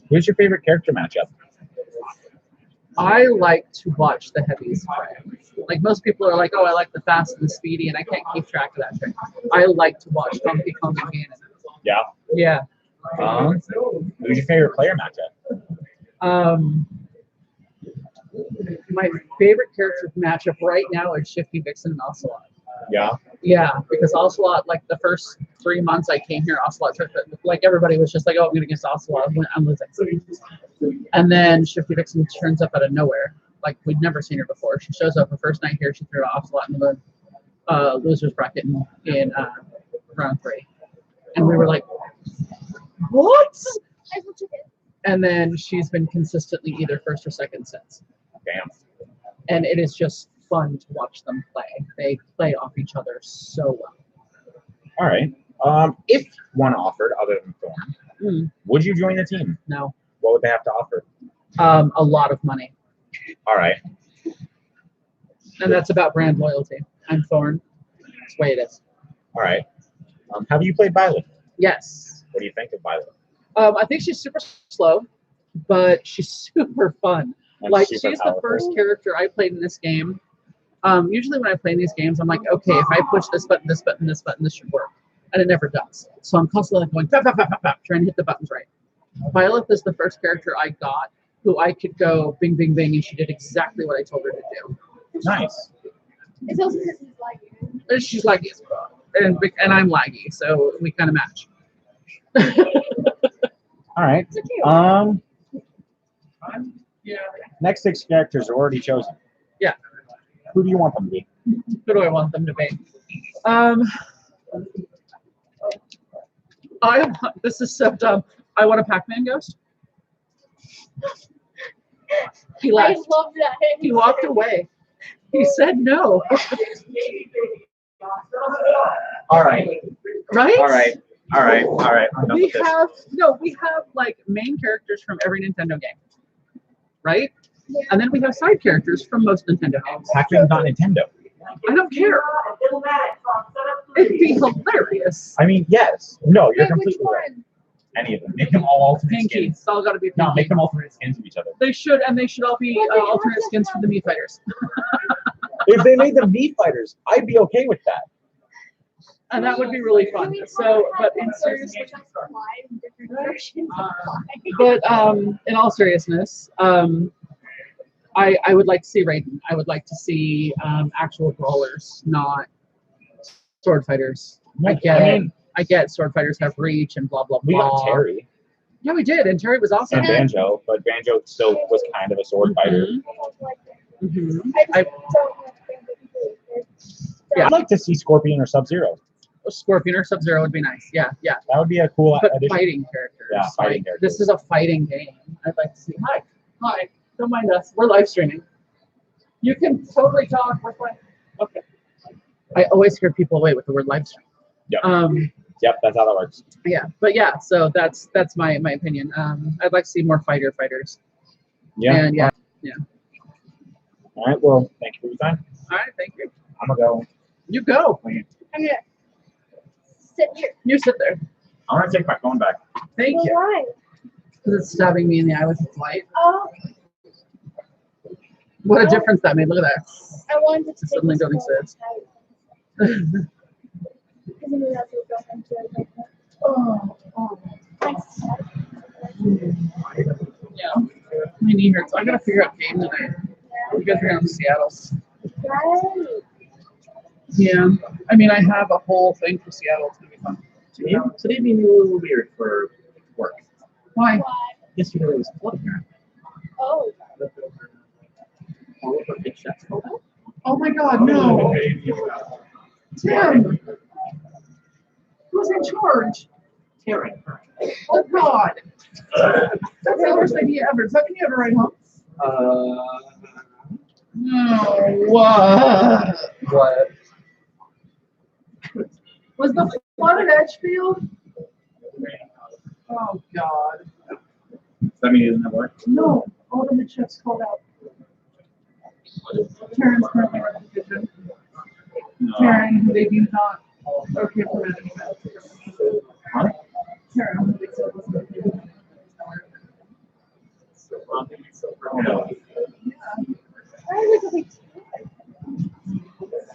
Who's your favorite character matchup? I like to watch the heavies play. Like most people are like, "Oh, I like the fast and the speedy," and I can't keep track of that trick. I like to watch Donkey Kong and Ganon. Yeah. Yeah. Who's your favorite player matchup? My favorite character matchup right now is Shifty Vixen and Ocelot. Yeah. Yeah, because Ocelot, like the first 3 months I came here, Ocelot took it. Like everybody was just like, "Oh, I'm going against Ocelot. I'm losing." And then Shifty Vixen turns up out of nowhere. Like we'd never seen her before. She shows up the first night here. She threw Ocelot in the losers bracket in round 3, and we were like, "What?" And then she's been consistently either first or second since. Damn. And it is just fun to watch them play. They play off each other so well. All right. If one offered other than Thorn, would you join the team? No. What would they have to offer? A lot of money. All right. And that's about brand loyalty. I'm Thorn. That's the way it is. All right. Have you played Violet? Yes. What do you think of Violet? I think she's super slow, but she's super fun. And like super she's powerful. The first character I played in this game. Usually when I play in these games, I'm like, okay, if I push this button, this button, this button, this should work. And it never does. So I'm constantly like going, bap, bap, bap, bap, bap, trying to hit the buttons right. Violet is the first character I got who I could go bing, bing, bing, and she did exactly what I told her to do. Nice. It's also because he's laggy. And she's laggy as well. And I'm laggy, so we kind of match. All right. Yeah. Next 6 characters are already chosen. Yeah. Who do you want them to be? Who do I want them to be? This is so dumb. I want a Pac-Man ghost. He left. I love that. He walked away. He said no. All right. Right? All right. All right. All right. I'm done We with this. have like main characters from every Nintendo game. Right? Yeah. And then we have side characters from most Nintendo games. Pac-Man's not Nintendo. I don't care. It'd be hilarious. I mean, yes. No, you're Wait, which completely right. one? Any of them. Make them all alternate Pinky. skins. It's all got to be Pinky. No, make them alternate skins of each other. They should, and they should all be alternate skins for the Mii Fighters. If they made them Mii fighters, I'd be okay with that. And that would be really fun. So, but in seriousness, different versions of but in all seriousness, I would like to see Raiden. I would like to see actual brawlers, not sword fighters. I get it. I get sword fighters have reach and blah blah We blah. got Terry Yeah, we did, and Terry was awesome. and Banjo, but Banjo still was kind of a sword fighter. Mhm. I just don't like Yeah. I'd like to see Scorpion or Sub-Zero. Scorpion or Sub-Zero would be nice. Yeah, yeah. That would be a cool But addition. fighting characters. Yeah, fighting Like, characters. This is a fighting game. I'd like to see. Hi. Don't mind us. We're live streaming. You can totally talk. We're fine. Okay. I always scare people away with the word live stream. Yeah. Yep, that's how that works. Yeah, but yeah, so that's my opinion. I'd like to see more fighters. Yeah. And yeah. All right. Well, thank you for your time. All right, thank you. I'm gonna go. You go. I'm gonna sit here. You sit there. I'm gonna take my phone back. Thank Well, you. why? Because it's stabbing me in the eye with its light. Oh, What a difference that made. Look at that. I wanted to take Suddenly this don't phone exist. out. Because I knew that's what girlfriend said. Oh. Thanks. Yeah. My knee hurts. I gotta figure out game tonight. You guys are going to Seattle. Right. Yeah. I mean, I have a whole thing for Seattle. It's gonna be fun. Today being a little weird for work. Why? Why? Yesterday was flooding here. Oh. All over Big Chef's photo. Oh my God, no. Tim. Who's in charge? Karen. Oh God. That's the worst idea ever. Does that mean you have to ride home? No. What? What? Was the flood at Edgefield? Oh God. Does that mean he doesn't have work? No. All the head chefs called out. Karen's currently running the kitchen. Karen, who they do not okay for any mess. Huh? Karen, who they said was okay. Oh, no. Why would you be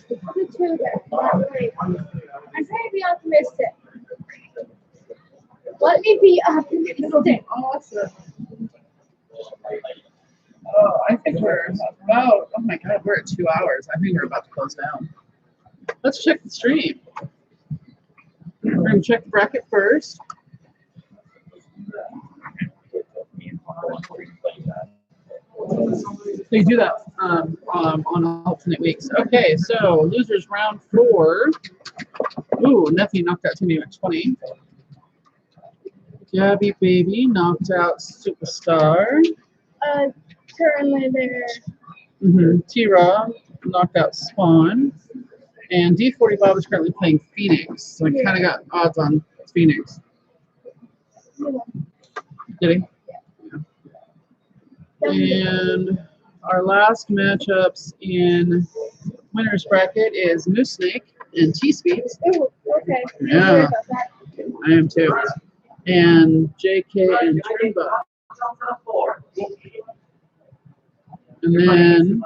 the two there? Wait. I'm trying to be optimistic. Let me be optimistic. Awesome. Oh, I think we're about, oh my God, we're at 2 hours. I think we're about to close down. Let's check the stream. We're going to check the bracket first. They do that on alternate weeks. Okay, so losers round 4. Ooh, Nephew knocked out Tourney at 20. Gabby Baby knocked out Superstar. Currently there. T-Raw knocked out Spawn. And D40 Bob is currently playing Phoenix. So we kind of got odds on Phoenix. Did he? Yeah. And our last matchups in winner's bracket is Moose Snake and T-Sweets. Ooh, okay. Yeah. Sorry about that. I am too. And JK and Trimba. And then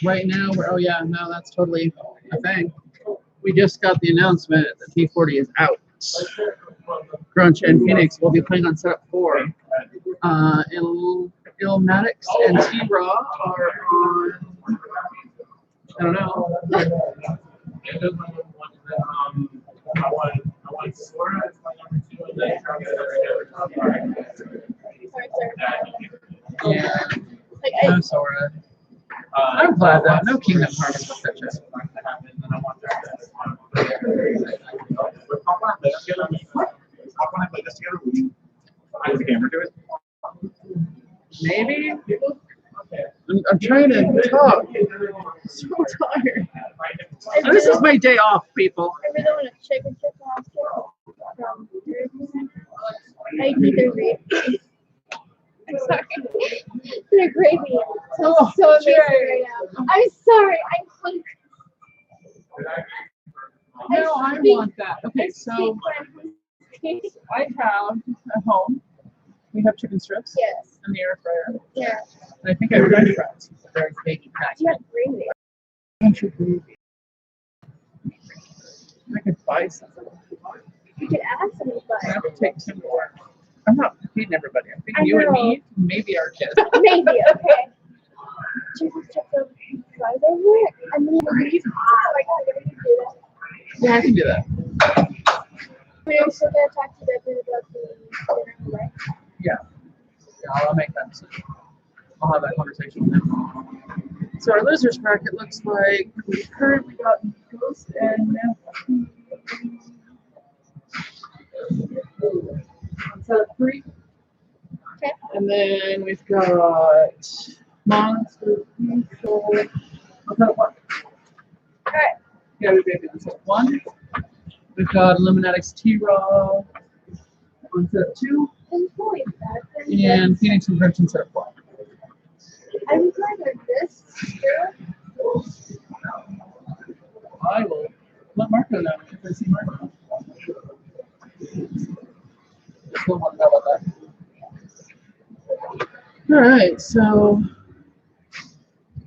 right now we're, oh yeah, no, that's totally a thing. We just got the announcement that T40 is out. Grunch and Phoenix will be playing on setup 4. Illmatics and T-Raw are on, I don't know. I want Sora as my number 2, and then Yeah, Like, no Sora. I'm glad that no Kingdom Hearts will touch us. Is the camera to it? Maybe? I'm trying to talk. I'm so tired. This is my day off, people. I really want a chicken chip lobster from Jersey. I need their gravy. I'm sorry. Their gravy sounds so amazing right now. I'm sorry. I'm hungry. No, I want that. Okay, so I have at home, we have chicken strips Yes. in the air fryer. Yeah. And I think I have French fries. They're baking packed. You have gravy. Country gravy. I could buy some. You could add some I butter. have to take some more. I'm not feeding everybody. I'm feeding I you and know. me, maybe our kids. Maybe, okay. Chicken strips over fries over it. I mean, oh my God, I can do that. Yeah, I can do that. We're still going to talk to Debbie about the dinner, right? Yeah. Yeah, I'll make that decision. I'll have that conversation with him. So our losers bracket looks like we've currently got Ghost and Set 3. Okay. And then we've got Monster People. I'll set 1. Alright. Yeah, we baby on set 1. We've got Illuminatics T-Raw on set 2, and Phoenix and Crimson set 4. I was like this. I will let Marco know if I see Marco. Still want to know about that. All right, so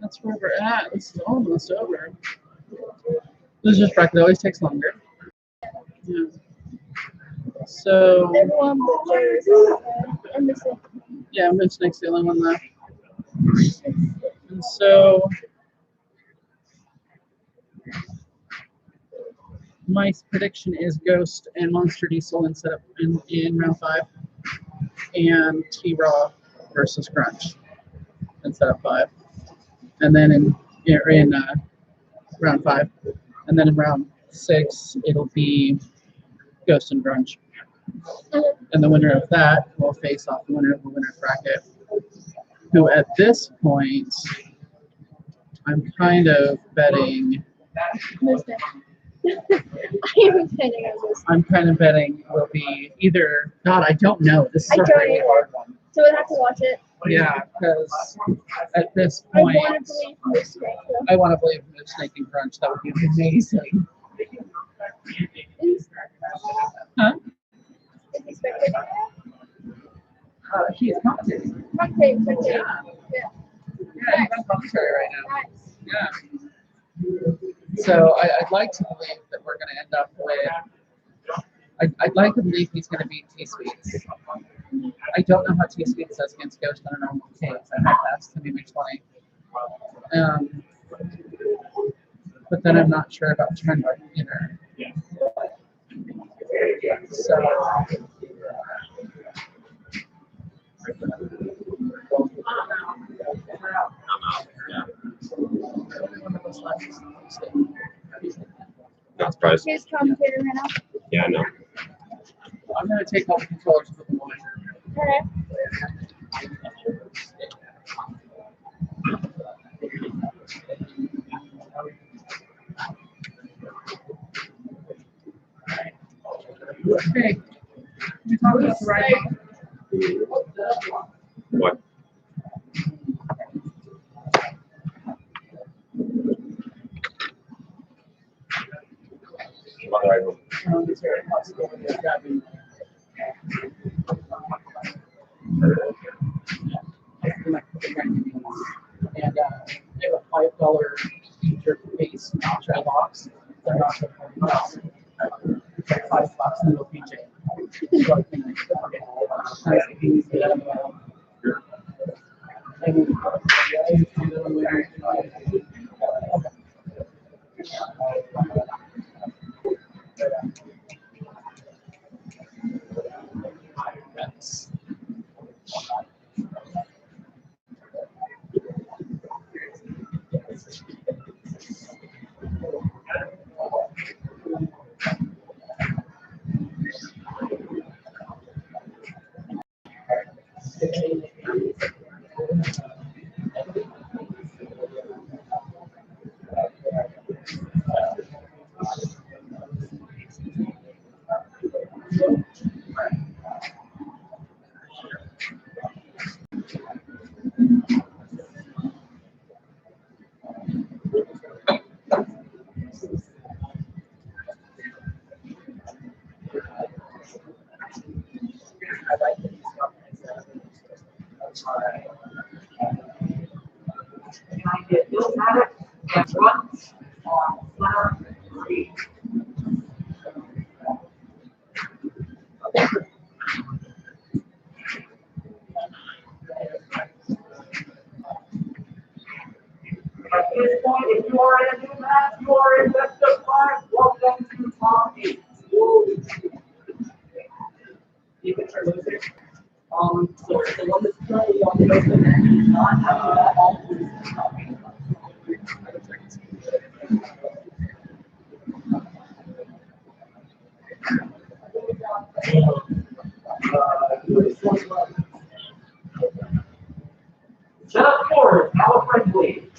that's where we're at. This is almost over. This is just bracket. It always takes longer. Yeah. So Everyone but Jerry's and missing. yeah, Mitch Nick's the only one left. And so my prediction is Ghost and Monster Diesel in setup in round 5, and T-Raw versus Crunch in setup 5, and then in round 5, and then in round 6 it'll be Ghost and Grunge, and the winner of that will face off the winner of the winner's bracket, who at this point I'm kind of betting. I'm kind of betting will be either. God, I don't know. This is a really hard one. So we'll have to watch it. Yeah, because at this I point, want to believe Moose Snake. I want to believe Moose Snake and Crunch. That would be amazing. Huh? Is he spectating that? He is commentating. Spectating. Yeah. Yeah. Yeah, he's on commentary right now. Nice. Yeah. So I'd like to believe that we're going to end up with. I'd like to believe he's going to beat T-Sweets. I don't know how T-Sweets does against Ghost on a normal case. I have to ask him maybe 20. But then I'm not sure about Trend either. So. Not surprised. Here's commentator right now. Yeah, no. I'm going to take all the controllers with the away. Okay. Okay. We talk about the right. What? Is there a possibility of grabbing? And they have a $5 interface tray box. They're not $5 in the PJ. So I think At this point, if you are in a new match, you are in best of 5. Welcome to Tourney. you can try losing. So the one that's currently on the open end is not having that all Set up forward, now friendly.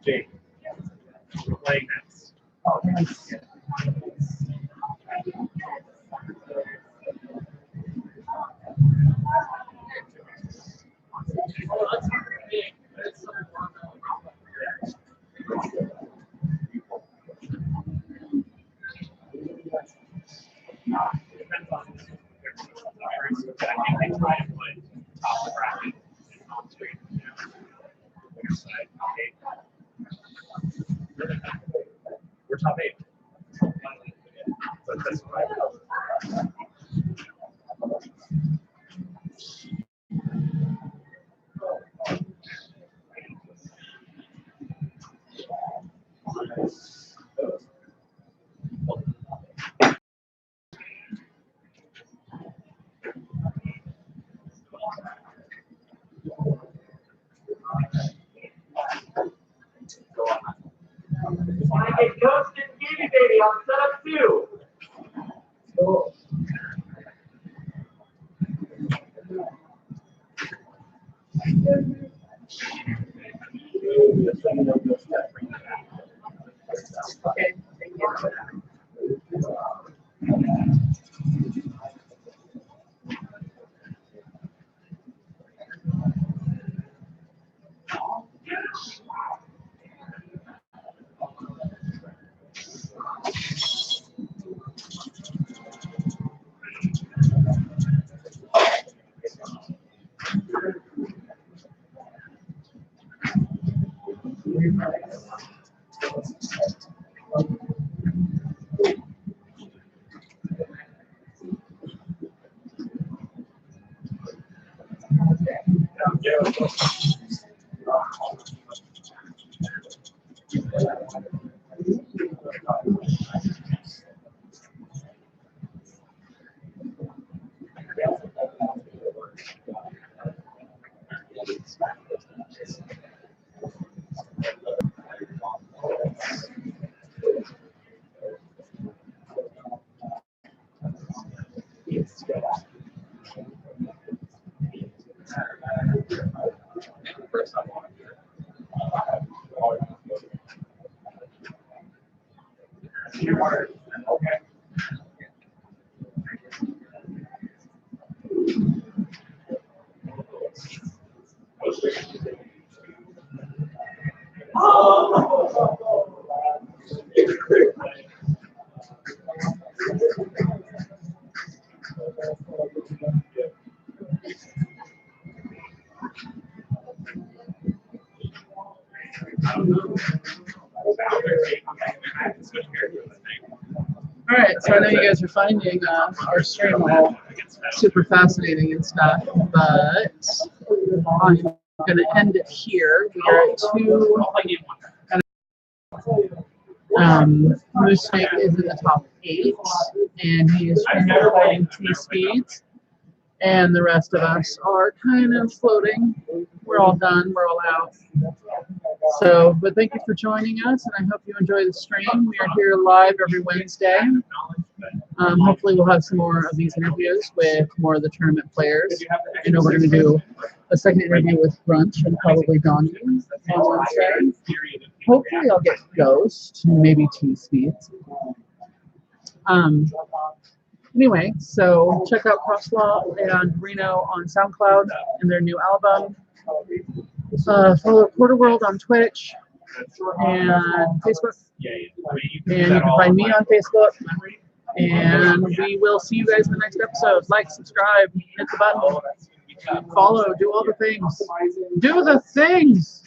Jake, we're playing next. We're top 8. But that's fine. Want to get ghosted, baby, baby on setup 2. Okay. Okay. All right, so I know you guys are finding our stream all super fascinating and stuff, but I'm going to end it here. We are at 2. Moose Snake is in the top 8, and he is fighting T-Speeds, and the rest of us are kind of floating. We're all done. We're all out. So, but thank you for joining us, and I hope you enjoy the stream. We are here live every Wednesday. Hopefully we'll have some more of these interviews with more of the tournament players. I know we're going to do a second interview with Brunch and probably Donnie on Wednesday. Hopefully I'll get Ghost, maybe T-Speeds. Anyway, so check out Crosslaw and Reno on SoundCloud and their new album. Follow QuarterWorld on Twitch and Facebook. And you can find me on Facebook. And we will see you guys in the next episode. Like, subscribe, hit the button, follow, do all the things. Do the things!